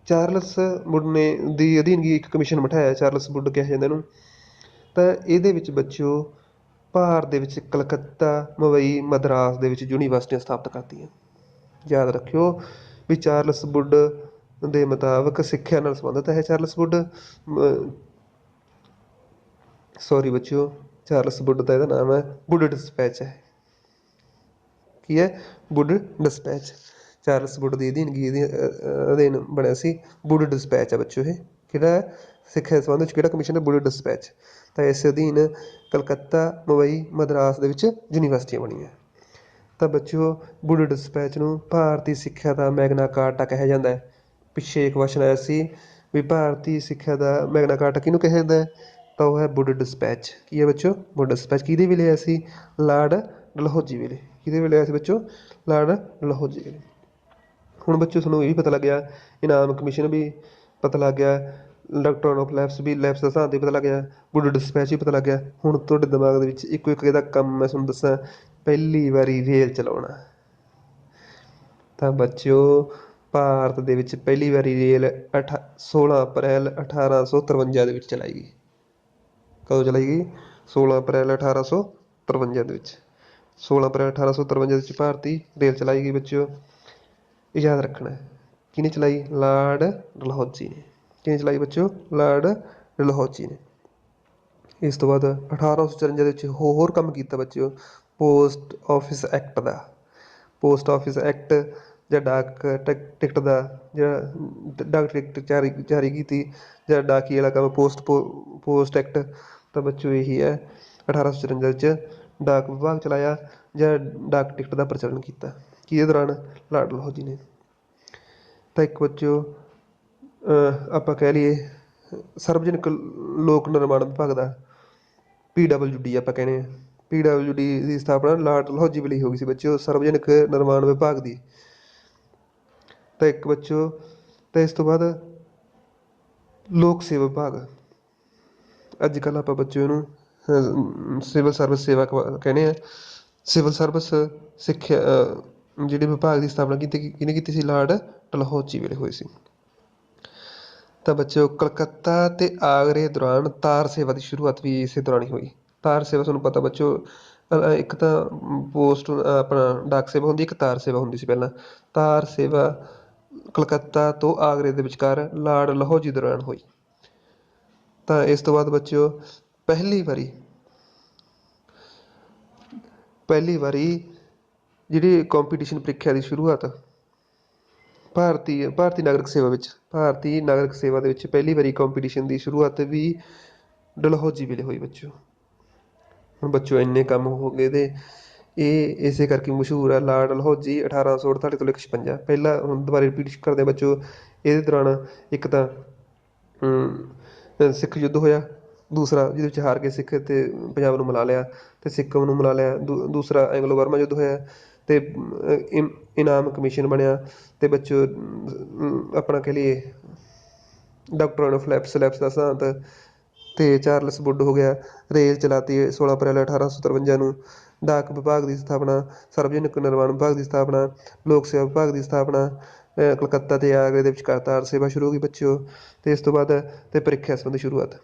ਚਾਰਲਸ ਵੁੱਡ ਨੇ ਦੀ ਅਧੀਨਗੀ ਇੱਕ ਕਮਿਸ਼ਨ ਬਿਠਾਇਆ, ਚਾਰਲਸ ਵੁੱਡ ਕਿਹਾ ਜਾਂਦਾ ਇਹਨੂੰ। ਤਾਂ ਇਹਦੇ ਵਿੱਚ ਬੱਚਿਓ ਭਾਰਤ ਦੇ ਵਿੱਚ ਕਲਕੱਤਾ, ਮੁੰਬਈ, ਮਦਰਾਸ ਦੇ ਵਿੱਚ ਯੂਨੀਵਰਸਿਟੀਆਂ ਸਥਾਪਿਤ ਕਰਤੀਆਂ। ਯਾਦ ਰੱਖਿਓ ਵੀ ਚਾਰਲਸ ਵੁੱਡ ਦੇ ਮੁਤਾਬਕ ਸਿੱਖਿਆ ਨਾਲ ਸੰਬੰਧਿਤ ਹੈ ਚਾਰਲਸ ਵੁੱਡ। ਬੱਚਿਓ ਚਾਰਲਸ ਵੁੱਡ ਦਾ ਇਹਦਾ ਨਾਮ ਹੈ ਵੁੱਡ ਡਿਸਪੈਚ ਹੈ। ਕੀ ਹੈ? Wood dispatch. ਚਾਰਲਸ ਵੁੱਡ ਦੀ ਅਧੀਨਗੀ ਅਧੀਨ ਬਣਿਆ ਸੀ ਵੁੱਡ ਡਿਸਪੈਚ ਹੈ ਬੱਚਿਓ। ਇਹ ਕਿਹੜਾ ਸਿੱਖਿਆ ਸੰਬੰਧ ਵਿੱਚ ਕਿਹੜਾ ਕਮਿਸ਼ਨ ਹੈ? Wood dispatch. ਤਾਂ ਇਸ ਅਧੀਨ ਕਲਕੱਤਾ, ਮੁੰਬਈ, ਮਦਰਾਸ ਦੇ ਵਿੱਚ ਯੂਨੀਵਰਸਿਟੀਆਂ ਬਣੀਆਂ। ਤਾਂ ਬੱਚਿਓ ਵੁੱਡ ਡਿਸਪੈਚ ਨੂੰ ਭਾਰਤੀ ਸਿੱਖਿਆ ਦਾ ਮੈਗਨਾ ਕਾਰਟਾ ਕਿਹਾ ਜਾਂਦਾ ਹੈ। ਪਿੱਛੇ ਇੱਕ ਕੁਐਸਚਨ ਆਇਆ ਸੀ ਵੀ ਭਾਰਤੀ ਸਿੱਖਿਆ ਦਾ ਮੈਗਨਾ ਕਾਰਟਾ ਕਿਹਨੂੰ ਕਿਹਾ ਜਾਂਦਾ ਹੈ? ਤਾਂ ਉਹ ਹੈ ਵੁੱਡ ਡਿਸਪੈਚ। ਕੀ ਹੈ ਬੱਚਿਓ? Wood dispatch. ਕਿਹਦੇ ਵੇਲੇ ਆਇਆ ਸੀ? ਲਾਰਡ ਡਲਹੌਜੀ ਵੇਲੇ। ਕਿਹਦੇ ਵੇਲੇ ਆਇਆ ਸੀ ਬੱਚਿਓ? ਲਾਰਡ ਡਲਹੌਜੀ ਵੇਲੇ। ਹੁਣ ਬੱਚਿਓ ਤੁਹਾਨੂੰ ਇਹ ਵੀ ਪਤਾ ਲੱਗ ਗਿਆ, ਇਨਾਮ ਕਮਿਸ਼ਨ ਵੀ ਪਤਾ ਲੱਗ ਗਿਆ, ਡਾਕਟਰਾਈਨ ਆਫ ਲੈਪਸ ਵੀ, ਲੈਪਸ ਦਾ ਸਿਧਾਂਤ ਵੀ ਪਤਾ ਲੱਗ ਗਿਆ, ਵੁੱਡ ਡਿਸਪੈਚ ਵੀ ਪਤਾ ਲੱਗ ਗਿਆ। ਹੁਣ ਤੁਹਾਡੇ ਦਿਮਾਗ ਦੇ ਵਿੱਚ ਇੱਕੋ ਇੱਕ ਇਹਦਾ ਕੰਮ ਮੈਂ ਤੁਹਾਨੂੰ ਦੱਸਾਂ, ਪਹਿਲੀ ਵਾਰੀ ਰੇਲ ਚਲਾਉਣਾ। ਤਾਂ ਬੱਚਿਓ ਭਾਰਤ ਦੇ ਵਿੱਚ ਪਹਿਲੀ ਵਾਰੀ ਰੇਲ 16 ਅਪ੍ਰੈਲ 1853 ਦੇ ਵਿੱਚ ਚਲਾਈ ਗਈ। ਕਦੋਂ ਚਲਾਈ ਗਈ? 16 ਅਪ੍ਰੈਲ 1853 ਦੇ ਵਿੱਚ। 16 ਅਪ੍ਰੈਲ 1853 ਦੇ ਵਿੱਚ ਭਾਰਤੀ ਰੇਲ ਚਲਾਈ ਗਈ ਬੱਚਿਓ। ਇਹ ਯਾਦ ਰੱਖਣਾ। ਕਿਹਨੇ ਚਲਾਈ? ਲਾਰਡ ਡਲਹੌਜੀ ਨੇ। ਕਿਹਨੇ ਚਲਾਈ ਬੱਚਿਓ? ਲਾਰਡ ਡਲਹੌਜੀ ਨੇ। ਇਸ ਤੋਂ ਬਾਅਦ 1854 ਦੇ ਵਿੱਚ ਹੋਰ ਕੰਮ ਕੀਤਾ ਬੱਚਿਓ, ਪੋਸਟ ਆਫਿਸ ਐਕਟ ਦਾ। ਪੋਸਟ ਆਫਿਸ ਐਕਟ ਜਾਂ ਡਾਕ ਟਿਕਟ ਦਾ, ਜਿਹੜਾ ਡਾਕ ਟਿਕਟ ਜਾਰੀ ਕੀਤੀ ਜਾਂ ਡਾਕੀ ਵਾਲਾ ਕੰਮ, ਪੋਸਟ ਐਕਟ। ਤਾਂ ਬੱਚਿਓ ਇਹੀ ਹੈ 1854 ਵਿੱਚ ਡਾਕ ਵਿਭਾਗ ਚਲਾਇਆ ਜਾਂ ਡਾਕ ਟਿਕਟ ਦਾ ਪ੍ਰਚਲਨ ਕੀਤਾ। ਕਿਹਦੇ ਦੌਰਾਨ? ਲਾਰਡ ਡਲਹੌਜੀ ਨੇ। ਤਾਂ ਇੱਕ ਬੱਚਿਓ ਆਪਾਂ ਕਹਿ ਲਈਏ ਸਾਰਵਜਨਿਕ ਲੋਕ ਨਿਰਮਾਣ ਵਿਭਾਗ ਦਾ, PWD ਆਪਾਂ ਕਹਿੰਦੇ ਹਾਂ। PWD ਦੀ ਸਥਾਪਨਾ ਲਾਰਡ ਡਲਹੌਜੀ ਵੇਲੇ ਹੋ ਗਈ ਸੀ ਬੱਚਿਓ, ਸਾਰਵਜਨਿਕ ਨਿਰਮਾਣ ਵਿਭਾਗ ਦੀ। ਤਾਂ ਇੱਕ ਬੱਚਿਓ, ਤਾਂ ਇਸ ਤੋਂ ਬਾਅਦ ਲੋਕ ਸੇਵਾ ਵਿਭਾਗ ਅੱਜ ਕੱਲ੍ਹ ਆਪਾਂ ਬੱਚੇ ਨੂੰ ਸਿਵਲ ਸਰਵਿਸ ਸੇਵਾ ਕਹਿੰਦੇ ਆ। ਸਿਵਲ ਸਰਵਿਸ ਸਿੱਖਿਆ ਜਿਹੜੇ ਵਿਭਾਗ ਦੀ ਸਥਾਪਨਾ ਕਿਹਨੇ ਕੀਤੀ ਸੀ? ਲਾਰਡ ਡਲਹੌਜ਼ੀ ਵੇਲੇ ਹੋਈ ਸੀ। ਤਾਂ ਬੱਚਿਓ ਕਲਕੱਤਾ ਤੇ ਆਗਰੇ ਦੌਰਾਨ ਤਾਰ ਸੇਵਾ ਦੀ ਸ਼ੁਰੂਆਤ ਵੀ ਇਸੇ ਦੌਰਾਨ ਹੀ ਹੋਈ। ਤਾਰ ਸੇਵਾ ਤੁਹਾਨੂੰ ਪਤਾ ਬੱਚਿਓ, ਇੱਕ ਤਾਂ ਪੋਸਟ ਆਪਣਾ ਡਾਕ ਸੇਵਾ ਹੁੰਦੀ, ਇੱਕ ਤਾਰ ਸੇਵਾ ਹੁੰਦੀ ਸੀ ਪਹਿਲਾਂ। ਤਾਰ ਸੇਵਾ ਕਲਕੱਤਾ ਤੋਂ ਆਗਰੇ ਦੇ ਵਿਚਕਾਰ ਲਾਰਡ ਡਲਹੌਜ਼ੀ ਦੌਰਾਨ ਹੋਈ। ਤਾਂ ਇਸ ਤੋਂ ਬਾਅਦ ਬੱਚਿਓ ਪਹਿਲੀ ਵਾਰੀ ਜਿਹੜੀ ਕੰਪੀਟੀਸ਼ਨ ਪ੍ਰੀਖਿਆ ਦੀ ਸ਼ੁਰੂਆਤ ਭਾਰਤੀ ਨਾਗਰਿਕ ਸੇਵਾ ਦੇ ਵਿੱਚ ਪਹਿਲੀ ਵਾਰੀ ਕੰਪੀਟੀਸ਼ਨ ਦੀ ਸ਼ੁਰੂਆਤ ਵੀ ਡਲਹੌਜ਼ੀ ਵੇਲੇ ਹੋਈ ਬੱਚਿਓ। ਹੁਣ ਬੱਚਿਓ ਇੰਨੇ ਕੰਮ ਹੋ ਗਏ ਤੇ ਇਹ ਇਸੇ ਕਰਕੇ ਮਸ਼ਹੂਰ ਹੈ ਲਾਰਡ ਡਲਹੌਜ਼ੀ 1848 ਤੋਂ ਲੈ ਕੇ 56। ਪਹਿਲਾਂ ਹੁਣ ਦੁਬਾਰਾ ਰਿਪੀਟ ਕਰਦੇ ਬੱਚਿਓ। ਇਹਦੇ ਦੌਰਾਨ ਇੱਕ ਤਾਂ ਸਿੱਖ ਯੁੱਧ ਹੋਇਆ, ਦੂਸਰਾ ਜਿਹਦੇ ਵਿੱਚ ਹਾਰ ਕੇ ਸਿੱਖ ਤੇ ਪੰਜਾਬ ਨੂੰ ਮਿਲਾ ਲਿਆ ਤੇ ਸਿੱਕਮ ਨੂੰ ਮਿਲਾ ਲਿਆ। ਦੂਸਰਾ ਐਂਗਲੋ ਬਰਮਾ ਯੁੱਧ ਹੋਇਆ ਤੇ ਇਨਾਮ ਕਮਿਸ਼ਨ ਬਣਿਆ ਤੇ ਬੱਚਿਓ ਆਪਣਾ ਕਹਿ ਲਈਏ ਡਾਕਟਰਾਂ ਨੂੰ ਫਲੈਪਸ ਦਾ ਸਿਧਾਂਤ ਤੇ ਚਾਰਲਸ ਵੁੱਡ ਹੋ ਗਿਆ। ਰੇਲ ਚਲਾਤੀ 16 ਅਪ੍ਰੈਲ 1853 ਨੂੰ। ਡਾਕ ਵਿਭਾਗ ਦੀ ਸਥਾਪਨਾ, ਸਾਰਵਜਨਿਕ ਨਿਰਮਾਣ ਵਿਭਾਗ ਦੀ ਸਥਾਪਨਾ, ਲੋਕ ਸੇਵਾ ਵਿਭਾਗ ਦੀ ਸਥਾਪਨਾ, ਕਲਕੱਤਾ ਤੇ ਆਗਰੇ ਦੇ ਵਿਚਕਾਰ ਤਾਰ ਸੇਵਾ ਸ਼ੁਰੂ ਹੋ ਗਈ ਬੱਚਿਓ। ਤੇ ਇਸ ਤੋਂ ਬਾਅਦ ਤੇ ਪ੍ਰੀਖਿਆ ਸੰਬੰਧੀ ਸ਼ੁਰੂਆਤ।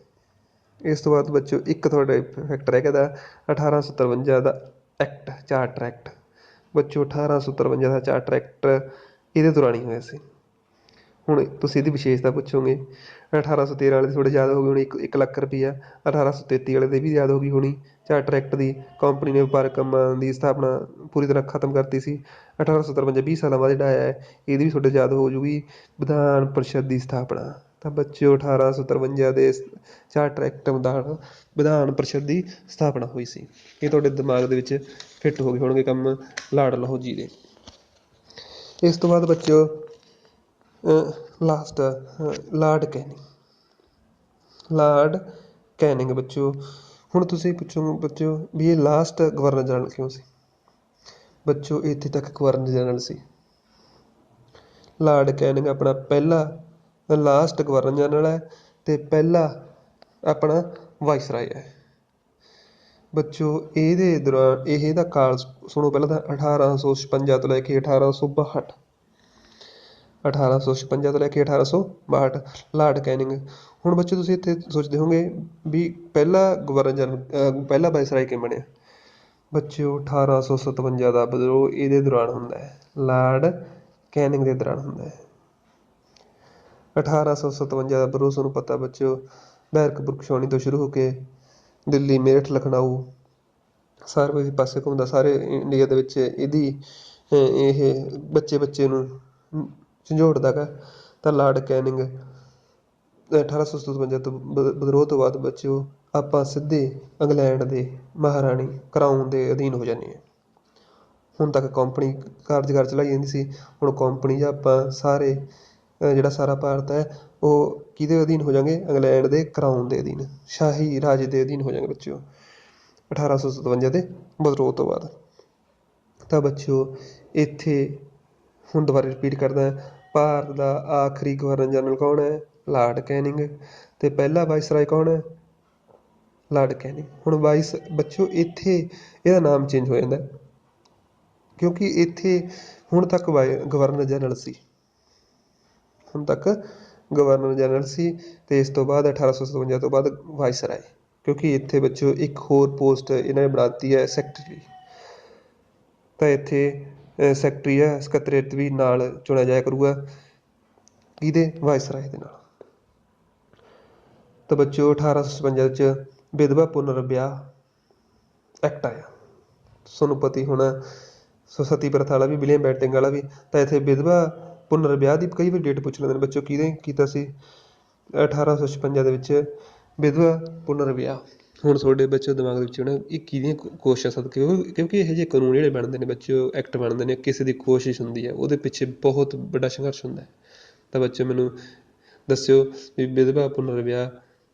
ਇਸ ਤੋਂ ਬਾਅਦ ਬੱਚਿਓ ਇੱਕ ਤੁਹਾਡਾ ਫੈਕਟਰ ਹੈਗਾ ਦਾ 1853 ਦਾ ਐਕਟ, ਚਾਰਟਰ ਐਕਟ। ਬੱਚਿਓ 1853 ਦਾ ਚਾਰਟਰ ਐਕਟ ਇਹਦੇ ਦੌਰਾਨ ਹੀ ਹੋਇਆ ਸੀ। ਹੁਣ ਤੁਸੀਂ ਇਹਦੀ ਵਿਸ਼ੇਸ਼ਤਾ ਪੁੱਛੋਗੇ। 1813 ਵਾਲੇ ਦੀ ਥੋੜ੍ਹੀ ਯਾਦ ਹੋ ਗਈ ਹੋਣੀ, 1 ਲੱਖ ਰੁਪਈਆ। 1833 ਵਾਲੇ ਦੀ ਵੀ ਯਾਦ ਹੋ ਗਈ ਹੋਣੀ। ਚਾਰਟਰ ਐਕਟ ਦੀ ਕੰਪਨੀ ਨੇ ਵਪਾਰਕ ਕੰਮਾਂ ਦੀ ਸਥਾਪਨਾ ਪੂਰੀ ਤਰ੍ਹਾਂ ਖਤਮ ਕਰਤੀ ਸੀ। 1853 20 ਸਾਲਾਂ ਬਾਅਦ ਜਿਹੜਾ ਆਇਆ ਹੈ, ਇਹਦੀ ਵੀ ਤੁਹਾਡੇ ਯਾਦ ਹੋ ਜੂਗੀ। ਵਿਧਾਨ ਪਰਿਸ਼ਦ ਦੀ ਸਥਾਪਨਾ। ਤਾਂ ਬੱਚਿਓ 1853 ਦੇ ਚਾਰਟਰ ਐਕਟ ਵਿਧਾਨ ਪਰਿਸ਼ਦ ਦੀ ਸਥਾਪਨਾ ਹੋਈ ਸੀ। ਇਹ ਤੁਹਾਡੇ ਦਿਮਾਗ ਦੇ ਵਿੱਚ ਫਿੱਟ ਹੋ ਗਏ ਹੋਣਗੇ ਕੰਮ ਲਾਰਡ ਡਲਹੌਜ਼ੀ ਦੇ। ਇਸ ਤੋਂ ਬਾਅਦ ਬੱਚਿਓ ਲਾਸਟ ਲਾਰਡ ਕੈਨਿੰਗ ਬੱਚਿਓ। ਹੁਣ ਤੁਸੀਂ ਪੁੱਛੋਗੇ ਬੱਚਿਓ ਵੀ ਇਹ ਲਾਸਟ ਗਵਰਨਰ ਜਨਰਲ ਕਿਉਂ ਸੀ? ਬੱਚਿਓ ਇੱਥੇ ਤੱਕ ਗਵਰਨਰ ਜਨਰਲ ਸੀ। ਲਾਰਡ ਕੈਨਿੰਗ ਆਪਣਾ ਪਹਿਲਾ ਲਾਸਟ ਗਵਰਨਰ ਜਨਰਲ ਹੈ ਤੇ ਪਹਿਲਾ ਆਪਣਾ ਵਾਇਸਰਾਏ ਹੈ ਬੱਚਿਓ। ਇਹਦੇ ਦੌਰਾਨ ਇਹਦਾ ਕਾਲ ਸੁਣੋ ਪਹਿਲਾਂ ਤਾਂ 1856 ਤੋਂ ਲੈ ਕੇ 1862। 1856 ਤੋਂ ਲੈ ਕੇ 1862 ਲਾਰਡ ਕੈਨਿੰਗ। ਹੁਣ ਬੱਚੇ ਤੁਸੀਂ ਇੱਥੇ ਸੋਚਦੇ ਹੋਗੇ ਵੀ ਪਹਿਲਾ ਗਵਰਨਰ ਜਨਰਲ ਪਹਿਲਾ ਵਾਇਸਰਾਏ ਕਿਵੇਂ ਬਣਿਆ? ਬੱਚਿਓ 1857 ਦਾ ਵਿਦਰੋਹ ਇਹਦੇ ਦੌਰਾਨ ਹੁੰਦਾ ਹੈ, ਲਾਰਡ ਕੈਨਿੰਗ ਦੇ ਦੌਰਾਨ ਹੁੰਦਾ ਹੈ। 1857 ਦਾ ਵਿਦਰੋਹ ਤੁਹਾਨੂੰ ਪਤਾ ਬੱਚਿਓ ਬੈਰਕਪੁਰ ਛਾਉਣੀ ਤੋਂ ਸ਼ੁਰੂ ਹੋ ਕੇ ਦਿੱਲੀ, ਮੇਰਠ, ਲਖਨਊ ਸਾਰੇ ਪਾਸੇ ਘੁੰਮਦਾ, ਸਾਰੇ ਇੰਡੀਆ ਦੇ ਵਿੱਚ ਇਹਦੀ ਇਹ ਬੱਚੇ ਨੂੰ ਝੰਜੋੜਦਾ ਗਾ। ਤਾਂ ਲਾਰਡ ਕੈਨਿੰਗ 1857 ਤੋਂ ਵਿਦਰੋਹ ਤੋਂ ਬਾਅਦ ਬੱਚਿਓ ਆਪਾਂ ਸਿੱਧੇ ਇੰਗਲੈਂਡ ਦੇ ਮਹਾਰਾਣੀ ਕਰਾਊਨ ਦੇ ਅਧੀਨ ਹੋ ਜਾਂਦੇ ਹਾਂ। ਹੁਣ ਤੱਕ ਕੰਪਨੀ ਕਾਰਜਕਾਰ ਚਲਾਈ ਜਾਂਦੀ ਸੀ, ਹੁਣ ਕੰਪਨੀ ਜਾਂ ਆਪਾਂ ਸਾਰੇ ਜਿਹੜਾ ਸਾਰਾ ਭਾਰਤ ਹੈ ਉਹ ਕਿਹਦੇ ਅਧੀਨ ਹੋ ਜਾਂਗੇ? ਇੰਗਲੈਂਡ ਦੇ ਕਰਾਊਨ ਦੇ ਅਧੀਨ, ਸ਼ਾਹੀ ਰਾਜ ਦੇ ਅਧੀਨ ਹੋ ਜਾਂਗੇ ਬੱਚਿਓ 1857 ਦੇ ਵਿਦਰੋਹ ਤੋਂ ਬਾਅਦ। ਤਾਂ ਬੱਚਿਓ ਇੱਥੇ ਹੁਣ ਦੁਬਾਰਾ ਰਿਪੀਟ ਕਰਦਾ, ਭਾਰਤ ਦਾ ਆਖਰੀ ਗਵਰਨਰ ਜਨਰਲ ਕੌਣ ਹੈ? Lord Canning. ਤੇ ਪਹਿਲਾ ਵਾਇਸਰਾਏ ਕੌਣ ਹੈ? Lord Canning. ਹੁਣ ਬੱਚਿਓ ਇੱਥੇ ਇਹਦਾ ਨਾਮ ਚੇਂਜ ਹੋ ਜਾਂਦਾ ਕਿਉਂਕਿ ਇੱਥੇ ਹੁਣ ਤੱਕ ਗਵਰਨਰ ਜਨਰਲ ਸੀ। ਹੁਣ ਤੱਕ ਗਵਰਨਰ ਜਨਰਲ ਸੀ ਤੇ ਇਸ ਤੋਂ ਬਾਅਦ 1857 ਤੋਂ ਬਾਅਦ ਵਾਇਸਰਾਏ, ਕਿਉਂਕਿ ਇੱਥੇ ਬੱਚਿਓ ਇੱਕ ਹੋਰ ਪੋਸਟ ਇਹਨਾਂ ਨੇ ਬਣਾ ਦਿੱਤੀ ਹੈ, ਸੈਕਟਰੀ। ਤਾਂ ਇੱਥੇ ਸੈਕਟਰੀ ਹੈ, ਸਕੱਤਰੇਤ ਵੀ ਨਾਲ ਚੁਣਿਆ ਜਾਇਆ ਕਰੂਗਾ ਕਿਹਦੇ? ਵਾਇਸਰਾਏ ਦੇ ਨਾਲ। ਤਾਂ ਬੱਚਿਓ 1857 'ਚ ਵਿਧਵਾ ਪੁਨਰ ਵਿਆਹ ਐਕਟ ਆਇਆ। ਤੁਹਾਨੂੰ ਪਤਾ ਹੀ ਹੋਣਾ ਸਤੀ ਪ੍ਰਥਾ ਵਾਲਾ ਵੀ, ਵਿਲੀਅਮ ਬੈਂਟਿੰਗ ਵਾਲਾ ਵੀ। ਤਾਂ ਇੱਥੇ ਵਿਧਵਾ ਪੁਨਰ ਵਿਆਹ ਦੀ ਕਈ ਵਾਰ ਡੇਟ ਪੁੱਛ ਲੈਂਦੇ ਨੇ ਬੱਚਿਓ, ਕਿਹਦੇ ਕੀਤਾ ਸੀ? 1856 ਦੇ ਵਿੱਚ ਵਿਧਵਾ ਪੁਨਰ ਵਿਆਹ। ਹੁਣ ਤੁਹਾਡੇ ਬੱਚਿਓ ਦਿਮਾਗ ਦੇ ਵਿੱਚ ਹੋਣਾ ਇਹ ਕਿਹਦੀਆਂ ਕੋਸ਼ਿਸ਼ਾਂ ਸਦਕੇ, ਕਿਉਂਕਿ ਇਹੋ ਜਿਹੇ ਕਾਨੂੰਨ ਜਿਹੜੇ ਬਣਦੇ ਨੇ ਬੱਚਿਓ, ਐਕਟ ਬਣਦੇ ਨੇ, ਕਿਸੇ ਦੀ ਕੋਸ਼ਿਸ਼ ਹੁੰਦੀ ਹੈ, ਉਹਦੇ ਪਿੱਛੇ ਬਹੁਤ ਵੱਡਾ ਸੰਘਰਸ਼ ਹੁੰਦਾ ਹੈ। ਤਾਂ ਬੱਚਿਓ ਮੈਨੂੰ ਦੱਸਿਓ ਵੀ ਵਿਧਵਾ ਪੁਨਰ ਵਿਆਹ,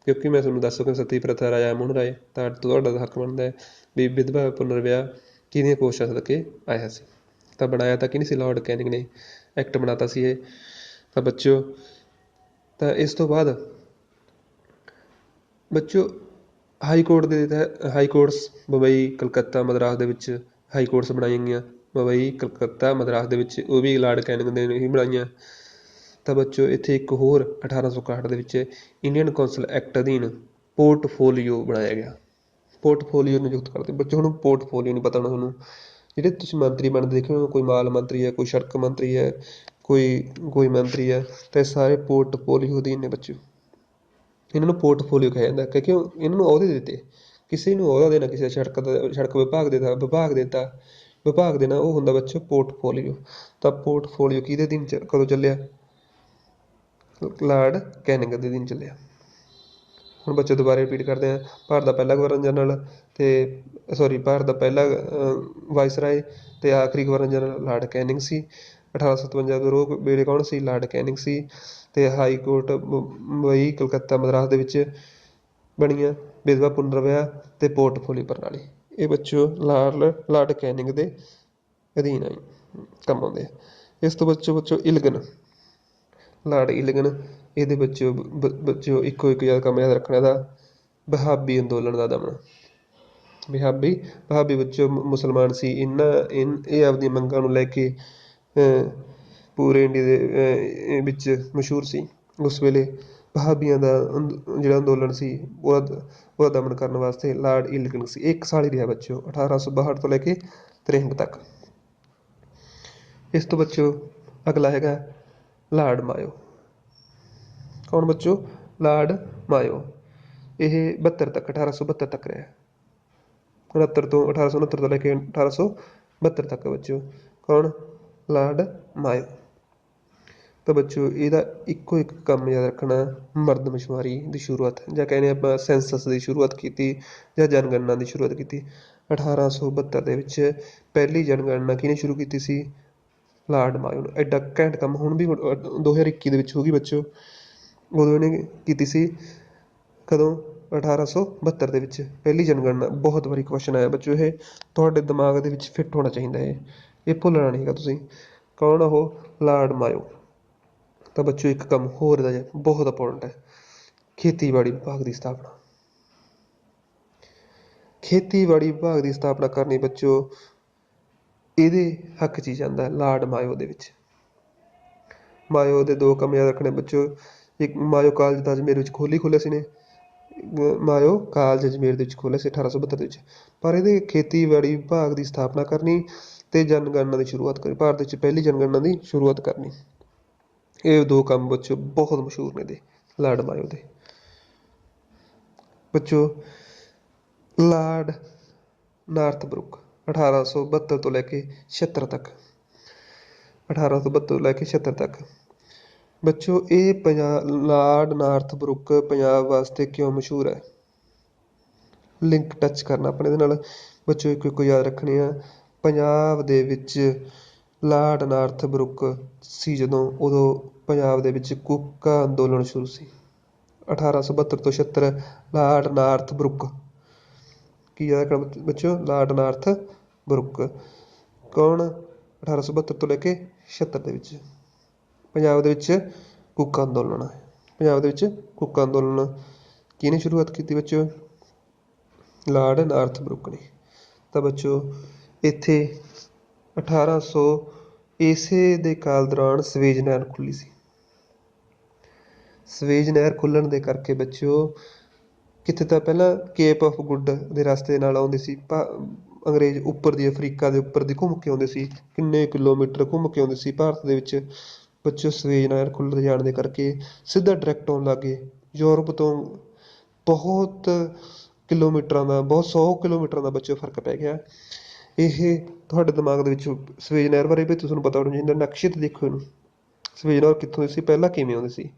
ਕਿਉਂਕਿ ਮੈਂ ਤੁਹਾਨੂੰ ਦੱਸ ਸਕਾਂ ਸਤੀ ਪ੍ਰਥਾ ਰਾਜਾ ਮੋਹਨ ਰਾਏ, ਤਾਂ ਤੁਹਾਡਾ ਹੱਕ ਬਣਦਾ ਹੈ ਵੀ ਵਿਧਵਾ ਪੁਨਰ ਵਿਆਹ ਕਿਹਦੀਆਂ ਕੋਸ਼ਿਸ਼ਾਂ ਸਦਕੇ ਆਇਆ ਸੀ। ਤਾਂ ਬਣਾਇਆ ਤਾਂ ਕਿ ਨਹੀਂ ਸੀ? ਲਾਰਡ ਕੈਨਿੰਗ ਨੇ ਐਕਟ ਬਣਾਤਾ ਸੀ ਇਹ। ਤਾਂ ਇਸ ਤੋਂ ਬਾਅਦ ਬੱਚਿਓ ਹਾਈ ਕੋਰਟ ਦੇ ਹਾਈ ਕੋਰਟਸ ਮੁੰਬਈ ਕਲਕੱਤਾ ਮਦਰਾਸ ਦੇ ਵਿੱਚ ਹਾਈ ਕੋਰਟਸ ਬਣਾਈਆਂ ਗਈਆਂ। ਮੁੰਬਈ ਕਲਕੱਤਾ ਮਦਰਾਸ ਦੇ ਵਿੱਚ ਉਹ ਵੀ ਲਾਰਡ ਕੈਨਿੰਗ ਨੇ ਹੀ ਬਣਾਈਆਂ। ਤਾਂ ਬੱਚੋ ਇੱਥੇ ਇੱਕ ਹੋਰ 1861 ਦੇ ਵਿੱਚ ਇੰਡੀਅਨ ਕੌਂਸਲ ਐਕਟ ਅਧੀਨ ਪੋਰਟਫੋਲੀਓ ਬਣਾਇਆ ਗਿਆ। ਪੋਰਟਫੋਲੀਓ ਨਿਯੁਕਤ ਕਰਦੇ ਬੱਚੋ। ਹੁਣ ਪੋਰਟਫੋਲੀਓ ਨਹੀਂ ਪਤਾ ਹੋਣਾ ਤੁਹਾਨੂੰ, ਜਿਹੜੇ ਤੁਸੀਂ ਮੰਤਰੀ ਬਣਦੇ ਦੇਖੇ ਹੋ, ਕੋਈ ਮਾਲ ਮੰਤਰੀ ਹੈ, ਕੋਈ ਸੜਕ ਮੰਤਰੀ ਹੈ, ਕੋਈ ਮੰਤਰੀ ਹੈ, ਤੇ ਸਾਰੇ ਪੋਰਟਫੋਲੀਓ ਅਧੀਨ ਨੇ ਬੱਚੋ। ਇਹਨਾਂ ਨੂੰ ਪੋਰਟਫੋਲੀਓ ਕਿਹਾ ਜਾਂਦਾ ਕਿਉਂਕਿ ਇਹਨਾਂ ਨੂੰ ਅਹੁਦੇ ਦਿੱਤੇ। ਕਿਸੇ ਨੂੰ ਅਹੁਦਾ ਦੇਣਾ, ਕਿਸੇ ਸੜਕ ਵਿਭਾਗ ਦੇਣਾ ਉਹ ਹੁੰਦਾ ਬੱਚੋ ਪੋਰਟਫੋਲੀਓ। ਤਾਂ ਪੋਰਟਫੋਲੀਓ ਕਿਹਦੇ ਅਧੀਨ ਕਦੋਂ ਚੱਲਿਆ? ਲਾਰਡ ਕੈਨਿੰਗ ਦੇ ਅਧੀਨ ਚੱਲਿਆ। ਹੁਣ ਬੱਚੇ ਦੁਬਾਰਾ ਰਿਪੀਟ ਕਰਦੇ ਹਾਂ। ਭਾਰਤ ਦਾ ਪਹਿਲਾ ਗਵਰਨਰ ਜਨਰਲ ਭਾਰਤ ਦਾ ਪਹਿਲਾ ਵਾਇਸਰਾਏ ਅਤੇ ਆਖਰੀ ਗਵਰਨਰ ਜਨਰਲ ਲਾਰਡ ਕੈਨਿੰਗ ਸੀ। 1857 ਦੇ ਵਿਰੋਧ ਵੇਲੇ ਕੌਣ ਸੀ? ਲਾਰਡ ਕੈਨਿੰਗ ਸੀ। ਅਤੇ ਹਾਈ ਕੋਰਟ ਮੁੰਬਈ ਕਲਕੱਤਾ ਮਦਰਾਸ ਦੇ ਵਿੱਚ ਬਣੀਆਂ। ਵਿਧਵਾ ਪੁਨਰ ਵਿਆਹ ਅਤੇ ਪੋਰਟਫੋਲੀਓ ਪ੍ਰਣਾਲੀ, ਇਹ ਬੱਚੋ ਲਾਰਡ ਕੈਨਿੰਗ ਦੇ ਅਧੀਨ ਆਈ ਕੰਮ ਆਉਂਦੇ ਆ। ਇਸ ਤੋਂ ਬੱਚੋ ਇਲਗਨ, ਲਾਰਡ ਇਲਗਨ, ਇਹਦੇ ਬੱਚੋ ਇੱਕੋ ਕੰਮ ਯਾਦ ਰੱਖਣਾ ਇਹਦਾ, ਵਹਾਬੀ ਅੰਦੋਲਨ ਦਾ ਦਮਨ। ਵਹਾਬੀ ਬੱਚੋ ਮੁਸਲਮਾਨ ਸੀ। ਇਹ ਆਪਦੀਆਂ ਮੰਗਾਂ ਨੂੰ ਲੈ ਕੇ ਪੂਰੇ ਇੰਡੀਆ ਦੇ ਵਿੱਚ ਮਸ਼ਹੂਰ ਸੀ। ਉਸ ਵੇਲੇ ਵਹਾਬੀਆਂ ਦਾ ਜਿਹੜਾ ਅੰਦੋਲਨ ਸੀ ਉਹਦਾ ਦਮਨ ਕਰਨ ਵਾਸਤੇ ਲਾਰਡ ਇਲਗਨ ਸੀ। 1 ਸਾਲ ਹੀ ਰਿਹਾ ਬੱਚੋ, 1862 ਤੋਂ ਲੈ ਕੇ 63 ਤੱਕ। ਇਸ ਤੋਂ ਬੱਚੋ ਅਗਲਾ ਹੈਗਾ ਲਾਰਡ ਮਾਇਓ। ਕੌਣ ਬੱਚੋ? Lord mayo. ਇਹ 72 ਤੱਕ 1872 ਤੱਕ ਰਿਹਾ। 1869 ਤੋਂ ਲੈ ਕੇ 1872 ਤੱਕ ਬੱਚੋ। ਕੌਣ? Lord mayo. ਤਾਂ ਬੱਚੋ ਇਹਦਾ ਇੱਕੋ ਇੱਕ ਕੰਮ ਯਾਦ ਰੱਖਣਾ, ਮਰਦਮਸ਼ੁਮਾਰੀ ਦੀ ਸ਼ੁਰੂਆਤ, ਜਾਂ ਕਹਿੰਦੇ ਆਪਾਂ ਸੈਂਸਸ ਦੀ ਸ਼ੁਰੂਆਤ ਕੀਤੀ, ਜਾਂ ਜਨਗਣਨਾ ਦੀ ਸ਼ੁਰੂਆਤ ਕੀਤੀ। 1872 ਦੇ ਵਿੱਚ ਪਹਿਲੀ ਜਨਗਣਨਾ ਕਿਹਨੇ ਸ਼ੁਰੂ ਕੀਤੀ ਸੀ? ਲਾਰਡ ਮਾਇਓ ਨੇ। ਐਡਾ ਘੈਂਟ ਕੰਮ ਹੁਣ ਵੀ 2021 ਦੇ ਵਿੱਚ ਹੋ ਗਈ ਬੱਚੋ। ਉਦੋਂ ਇਹਨੇ ਕੀਤੀ ਸੀ। ਕਦੋਂ? 1872 ਦੇ ਵਿੱਚ ਪਹਿਲੀ ਜਨਗਣਨਾ। ਬਹੁਤ ਵਾਰੀ ਕੁਐਸਚਨ ਆਇਆ ਬੱਚੋ, ਇਹ ਤੁਹਾਡੇ ਦਿਮਾਗ ਦੇ ਵਿੱਚ ਫਿੱਟ ਹੋਣਾ ਚਾਹੀਦਾ, ਇਹ ਭੁੱਲਣਾ ਨਹੀਂ ਹੈਗਾ ਤੁਸੀਂ। ਕੌਣ ਉਹ? Lord mayo. ਤਾਂ ਬੱਚੋ ਇੱਕ ਕੰਮ ਹੋਰ ਇਹਦਾ ਬਹੁਤ ਇੰਪੋਰਟੈਂਟ ਹੈ, ਖੇਤੀਬਾੜੀ ਵਿਭਾਗ ਦੀ ਸਥਾਪਨਾ। ਖੇਤੀਬਾੜੀ ਵਿਭਾਗ ਦੀ ਸਥਾਪਨਾ ਕਰਨੀ ਬੱਚੋ, ਇਹਦੇ ਹੱਕ 'ਚ ਹੀ ਜਾਂਦਾ ਲਾਰਡ ਮਾਇਓ ਦੇ ਵਿੱਚ। ਮਾਇਓ ਦੇ 2 ਕੰਮ ਯਾਦ ਰੱਖਣੇ ਬੱਚੋ। ਇੱਕ, ਮਾਇਓ ਕਾਲਜ ਤਾਂ ਅਜਮੇਰ ਵਿੱਚ ਖੋਲ੍ਹਿਆ ਸੀ ਨੇ। ਮਾਇਓ ਕਾਲਜ ਅਜਮੇਰ ਦੇ ਵਿੱਚ ਖੋਲ੍ਹਿਆ ਸੀ 1872 ਦੇ ਵਿੱਚ। ਪਰ ਇਹਦੇ ਖੇਤੀਬਾੜੀ ਵਿਭਾਗ ਦੀ ਸਥਾਪਨਾ ਕਰਨੀ ਅਤੇ ਜਨਗਣਨਾ ਦੀ ਸ਼ੁਰੂਆਤ ਕਰਨੀ, ਭਾਰਤ ਵਿੱਚ ਪਹਿਲੀ ਜਨਗਣਨਾ ਦੀ ਸ਼ੁਰੂਆਤ ਕਰਨੀ। ਇਹ 2 ਕੰਮ ਬੱਚੋ ਬਹੁਤ ਮਸ਼ਹੂਰ ਨੇ ਇਹਦੇ, ਲਾਰਡ ਮਾਇਓ ਦੇ। ਬੱਚੋ ਲਾਰਡ ਨਾਰਥਬਰੁੱਕ 1872 ਤੋਂ ਲੈ ਕੇ 76 ਤੱਕ। 1872 ਤੋਂ ਲੈ ਕੇ 76 ਤੱਕ ਬੱਚੋ। ਇਹ ਲਾਰਡ ਨਾਰਥਬਰੁੱਕ ਪੰਜਾਬ ਵਾਸਤੇ ਕਿਉਂ ਮਸ਼ਹੂਰ ਹੈ? ਲਿੰਕ ਟੱਚ ਕਰਨਾ ਆਪਣੇ ਇਹਦੇ ਨਾਲ ਬੱਚੋ, ਇੱਕ ਯਾਦ ਰੱਖਣੇ ਆ। ਪੰਜਾਬ ਦੇ ਵਿੱਚ ਲਾਰਡ ਨਾਰਥਬਰੁੱਕ ਸੀ ਜਦੋਂ, ਉਦੋਂ ਪੰਜਾਬ ਦੇ ਵਿੱਚ ਕੂਕਾ ਅੰਦੋਲਨ ਸ਼ੁਰੂ ਸੀ। 1872 ਤੋਂ 76 ਲਾਰਡ ਨਾਰਥਬਰੁੱਕ। ਕੀ ਯਾਦ ਰੱਖਣਾ ਬੱਚੋ? ਲਾਰਡ ਨਾਰਥਬਰੁੱਕ। ਕੌਣ? 1872 ਤੋਂ ਲੈ ਕੇ 76 ਦੇ ਵਿੱਚ ਪੰਜਾਬ ਦੇ ਵਿੱਚ ਕੂਕਾ ਅੰਦੋਲਨ। ਪੰਜਾਬ ਦੇ ਵਿੱਚ ਕੂਕਾ ਅੰਦੋਲਨ ਕਿਹਨੇ ਸ਼ੁਰੂਆਤ ਕੀਤੀ ਬੱਚੋ? ਲਾਰਡ ਨਾਰਥਬਰੁੱਕ ਨੇ। ਤਾਂ ਬੱਚੋ ਇੱਥੇ 1800 ਇਸੇ ਦੇ ਕਾਲ ਦੌਰਾਨ ਸਵੇਜ ਨਹਿਰ ਖੁੱਲ੍ਹੀ ਸੀ। ਸਵੇਜ ਨਹਿਰ ਖੁੱਲ੍ਹਣ ਦੇ ਕਰਕੇ ਬੱਚੋ ਕਿੱਥੇ ਤਾਂ ਪਹਿਲਾਂ ਕੇਪ ਆਫ ਗੁੱਡ ਦੇ ਰਸਤੇ ਨਾਲ ਆਉਂਦੇ ਸੀ ਅੰਗਰੇਜ਼, ਉੱਪਰ ਦੀ ਅਫਰੀਕਾ ਦੇ ਉੱਪਰ ਦੀ ਘੁੰਮ ਕੇ ਆਉਂਦੇ ਸੀ, ਕਿੰਨੇ ਕਿਲੋਮੀਟਰ ਘੁੰਮ ਕੇ ਆਉਂਦੇ ਸੀ ਭਾਰਤ ਦੇ ਵਿੱਚ। ਬੱਚੋ ਸਵੇਜ ਨਹਿਰ ਖੁੱਲ੍ਹ ਜਾਣ ਦੇ ਕਰਕੇ ਸਿੱਧਾ ਡਾਇਰੈਕਟ ਆਉਣ ਲੱਗ ਗਏ ਯੂਰਪ ਤੋਂ। ਬਹੁਤ ਕਿਲੋਮੀਟਰਾਂ ਦਾ, ਬਹੁਤ 100 ਕਿਲੋਮੀਟਰਾਂ ਦਾ ਬੱਚੋ ਫਰਕ ਪੈ ਗਿਆ। ਇਹ ਤੁਹਾਡੇ ਦਿਮਾਗ ਦੇ ਵਿੱਚ ਸਵੇਜ ਨਹਿਰ ਬਾਰੇ ਵੀ ਤੁਹਾਨੂੰ ਪਤਾ ਹੋਣਾ ਚਾਹੀਦਾ। ਨਕਸ਼ੇ 'ਤੇ ਦੇਖੋ ਇਹਨੂੰ, ਸਵੇਜ ਨਹਿਰ ਕਿੱਥੋਂ ਸੀ, ਪਹਿਲਾਂ ਕਿਵੇਂ ਆਉਂਦੀ ਸੀ।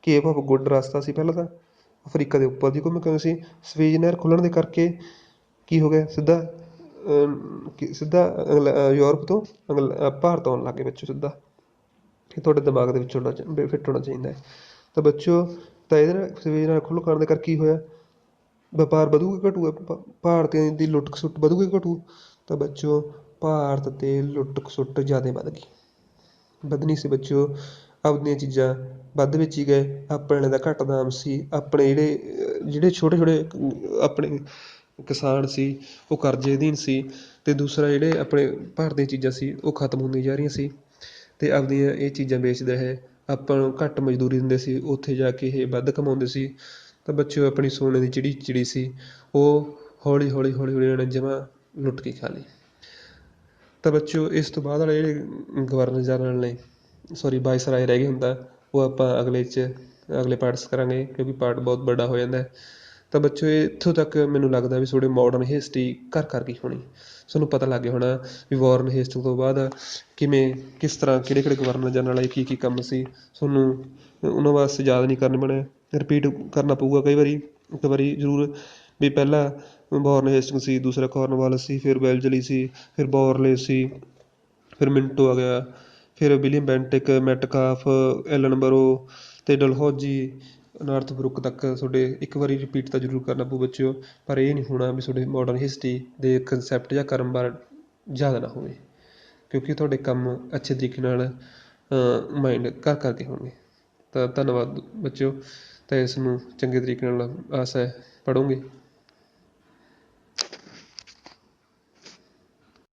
ਕੇਪ ਆਫ ਗੁੱਡ ਰਸਤਾ ਸੀ ਪਹਿਲਾਂ ਤਾਂ, ਅਫਰੀਕਾ ਦੇ ਉੱਪਰ ਦੀ ਘੁੰਮ ਕੇ ਆਉਂਦੀ ਸੀ। ਸਵੇਜ ਨਹਿਰ ਖੁੱਲ੍ਹਣ ਦੇ ਕਰਕੇ ਕੀ ਹੋ ਗਿਆ, ਸਿੱਧਾ ਯੂਰਪ ਤੋਂ ਭਾਰਤ ਆਉਣ ਲੱਗ ਗਏ ਬੱਚੋ ਸਿੱਧਾ। ਇਹ ਤੁਹਾਡੇ ਦਿਮਾਗ ਦੇ ਵਿੱਚ ਫਿੱਟ ਹੋਣਾ ਚਾਹੀਦਾ ਹੈ। ਤਾਂ ਬੱਚੋ ਤਾਂ ਇਹਦੇ ਨਾਲ ਸਵੇਜ ਨਹਿਰ ਖੁੱਲ੍ਹ ਕਰਨ ਦੇ ਕਰਕੇ ਕੀ ਹੋਇਆ? ਵਪਾਰ ਵਧੂਗਾ ਘਟੂਗਾ? ਭਾਰਤੀਆਂ ਦੀ ਲੁੱਟ ਖਸੁੱਟ ਵਧੂਗੀ ਘਟੂ? ਤਾਂ ਬੱਚੋ ਭਾਰਤ 'ਤੇ ਲੁੱਟ ਖਸੁੱਟ ਜ਼ਿਆਦਾ ਵੱਧ ਗਈ, ਵਧਣੀ ਸੀ ਬੱਚੋ। ਆਪਦੀਆਂ ਚੀਜ਼ਾਂ ਵੱਧ ਵੇਚੀ ਗਏ, ਆਪਣੇ ਦਾ ਘੱਟ ਦਾਮ ਸੀ, ਆਪਣੇ ਜਿਹੜੇ ਛੋਟੇ ਛੋਟੇ ਆਪਣੇ ਕਿਸਾਨ ਸੀ ਉਹ ਕਰਜ਼ੇ ਅਧੀਨ ਸੀ, ਅਤੇ ਦੂਸਰਾ ਜਿਹੜੇ ਆਪਣੇ ਭਾਰਤ ਦੀਆਂ ਚੀਜ਼ਾਂ ਸੀ ਉਹ ਖਤਮ ਹੁੰਦੀਆਂ ਜਾ ਰਹੀਆਂ ਸੀ, ਅਤੇ ਆਪਦੀਆਂ ਇਹ ਚੀਜ਼ਾਂ ਵੇਚਦੇ ਹੈ। ਆਪਾਂ ਨੂੰ ਘੱਟ ਮਜ਼ਦੂਰੀ ਦਿੰਦੇ ਸੀ, ਉੱਥੇ ਜਾ ਕੇ ਇਹ ਵੱਧ ਕਮਾਉਂਦੇ ਸੀ। ਤਾਂ ਬੱਚਿਓ ਆਪਣੀ ਸੋਨੇ ਦੀ ਜਿਹੜੀ ਚਿੜੀ ਸੀ ਉਹ ਹੌਲੀ ਹੌਲੀ ਹੌਲੀ ਹੌਲੀ ਉਹਨੇ ਜਮਾਂ ਲੁੱਟ ਕੇ ਖਾ ਲਈ। ਤਾਂ ਬੱਚਿਓ ਇਸ ਤੋਂ ਬਾਅਦ ਵਾਲੇ ਜਿਹੜੇ ਗਵਰਨਰ ਜਨਰਲ ਨੇ, ਸੌਰੀ ਵਾਇਸਰਾਏ ਰਹਿ ਗਏ ਹੁੰਦਾ, ਉਹ ਆਪਾਂ ਅਗਲੇ ਪਾਰਟ 'ਚ ਕਰਾਂਗੇ, ਕਿਉਂਕਿ ਪਾਰਟ ਬਹੁਤ ਵੱਡਾ ਹੋ ਜਾਂਦਾ ਹੈ। ਤਾਂ ਬੱਚਿਓ ਇੱਥੋਂ ਤੱਕ ਮੈਨੂੰ ਲੱਗਦਾ ਵੀ ਤੁਹਾਡੇ ਮਾਡਰਨ ਹਿਸਟਰੀ ਘਰ ਗਈ ਹੋਣੀ, ਤੁਹਾਨੂੰ ਪਤਾ ਲੱਗ ਗਿਆ ਹੋਣਾ ਵੀ ਵਾਰਨ ਹਿਸਟਰੀ ਤੋਂ ਬਾਅਦ ਕਿਸ ਤਰ੍ਹਾਂ ਕਿਹੜੇ ਗਵਰਨਰ ਜਨਰਲ ਆਏ, ਕੀ ਕੰਮ ਸੀ। ਤੁਹਾਨੂੰ ਉਹਨਾਂ ਵਾਸਤੇ ਯਾਦ ਨਹੀਂ ਕਰਨੇ ਪੈਣੇ, ਰਿਪੀਟ ਕਰਨਾ ਪਊਗਾ ਕਈ ਵਾਰੀ, ਇੱਕ ਵਾਰੀ ਜ਼ਰੂਰ, ਵੀ ਪਹਿਲਾਂ ਵਾਰਨ ਹੇਸਟਿੰਗਸ ਸੀ, ਦੂਸਰਾ ਕਾਰਨਵਾਲਿਸ ਸੀ, ਫਿਰ ਵੈਲਜ਼ਲੀ ਸੀ, ਫਿਰ ਬੋਰਲੇ ਸੀ, ਫਿਰ ਮਿੰਟੋ ਆ ਗਿਆ, ਫਿਰ ਵਿਲੀਅਮ ਬੈਂਟਿਕ, ਮੈਟਕਾਫ, ਐਲਨ ਬਰੋ ਅਤੇ ਡਲਹੌਜੀ, ਨਾਰਥਬਰੁੱਕ ਤੱਕ ਤੁਹਾਡੇ ਇੱਕ ਵਾਰੀ ਰਿਪੀਟ ਤਾਂ ਜ਼ਰੂਰ ਕਰਨਾ ਪਊ ਬੱਚਿਓ। ਪਰ ਇਹ ਨਹੀਂ ਹੋਣਾ ਵੀ ਤੁਹਾਡੇ ਮਾਡਰਨ ਹਿਸਟਰੀ ਦੇ ਕੰਸੈਪਟ ਜਾਂ ਕਰਮ ਬਾਰੇ ਯਾਦ ਨਾ ਹੋਵੇ, ਕਿਉਂਕਿ ਤੁਹਾਡੇ ਕੰਮ ਅੱਛੇ ਤਰੀਕੇ ਨਾਲ ਮਾਇੰਡ ਕਰਕੇ ਹੋਣਗੇ। ਤਾਂ ਧੰਨਵਾਦ ਬੱਚਿਓ, ਤਾਂ ਇਸ ਨੂੰ ਚੰਗੇ ਤਰੀਕੇ ਨਾਲ ਆਸ ਹੈ ਪੜ੍ਹੋਗੇ।